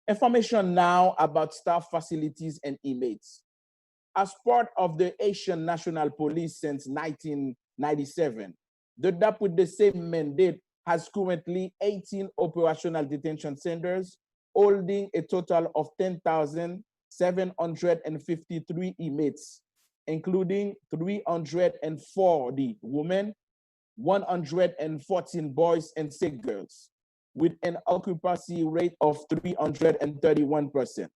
Information now about staff facilities and inmates. As part of the Haitian National Police since 1997, the DAP with the same mandate has currently 18 operational detention centers, holding a total of 10,753 inmates, including 340 women, 114 boys and 6 girls, with an occupancy rate of 331%.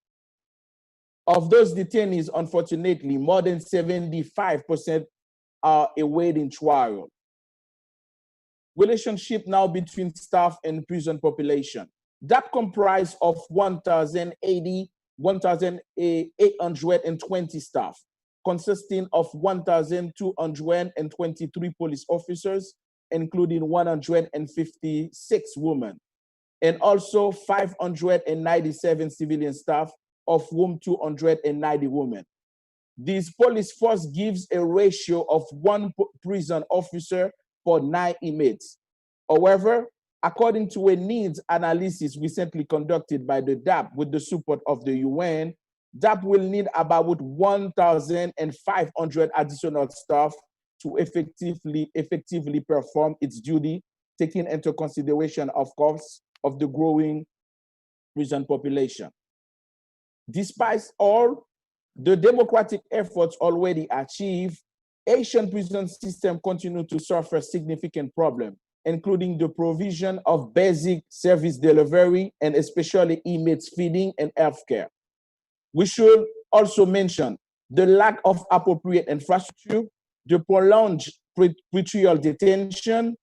Of those detainees, unfortunately, more than 75% are awaiting trial. Relationship now between staff and prison population. That comprised of 1,820 staff, consisting of 1,223 police officers, including 156 women, and also 597 civilian staff, of whom 290 women. This police force gives a ratio of 1 prison officer for 9 inmates. However, according to a needs analysis recently conducted by the DAP with the support of the UN, DAP will need about 1,500 additional staff to effectively perform its duty, taking into consideration, of course, of the growing prison population. Despite all the democratic efforts already achieved, Haitian prison system continue to suffer significant problems, including the provision of basic service delivery and especially inmates feeding and healthcare. We should also mention the lack of appropriate infrastructure, the prolonged pretrial detention,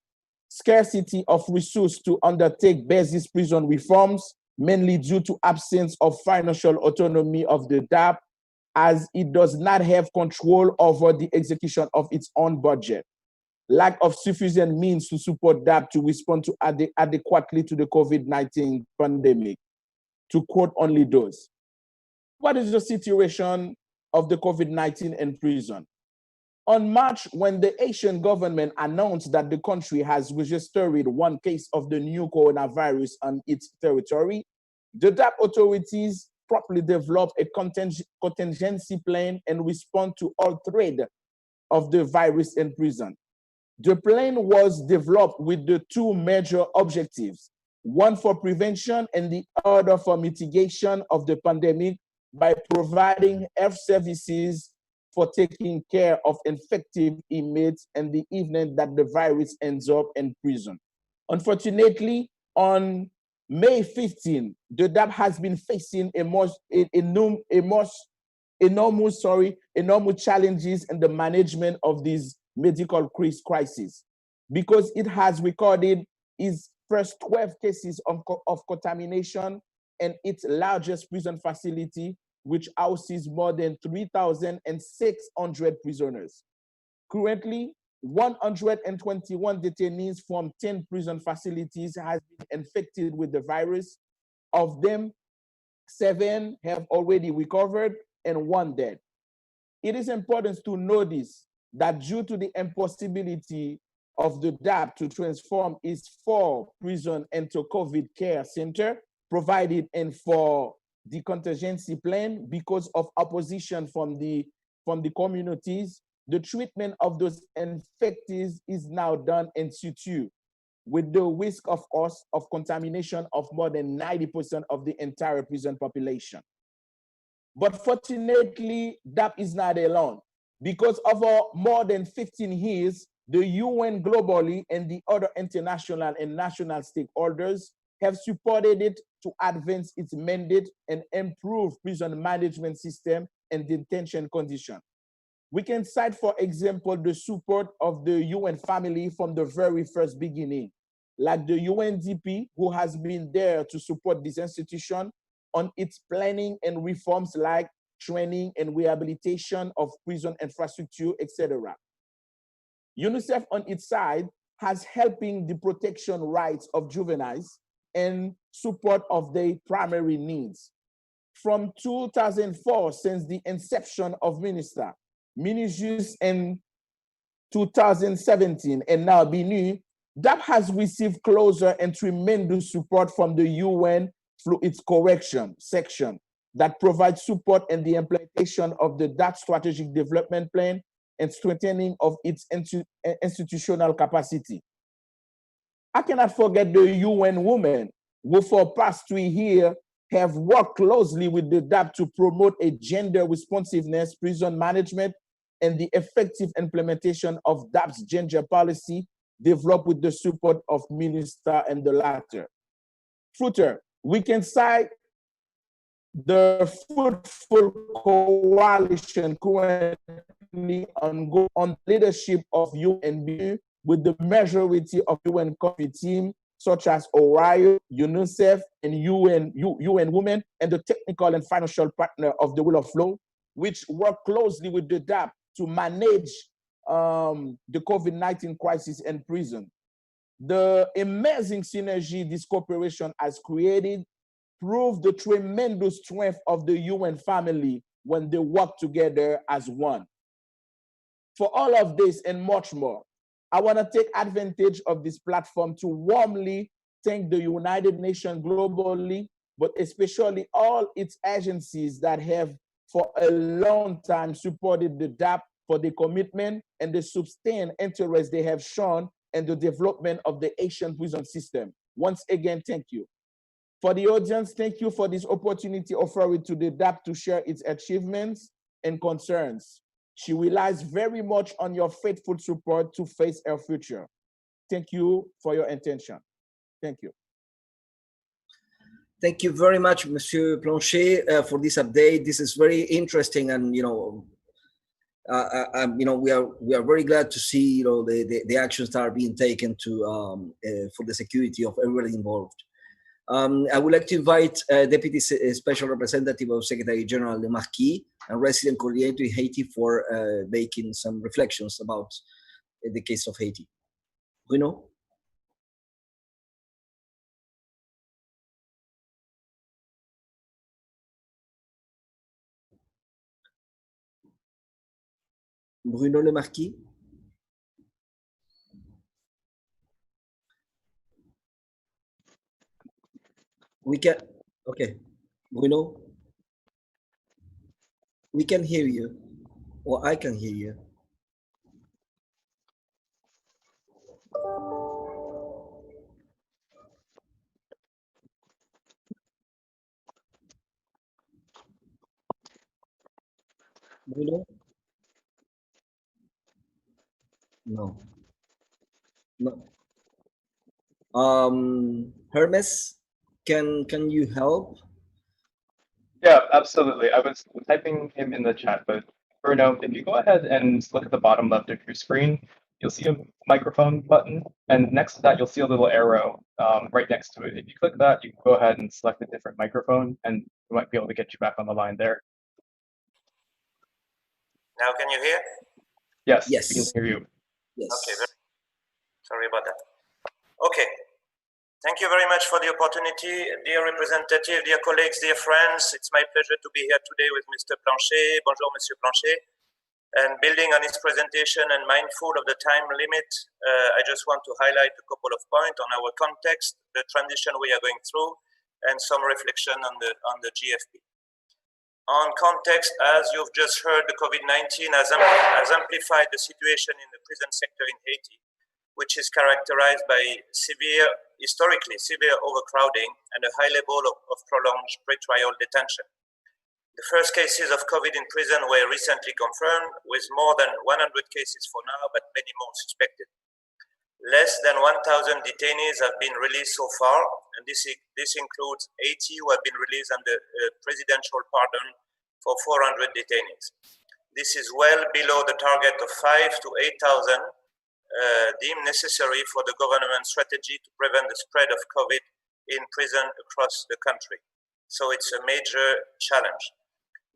scarcity of resources to undertake basic prison reforms, mainly due to absence of financial autonomy of the DAP, as it does not have control over the execution of its own budget. Lack of sufficient means to support DAP to respond to adequately to the COVID-19 pandemic, to quote only those. What is the situation of the COVID-19 in prison? On March, when the Haitian government announced that the country has registered 1 case of the new coronavirus on its territory, the DAP authorities promptly developed a contingency plan and respond to all threat of the virus in prison. The plan was developed with the 2 major objectives, one for prevention and the other for mitigation of the pandemic by providing health services for taking care of infected inmates in the event that the virus ends up in prison. Unfortunately, on May 15, the DAP has been facing enormous challenges in the management of this medical crisis, because it has recorded its first 12 cases of contamination in its largest prison facility, which houses more than 3,600 prisoners. Currently, 121 detainees from 10 prison facilities have been infected with the virus. Of them, 7 have already recovered and 1 dead. It is important to notice that due to the impossibility of the DAP to transform its 4 prison into COVID care center provided and for the contingency plan because of opposition from the communities, the treatment of those infectees is now done in situ, with the risk, of course, of contamination of more than 90% of the entire prison population. But fortunately, DAP is not alone. Because over more than 15 years, the UN globally and the other international and national stakeholders have supported it to advance its mandate and improve prison management system and detention conditions. We can cite, for example, the support of the UN family from the very first beginning, like the UNDP, who has been there to support this institution on its planning and reforms like training and rehabilitation of prison infrastructure, etc. UNICEF on its side has helping the protection rights of juveniles and support of their primary needs. From 2004, since the inception of MINISTA, MINIJUS in 2017, and now BNU, DAP has received closer and tremendous support from the UN through its correction section that provides support in the implementation of the DAP strategic development plan and strengthening of its institutional capacity. I cannot forget the UN women who for past 3 years have worked closely with the DAP to promote a gender responsiveness prison management and the effective implementation of DAP's gender policy developed with the support of MINISTA and the latter. Further, we can cite the fruitful coalition currently on leadership of UNDP with the majority of UN country team, such as Ohio, UNICEF, and UN Women, and the technical and financial partner of the Rule of Law, which work closely with the DAP to manage the COVID-19 crisis in prison. The amazing synergy this cooperation has created prove the tremendous strength of the UN family when they work together as one. For all of this and much more, I want to take advantage of this platform to warmly thank the United Nations globally, but especially all its agencies that have for a long time supported the DAP for the commitment and the sustained interest they have shown in the development of the Asian prison system. Once again, thank you. For the audience, thank you for this opportunity offered to the DAP to share its achievements and concerns. She relies very much on your faithful support to face our future. Thank you for your attention. Thank you. Thank you very much, Monsieur Planchet, for this update. This is very interesting, and we are very glad to see the actions that are being taken to for the security of everybody involved. I would like to invite Deputy Special Representative of Secretary General Le Marquis and Resident Coordinator in Haiti for making some reflections about the case of Haiti. Bruno? Bruno Le Marquis? We can, okay. Bruno? We can hear you, or I can hear you. Bruno? No. No. Hermes, can you help? Yeah, absolutely. I was typing him in the chat, but Bruno, if you go ahead and look at the bottom left of your screen, you'll see a microphone button, and next to that, you'll see a little arrow right next to it. If you click that, you can go ahead and select a different microphone, and we might be able to get you back on the line there. Now, can you hear? Yes, yes. We can hear you. Yes. Okay, sorry about that. Okay, thank you very much for the opportunity. Dear representative, dear colleagues, dear friends, it's my pleasure to be here today with Mr. Planchet. Bonjour, Monsieur Planchet. And building on his presentation and mindful of the time limit, I just want to highlight a couple of points on our context, the transition we are going through, and some reflection on the GFP. On context, as you've just heard, the COVID-19 has amplified the situation in the prison sector in Haiti, which is characterized by historically severe overcrowding and a high level of prolonged pretrial detention. The first cases of COVID in prison were recently confirmed, with more than 100 cases for now, but many more suspected. Less than 1,000 detainees have been released so far, and this includes 80 who have been released under presidential pardon for 400 detainees. This is well below the target of 5,000 to 8,000 deemed necessary for the government strategy to prevent the spread of COVID in prison across the country. So it's a major challenge.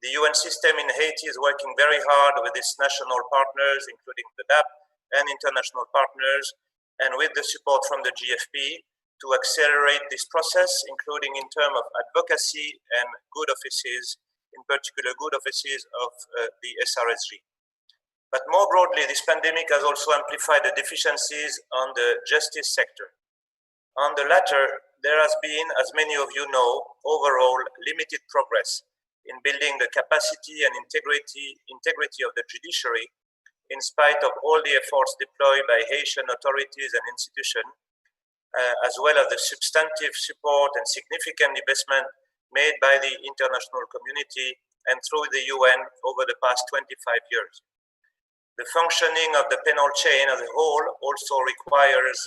The UN system in Haiti is working very hard with its national partners, including the UNDP and international partners, and with the support from the GFP to accelerate this process, including in terms of advocacy and good offices, in particular good offices of the SRSG. But more broadly, this pandemic has also amplified the deficiencies on the justice sector. On the latter, there has been, as many of you know, overall limited progress in building the capacity and integrity of the judiciary, in spite of all the efforts deployed by Haitian authorities and institutions, as well as the substantive support and significant investment made by the international community and through the UN over the past 25 years. The functioning of the penal chain as a whole also requires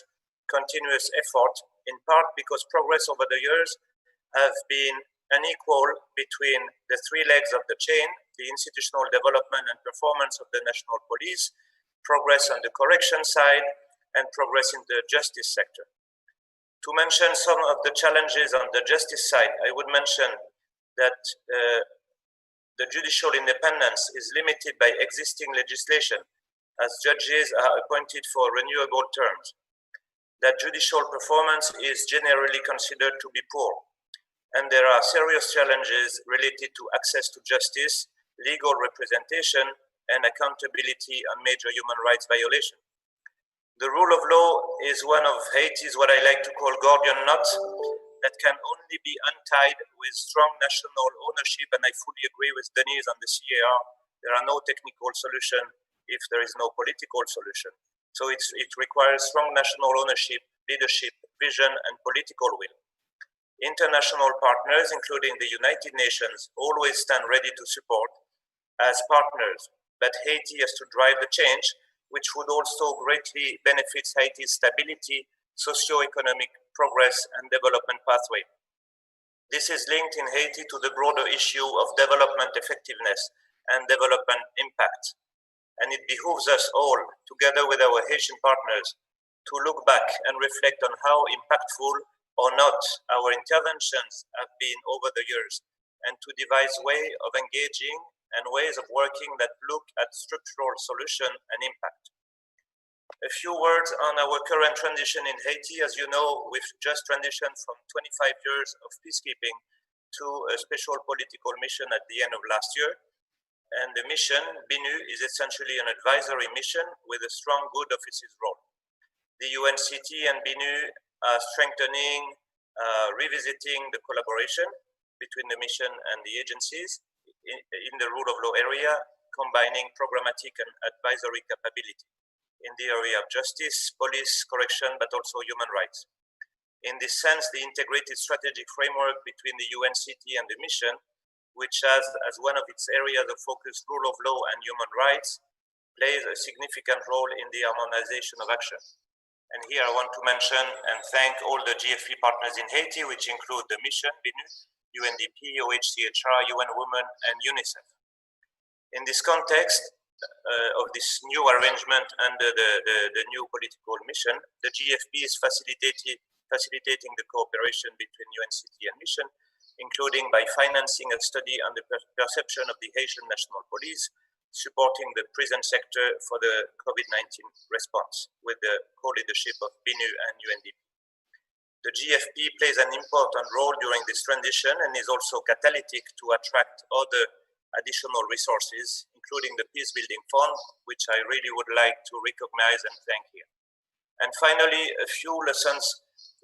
continuous effort, in part because progress over the years has been unequal between the three legs of the chain: the institutional development and performance of the national police, progress on the correction side, and progress in the justice sector. To mention some of the challenges on the justice side, I would mention that the judicial independence is limited by existing legislation, as judges are appointed for renewable terms. That judicial performance is generally considered to be poor, and there are serious challenges related to access to justice, legal representation, and accountability on major human rights violations. The rule of law is one of Haiti's what I like to call Gordian knots that can only be untied with strong national ownership, and I fully agree with Denise on the CAR. There are no technical solutions if there is no political solution. So it requires strong national ownership, leadership, vision, and political will. International partners, including the United Nations, always stand ready to support as partners, but Haiti has to drive the change, which would also greatly benefit Haiti's stability, socio-economic progress, and development pathway. This is linked in Haiti to the broader issue of development effectiveness and development impact. And it behooves us all, together with our Haitian partners, to look back and reflect on how impactful or not our interventions have been over the years, and to devise ways of engaging and ways of working that look at structural solution and impact. A few words on our current transition in Haiti. As you know, we've just transitioned from 25 years of peacekeeping to a special political mission at the end of last year. And the mission, BINU, is essentially an advisory mission with a strong good offices role. The UNCT and BINU are strengthening, revisiting the collaboration between the mission and the agencies in the rule of law area, combining programmatic and advisory capability in the area of justice, police, correction, but also human rights. In this sense, the integrated strategic framework between the UNCT and the mission, which has as one of its areas of focus rule of law and human rights, plays a significant role in the harmonization of action. And here I want to mention and thank all the GFP partners in Haiti, which include the mission, BINU, UNDP, OHCHR, UN Women, and UNICEF. In this context of this new arrangement under the new political mission, the GFP is facilitating the cooperation between UNCT and mission, including by financing a study on the perception of the Haitian National Police, supporting the prison sector for the COVID-19 response with the co-leadership of BINU and UNDP. The GFP plays an important role during this transition and is also catalytic to attract other additional resources, including the Peace Building Fund, which I really would like to recognize and thank here. And finally, a few lessons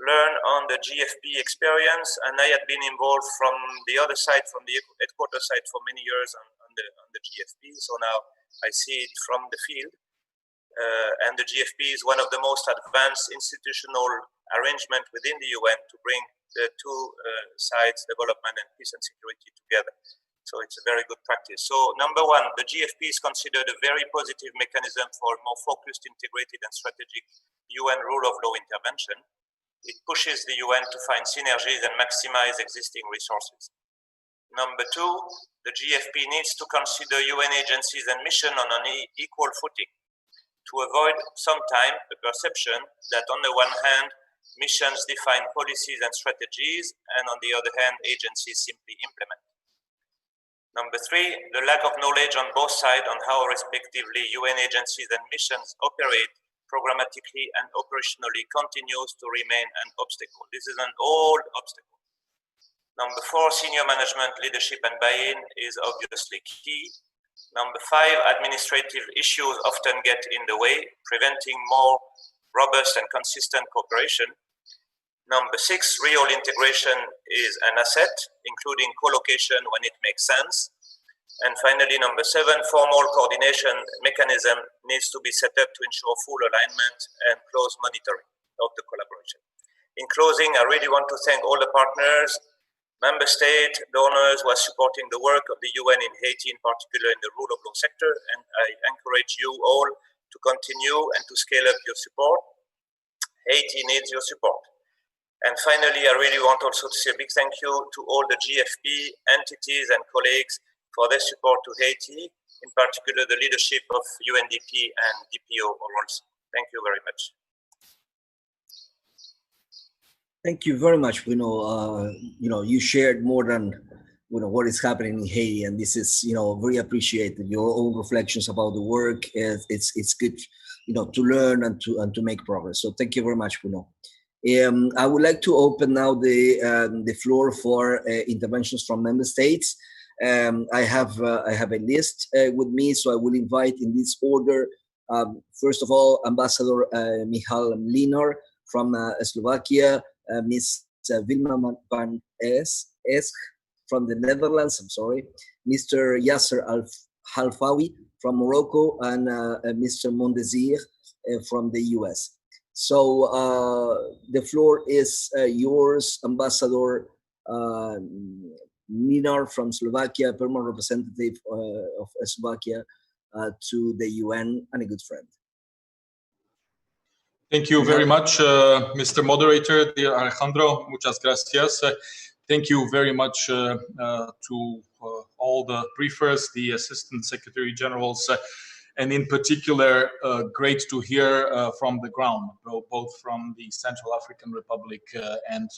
learned on the GFP experience. And I had been involved from the other side, from the headquarters side for many years on the GFP. So now I see it from the field. And the GFP is one of the most advanced institutional arrangement within the UN to bring the two sides, development and peace and security, together. So it's a very good practice. So number one, the GFP is considered a very positive mechanism for more focused, integrated and strategic UN rule of law intervention. It pushes the UN to find synergies and maximize existing resources. Number two, the GFP needs to consider UN agencies and missions on an equal footing to avoid sometimes the perception that on the one hand, missions define policies and strategies, and on the other hand, agencies simply implement. Number three, the lack of knowledge on both sides on how respectively UN agencies and missions operate programmatically and operationally continues to remain an obstacle. This is an old obstacle. Number four, senior management, leadership and buy-in is obviously key. Number five, administrative issues often get in the way, preventing more robust and consistent cooperation. Number six, real integration is an asset, including co-location when it makes sense. And finally, number seven, formal coordination mechanism needs to be set up to ensure full alignment and close monitoring of the collaboration. In closing, I really want to thank all the partners, member state, donors who are supporting the work of the UN in Haiti, in particular in the rule of law sector. And I encourage you all to continue and to scale up your support. Haiti needs your support. And finally, I really want also to say a big thank you to all the GFP entities and colleagues for their support to Haiti, in particular the leadership of UNDP and DPO also. Thank you very much. Thank you very much, Bruno. You shared more than what is happening in Haiti, and this is very appreciated. Your own reflections about the work. It's good to learn and to make progress. So thank you very much, Bruno. I would like to open now the floor for interventions from member states. I have a list with me, so I will invite in this order. First of all, Ambassador Michal Mlinar from Slovakia, Ms. Vilma van Esch from the Netherlands, Mr. Yasser Halfawi from Morocco, and Mr. Mondesir from the US. So the floor is yours, Ambassador Mlinar from Slovakia, permanent representative of Slovakia to the UN and a good friend. Thank you very much, Mr. Moderator, dear Alejandro. Muchas gracias. Thank you very much to all the briefers, the Assistant Secretary Generals, and in particular, great to hear from the ground, both from the Central African Republic and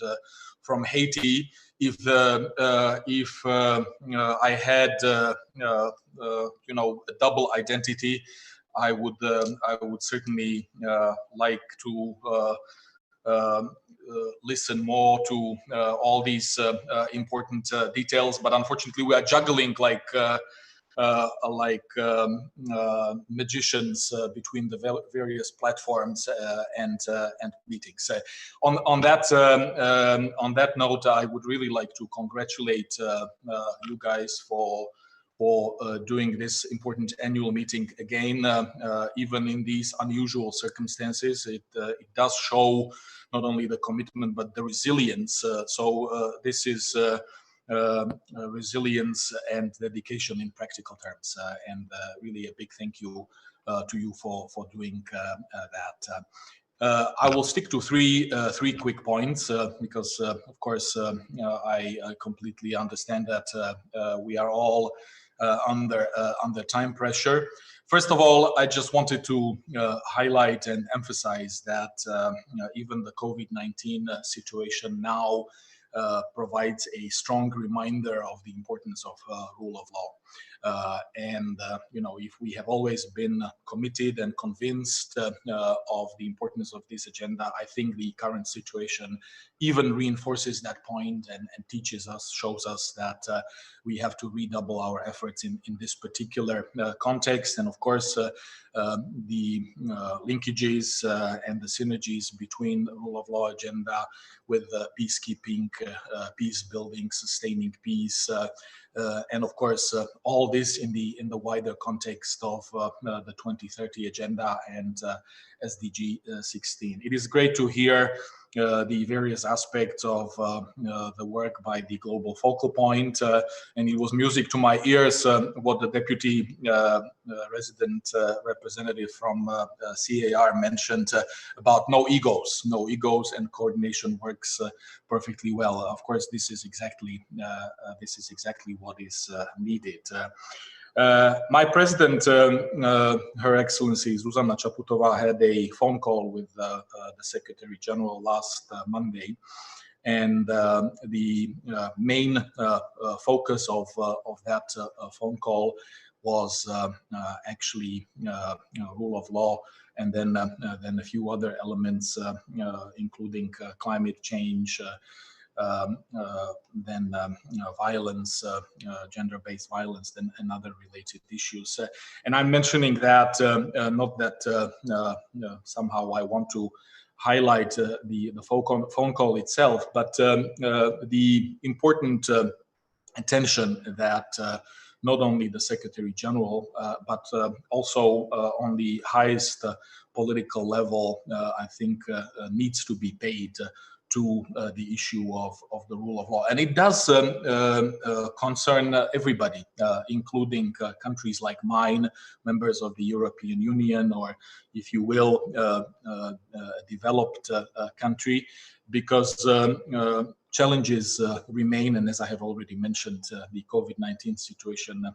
from Haiti. If I had a double identity, I would certainly like to listen more to all these important details, but unfortunately we are juggling like magicians between the various platforms and meetings. On that note, I would really like to congratulate you guys for doing this important annual meeting again, even in these unusual circumstances. It does show not only the commitment but the resilience. So this is resilience and dedication in practical terms, and really a big thank you to you for doing that. I will stick to three quick points because, of course, I completely understand that we are all under time pressure. First of all, I just wanted to highlight and emphasize that even the COVID-19 situation now provides a strong reminder of the importance of rule of law. If we have always been committed and convinced of the importance of this agenda, I think the current situation even reinforces that point and teaches us, shows us that we have to redouble our efforts in this particular context. And of course, the linkages and the synergies between the rule of law agenda with peacekeeping, peace building, sustaining peace, and of course all this in the wider context of the 2030 agenda and SDG 16. It is great to hear the various aspects of the work by the Global Focal Point, and it was music to my ears what the deputy resident representative from CAR mentioned about no egos, and coordination works perfectly well. Of course, this is exactly what is needed. My president, Her Excellency Zuzana Čaputová, had a phone call with the Secretary General last Monday, and the main focus of that phone call was actually rule of law, and then a few other elements, including climate change. Violence, gender-based violence, and other related issues. And I'm mentioning that not that somehow I want to highlight the phone call itself, but the important attention that not only the Secretary General, but also on the highest political level, I think needs to be paid to the issue of the rule of law. And it does concern everybody, including countries like mine, members of the European Union, or if you will, a developed country, because challenges remain, and as I have already mentioned, the COVID-19 situation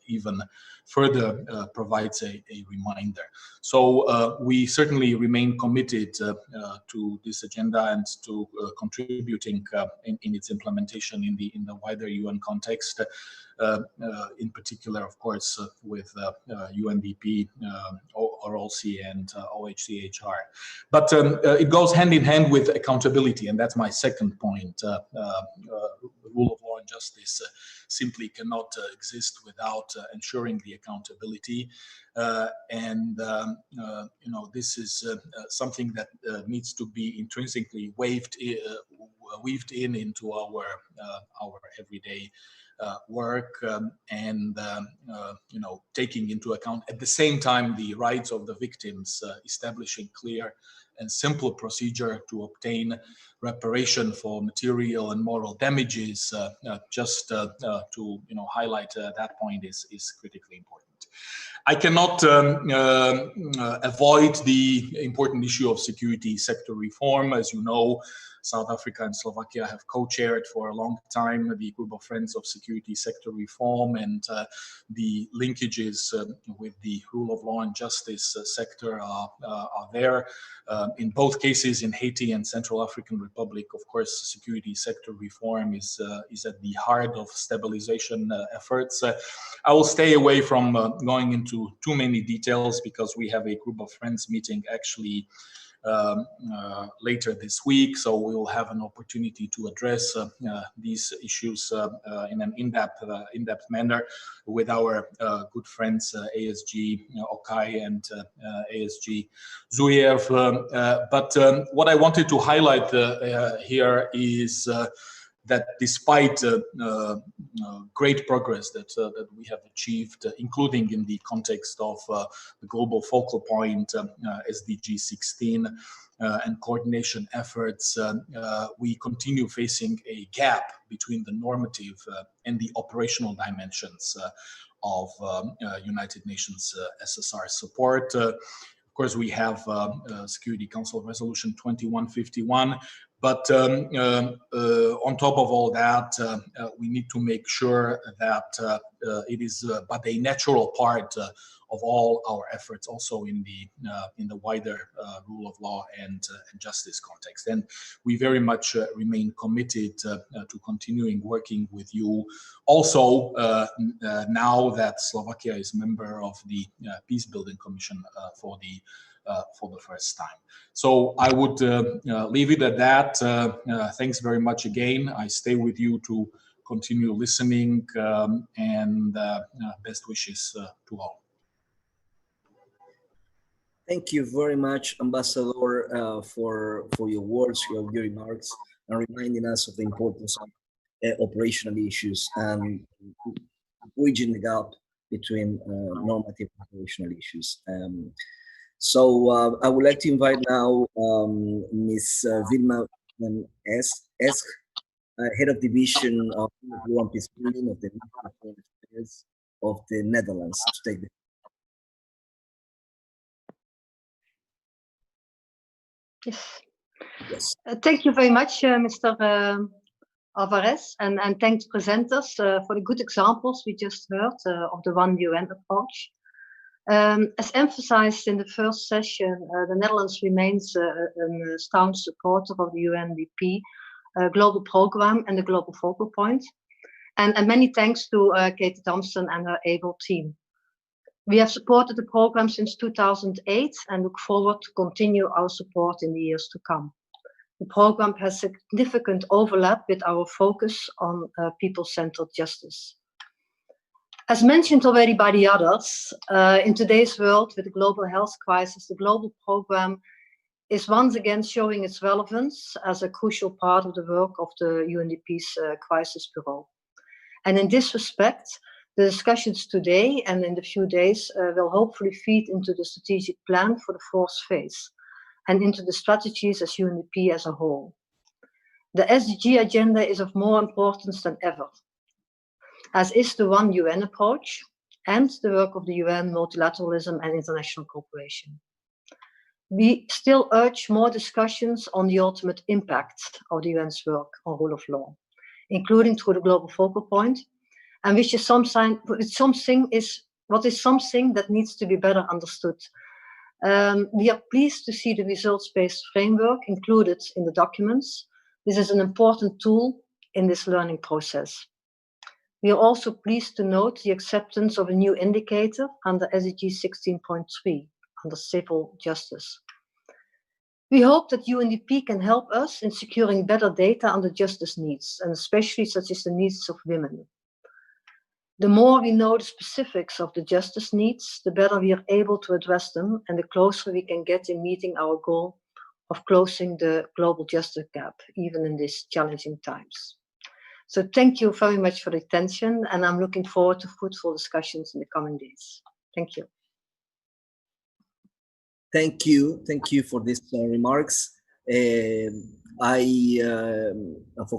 even further provides a reminder. So we certainly remain committed to this agenda and to contributing in its implementation in the wider UN context. In particular, of course, with UNDP, ORLC, and OHCHR. But it goes hand in hand with accountability, and that's my second point. Rule of law and justice simply cannot exist without ensuring the accountability. This is something that needs to be intrinsically weaved in into our everyday work, and taking into account at the same time the rights of the victims, establishing clear and simple procedure to obtain reparation for material and moral damages. Just to highlight that point is critically important. I cannot avoid the important issue of security sector reform. As you know, South Africa and Slovakia have co-chaired for a long time the Group of Friends of Security Sector Reform, and the linkages with the rule of law and justice sector are there. In both cases, in Haiti and Central African Republic, of course, security sector reform is at the heart of stabilization efforts. I will stay away from going into too many details, because we have a Group of Friends meeting actually later this week, so we will have an opportunity to address these issues in an in-depth manner with our good friends ASG Okay and ASG Zuyev. But what I wanted to highlight here is that despite great progress that we have achieved, including in the context of the Global Focal Point, SDG 16, and coordination efforts, we continue facing a gap between the normative and the operational dimensions of United Nations SSR support. Of course, we have Security Council Resolution 2151, But on top of all that, we need to make sure that it is but a natural part of all our efforts, also in the wider rule of law and justice context. And we very much remain committed to continuing working with you. Also, now that Slovakia is member of the Peace Building Commission for the first time. So I would leave it at that. Thanks very much again. I stay with you to continue listening, and best wishes to all. Thank you very much, Ambassador, for your words, your remarks, and reminding us of the importance of operational issues and bridging the gap between normative and operational issues. So I would like to invite now Ms. Vilma van Esch, Head of Division of Law and Peace Building of the Ministry of Foreign Affairs of the Netherlands, to take the Yes. Thank you very much, Mr. Alvarez, and thanks presenters for the good examples we just heard of the One UN approach. As emphasized in the first session, the Netherlands remains a staunch supporter of the UNDP global program and the global focal point. And many thanks to Katie Thompson and her able team. We have supported the program since 2008 and look forward to continue our support in the years to come. The program has significant overlap with our focus on people-centered justice. As mentioned already by the others, in today's world with the global health crisis, the global program is once again showing its relevance as a crucial part of the work of the UNDP's Crisis Bureau. And in this respect, the discussions today and in the few days will hopefully feed into the strategic plan for the fourth phase and into the strategies as UNDP as a whole. The SDG agenda is of more importance than ever, as is the One UN approach and the work of the UN, multilateralism and international cooperation. We still urge more discussions on the ultimate impact of the UN's work on rule of law, including through the global focal point, and which is something that needs to be better understood. We are pleased to see the results-based framework included in the documents. This is an important tool in this learning process. We are also pleased to note the acceptance of a new indicator under SDG 16.3 under civil justice. We hope that UNDP can help us in securing better data on the justice needs, and especially such as the needs of women. The more we know the specifics of the justice needs, the better we are able to address them and the closer we can get in meeting our goal of closing the global justice gap, even in these challenging times. So thank you very much for the attention, and I'm looking forward to fruitful discussions in the coming days. Thank you. Thank you for these remarks. For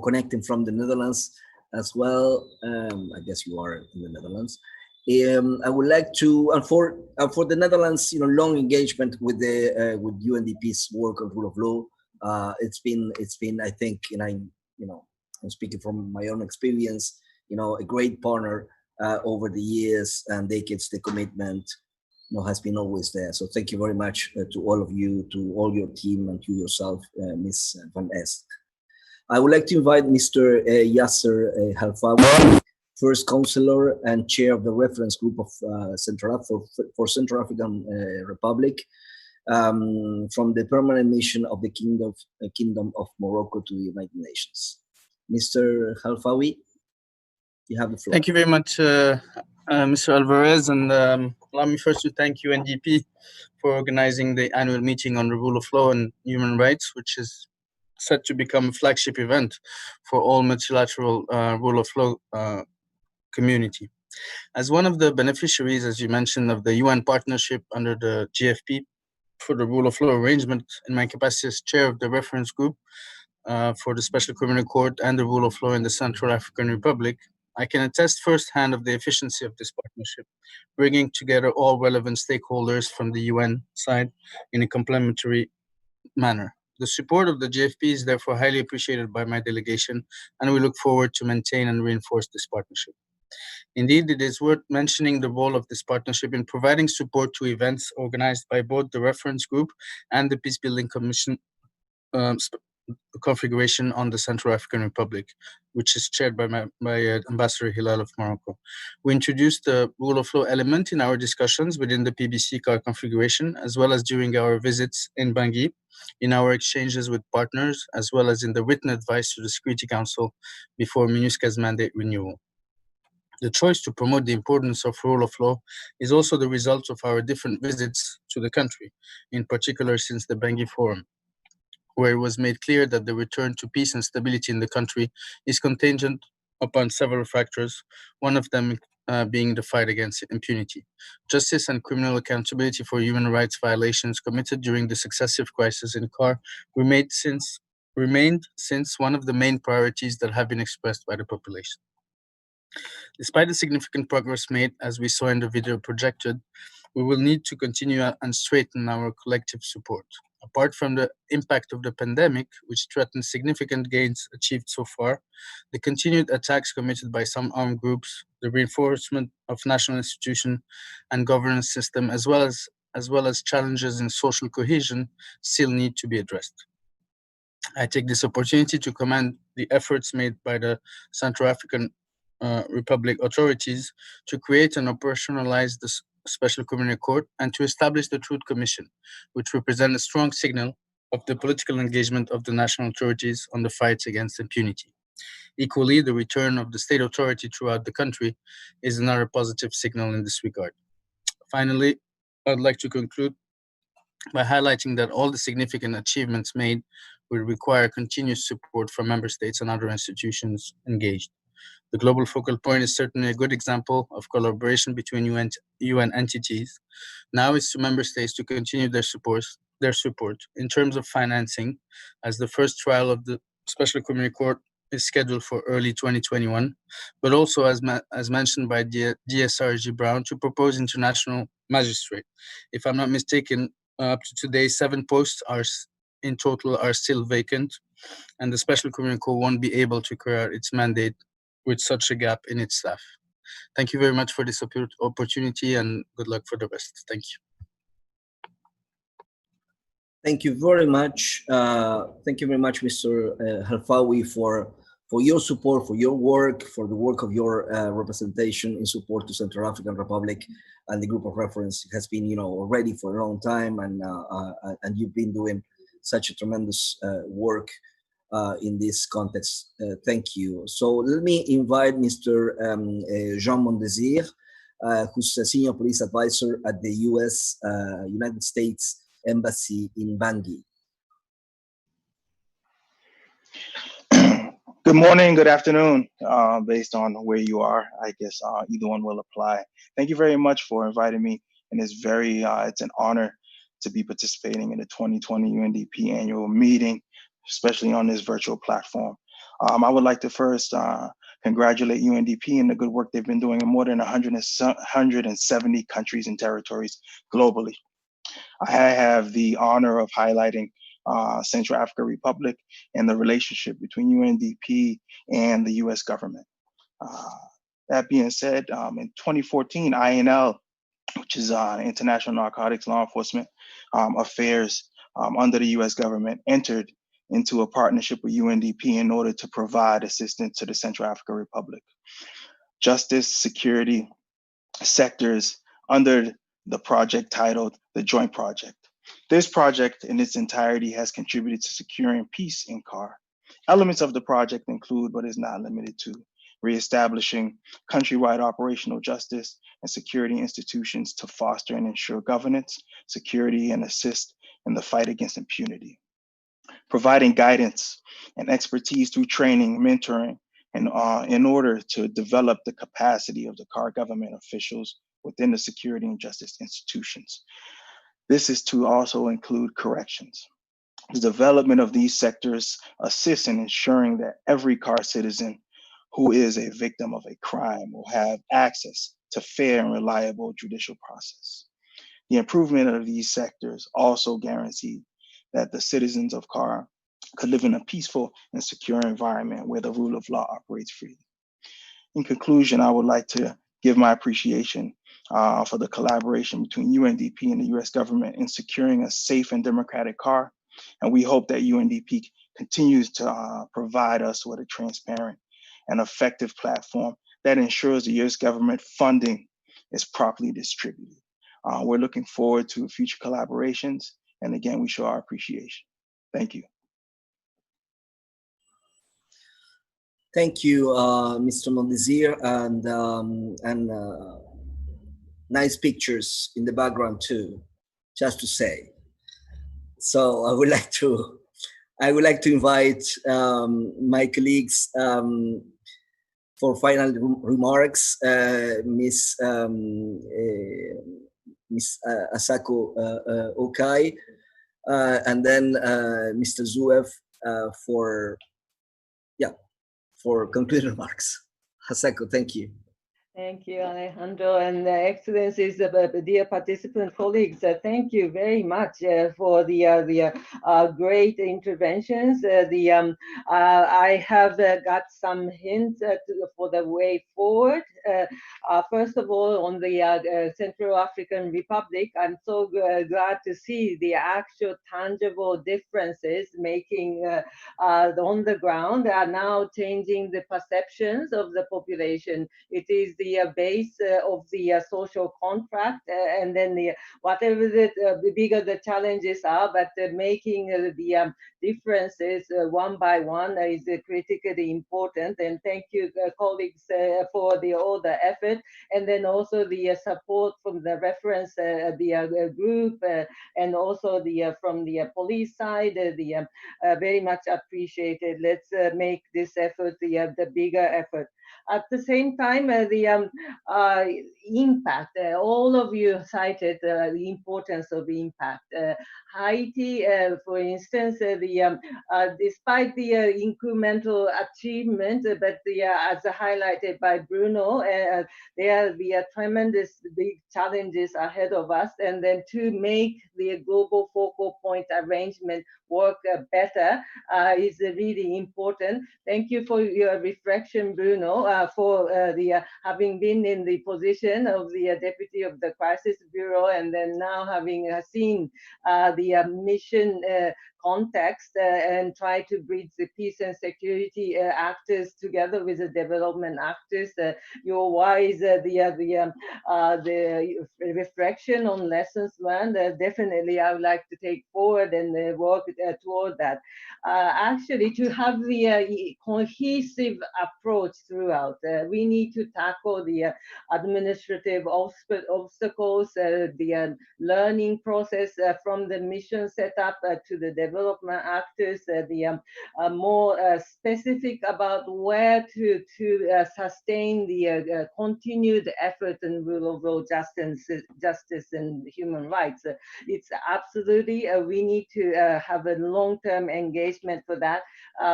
connecting from the Netherlands as well. I guess you are in the Netherlands. I would like to, and for the Netherlands, long engagement with the with UNDP's work on rule of law. It's been, I think, and I'm speaking from my own experience, a great partner over the years and decades. The commitment, has been always there. So thank you very much to all of you, to all your team, and to yourself, Ms. Van Esch. I would like to invite Mr. Yasser Halfawi, First Counselor and Chair of the Reference Group of for Central African Republic, from the Permanent Mission of the Kingdom of Morocco to the United Nations. Mr. Halfawi, you have the floor. Thank you very much, Mr. Alvarez, and allow me first to thank UNDP for organizing the annual meeting on the rule of law and human rights, which is set to become a flagship event for all multilateral rule of law community. As one of the beneficiaries, as you mentioned, of the UN partnership under the GFP for the rule of law arrangement, in my capacity as chair of the reference group for the Special Criminal Court and the rule of law in the Central African Republic, I can attest firsthand of the efficiency of this partnership, bringing together all relevant stakeholders from the UN side in a complementary manner. The support of the GFP is therefore highly appreciated by my delegation, and we look forward to maintain and reinforce this partnership. Indeed, it is worth mentioning the role of this partnership in providing support to events organized by both the Reference Group and the Peacebuilding Commission configuration on the Central African Republic, which is chaired by Ambassador Hilal of Morocco. We introduced the rule of law element in our discussions within the PBC CAR configuration, as well as during our visits in Bangui, in our exchanges with partners, as well as in the written advice to the Security Council before MINUSCA's mandate renewal. The choice to promote the importance of rule of law is also the result of our different visits to the country, in particular since the Bangui Forum, where it was made clear that the return to peace and stability in the country is contingent upon several factors, one of them being the fight against impunity. Justice and criminal accountability for human rights violations committed during the successive crises in CAR remained since one of the main priorities that have been expressed by the population. Despite the significant progress made, as we saw in the video projected, we will need to continue and strengthen our collective support. Apart from the impact of the pandemic, which threatened significant gains achieved so far, the continued attacks committed by some armed groups, the reinforcement of national institutions and governance system, as well as challenges in social cohesion, still need to be addressed. I take this opportunity to commend the efforts made by the Central African Republic authorities to create and operationalize the Special Criminal Court and to establish the Truth Commission, which represent a strong signal of the political engagement of the national authorities on the fight against impunity. Equally, the return of the state authority throughout the country is another positive signal in this regard. Finally, I'd like to conclude by highlighting that all the significant achievements made will require continuous support from member states and other institutions engaged. The Global Focal Point is certainly a good example of collaboration between UN entities. Now it's to member states to continue their support in terms of financing, as the first trial of the Special Criminal Court is scheduled for early 2021, but also as mentioned by DSRG Brown, to propose international magistrate. If I'm not mistaken, up to today, 7 posts in total are still vacant, and the Special Criminal Court won't be able to carry out its mandate with such a gap in its staff. Thank you very much for this opportunity, and good luck for the rest. Thank you. Thank you very much. Thank you very much, Mr. Halfawi, for your support, for your work, for the work of your representation in support to Central African Republic and the group of reference. It has been, already for a long time, and you've been doing such a tremendous work in this context. Thank you. So let me invite Mr. Jean Mondesir, who's a senior police advisor at the United States Embassy in Bangui. Good morning, good afternoon, based on where you are. I guess either one will apply. Thank you very much for inviting me, and it's an honor to be participating in the 2020 UNDP annual meeting, especially on this virtual platform. I would like to first congratulate UNDP and the good work they've been doing in more than 170 countries and territories globally. I have the honor of highlighting Central African Republic and the relationship between UNDP and the US government. That being said, in 2014, INL, which is International Narcotics Law Enforcement Affairs under the US government, entered into a partnership with UNDP in order to provide assistance to the Central African Republic. Justice, security sectors under the project titled the Joint Project. This project in its entirety has contributed to securing peace in CAR. Elements of the project include, but is not limited to, reestablishing countrywide operational justice and security institutions to foster and ensure governance, security, and assist in the fight against impunity. Providing guidance and expertise through training, mentoring, and in order to develop the capacity of the CAR government officials within the security and justice institutions. This is to also include corrections. The development of these sectors assists in ensuring that every CAR citizen who is a victim of a crime will have access to fair and reliable judicial process. The improvement of these sectors also guarantee that the citizens of CAR could live in a peaceful and secure environment where the rule of law operates freely. In conclusion, I would like to give my appreciation for the collaboration between UNDP and the US government in securing a safe and democratic CAR. And we hope that UNDP continues to provide us with a transparent and effective platform that ensures the US government funding is properly distributed. We're looking forward to future collaborations. And again, we show our appreciation. Thank you. Thank you, Mr. Mondesir, and nice pictures in the background too, just to say. So I would like to invite my colleagues for final remarks, Miss Asako Okai, and then Mr. Zuev for concluding remarks. Asako, thank you. Thank you, Alejandro, and Excellencies, dear participant colleagues. Thank you very much for the great interventions. I have got some hints for the way forward. First of all, on the Central African Republic, I'm so glad to see the actual tangible differences making on the ground are now changing the perceptions of the population. It is the base of the social contract, and then whatever the bigger the challenges are, but making the differences one by one is critically important. And thank you, colleagues, for all the effort, and then also the support from the reference group, and also from the police side. Very much appreciated. Let's make this effort the bigger effort. At the same time, the impact, all of you cited the importance of impact. Haiti, for instance, despite the incremental achievement, but as highlighted by Bruno, there are tremendous big challenges ahead of us, and then to make the global focal point arrangement work better is really important. Thank you for your reflection, Bruno, for having been in the position of the Deputy of the Crisis Bureau, and then now having seen the mission context and try to bridge the peace and security actors together with the development actors. Your wise the reflection on lessons learned. Definitely, I would like to take forward and work toward that. Actually, to have the cohesive approach throughout, we need to tackle the administrative obstacles, the learning process from the mission setup to the development actors, the more specific about where to sustain the continued effort in rule of law, justice and human rights. It's absolutely, we need to have a long-term engagement for that.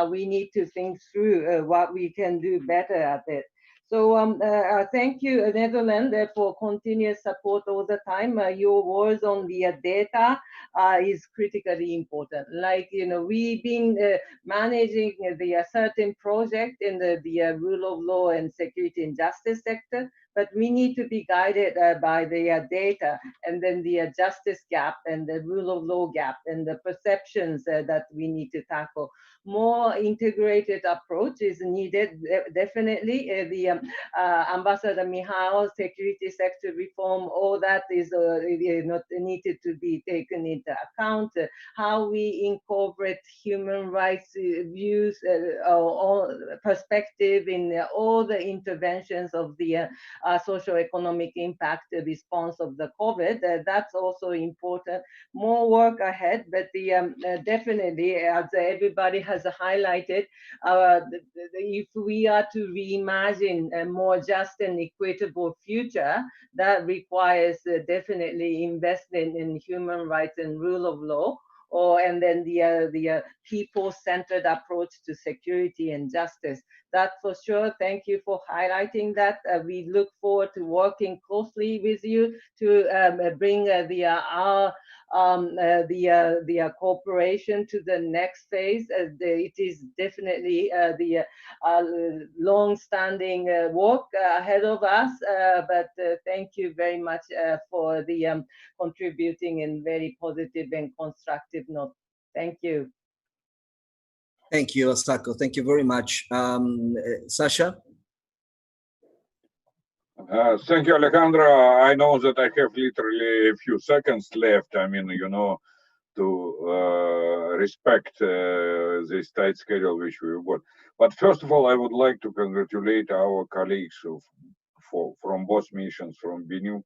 We need to think through what we can do better at it. So thank you, Netherlands, for continuous support all the time. Your words on the data is critically important. Like, we've been managing the certain project in the rule of law and security and justice sector, but we need to be guided by the data, and then the justice gap and the rule of law gap and the perceptions that we need to tackle. More integrated approach is needed, definitely. The Ambassador Mihail, security sector reform, all that is not needed to be taken into account. How we incorporate human rights views or perspective in all the interventions of the socio-economic impact response of the COVID. That's also important. More work ahead, but definitely, as everybody has highlighted, if we are to reimagine a more just and equitable future, that requires definitely investment in human rights and rule of law. And then the people-centered approach to security and justice. That's for sure. Thank you for highlighting that. We look forward to working closely with you to bring the cooperation to the next phase. It is definitely the long-standing work ahead of us, but thank you very much for the contributing in very positive and constructive note. Thank you. Thank you, Asako. Thank you very much. Sasha? Thank you, Alejandra. I know that I have literally a few seconds left. I mean, you know, to respect this tight schedule which we've got. But first of all, I would like to congratulate our colleagues from both missions, from BNU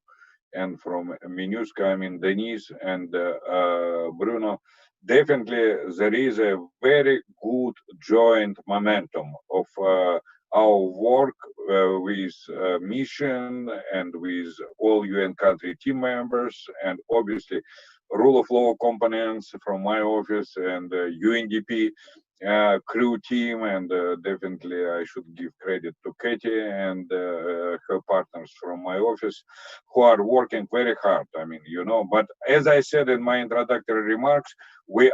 and from MINUSCA, I mean, Denise and Bruno. Definitely, there is a very good joint momentum of our work with mission and with all UN country team members, and obviously rule of law components from my office and UNDP crew team, and definitely I should give credit to Katie and her partners from my office who are working very hard. I mean, you know, but as I said in my introductory remarks,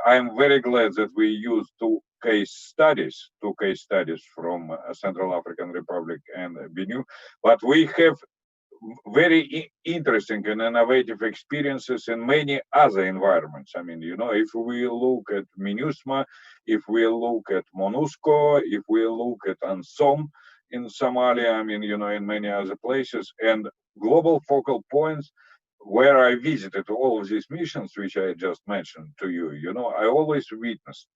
I'm very glad that we used two case studies from Central African Republic and BNU, but we have very interesting and innovative experiences in many other environments. I mean, you know, if we look at MINUSMA, if we look at MONUSCO, if we look at ANSOM in Somalia, I mean, you know, in many other places, and global focal points where I visited all of these missions, which I just mentioned to you, you know, I always witnessed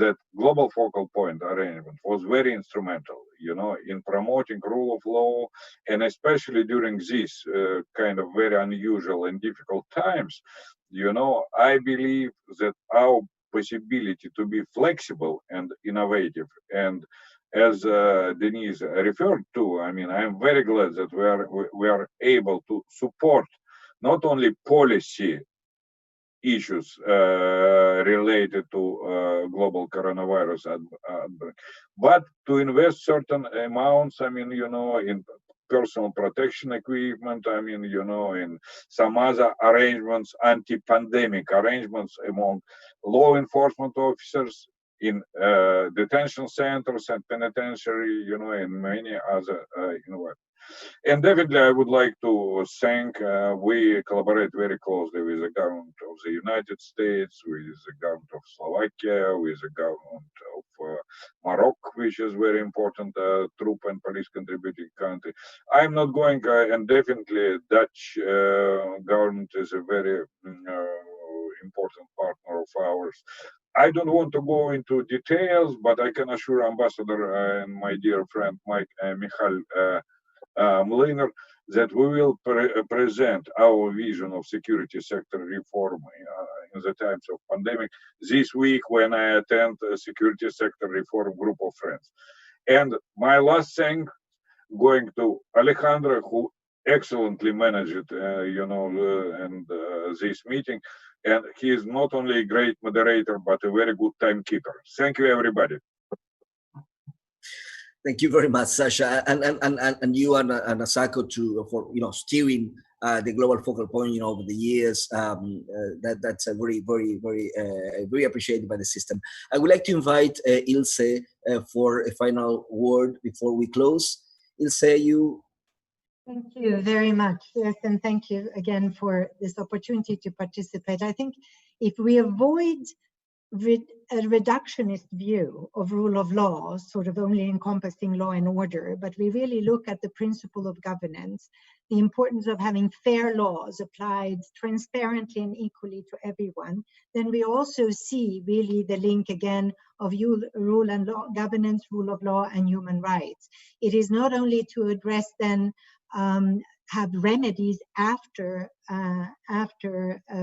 that global focal point arrangement was very instrumental, you know, in promoting rule of law, and especially during these kind of very unusual and difficult times, you know, I believe that our possibility to be flexible and innovative, and as Denise referred to, I mean, I'm very glad that we are able to support not only policy issues related to global coronavirus outbreak, but to invest certain amounts, I mean, you know, in personal protection equipment, I mean, you know, in some other arrangements, anti-pandemic arrangements among law enforcement officers, in detention centers and penitentiary, you know, and many other environments. And definitely, I would like to thank, we collaborate very closely with the government of the United States, with the government of Slovakia, with the government of Morocco, which is very important troop and police contributing country. I'm not going, and definitely Dutch government is a very important partner of ours. I don't want to go into details, but I can assure Ambassador and my dear friend Michal Mliner that we will present our vision of security sector reform in the times of pandemic this week when I attend a security sector reform group of friends. And my last thing, going to Alejandra, who excellently managed, you know, and this meeting, and he is not only a great moderator but a very good timekeeper. Thank you, everybody. Thank you very much, Sasha, and you and Asako for you know steering the global focal point, you know, over the years. That's a very appreciated by the system. I would like to invite Ilse for a final word before we close. Ilse, you. Thank you very much. Yes, and thank you again for this opportunity to participate. I think if we avoid a reductionist view of rule of law, sort of only encompassing law and order, but we really look at the principle of governance, the importance of having fair laws applied transparently and equally to everyone, then we also see really the link again of rule and law, governance, rule of law, and human rights. It is not only to address then have remedies after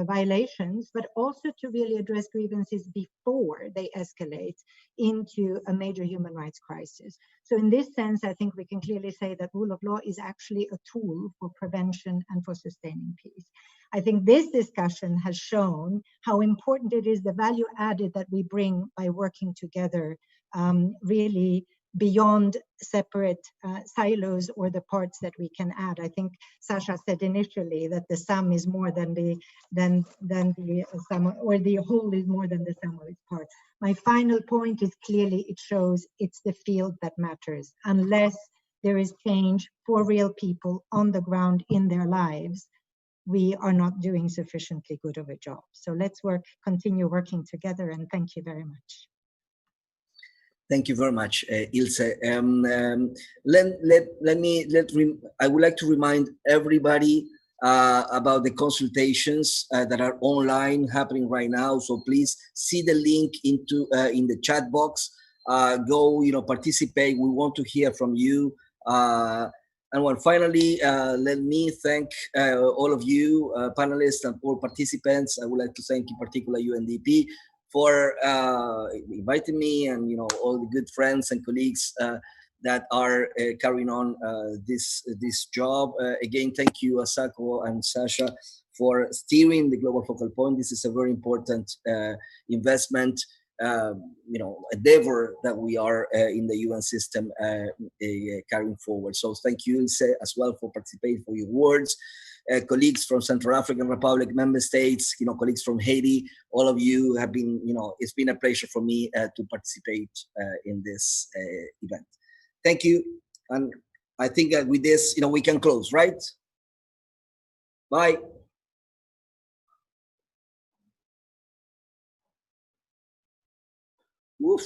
violations, but also to really address grievances before they escalate into a major human rights crisis. So in this sense, I think we can clearly say that rule of law is actually a tool for prevention and for sustaining peace. I think this discussion has shown how important it is, the value added that we bring by working together really beyond separate silos or the parts that we can add. I think Sasha said initially that the sum is more than the sum, or the whole is more than the sum of its parts. My final point is clearly it shows it's the field that matters. Unless there is change for real people on the ground in their lives, we are not doing sufficiently good of a job. So let's continue working together, and thank you very much. Thank you very much, Ilse. I would like to remind everybody about the consultations that are online happening right now. So please see the link in the chat box. Go, participate. We want to hear from you. And finally, let me thank all of you, panelists and all participants. I would like to thank in particular UNDP for inviting me, and all the good friends and colleagues that are carrying on this job. Again, thank you, Asako and Sasha, for steering the Global Focal Point. This is a very important investment, endeavor that we are in the UN system carrying forward. So thank you, Ilse, as well, for participating, for your words. Colleagues from Central African Republic, member states, colleagues from Haiti, all of you have been, it's been a pleasure for me to participate in this event. Thank you. And I think that with this, we can close, right? Bye. Oof.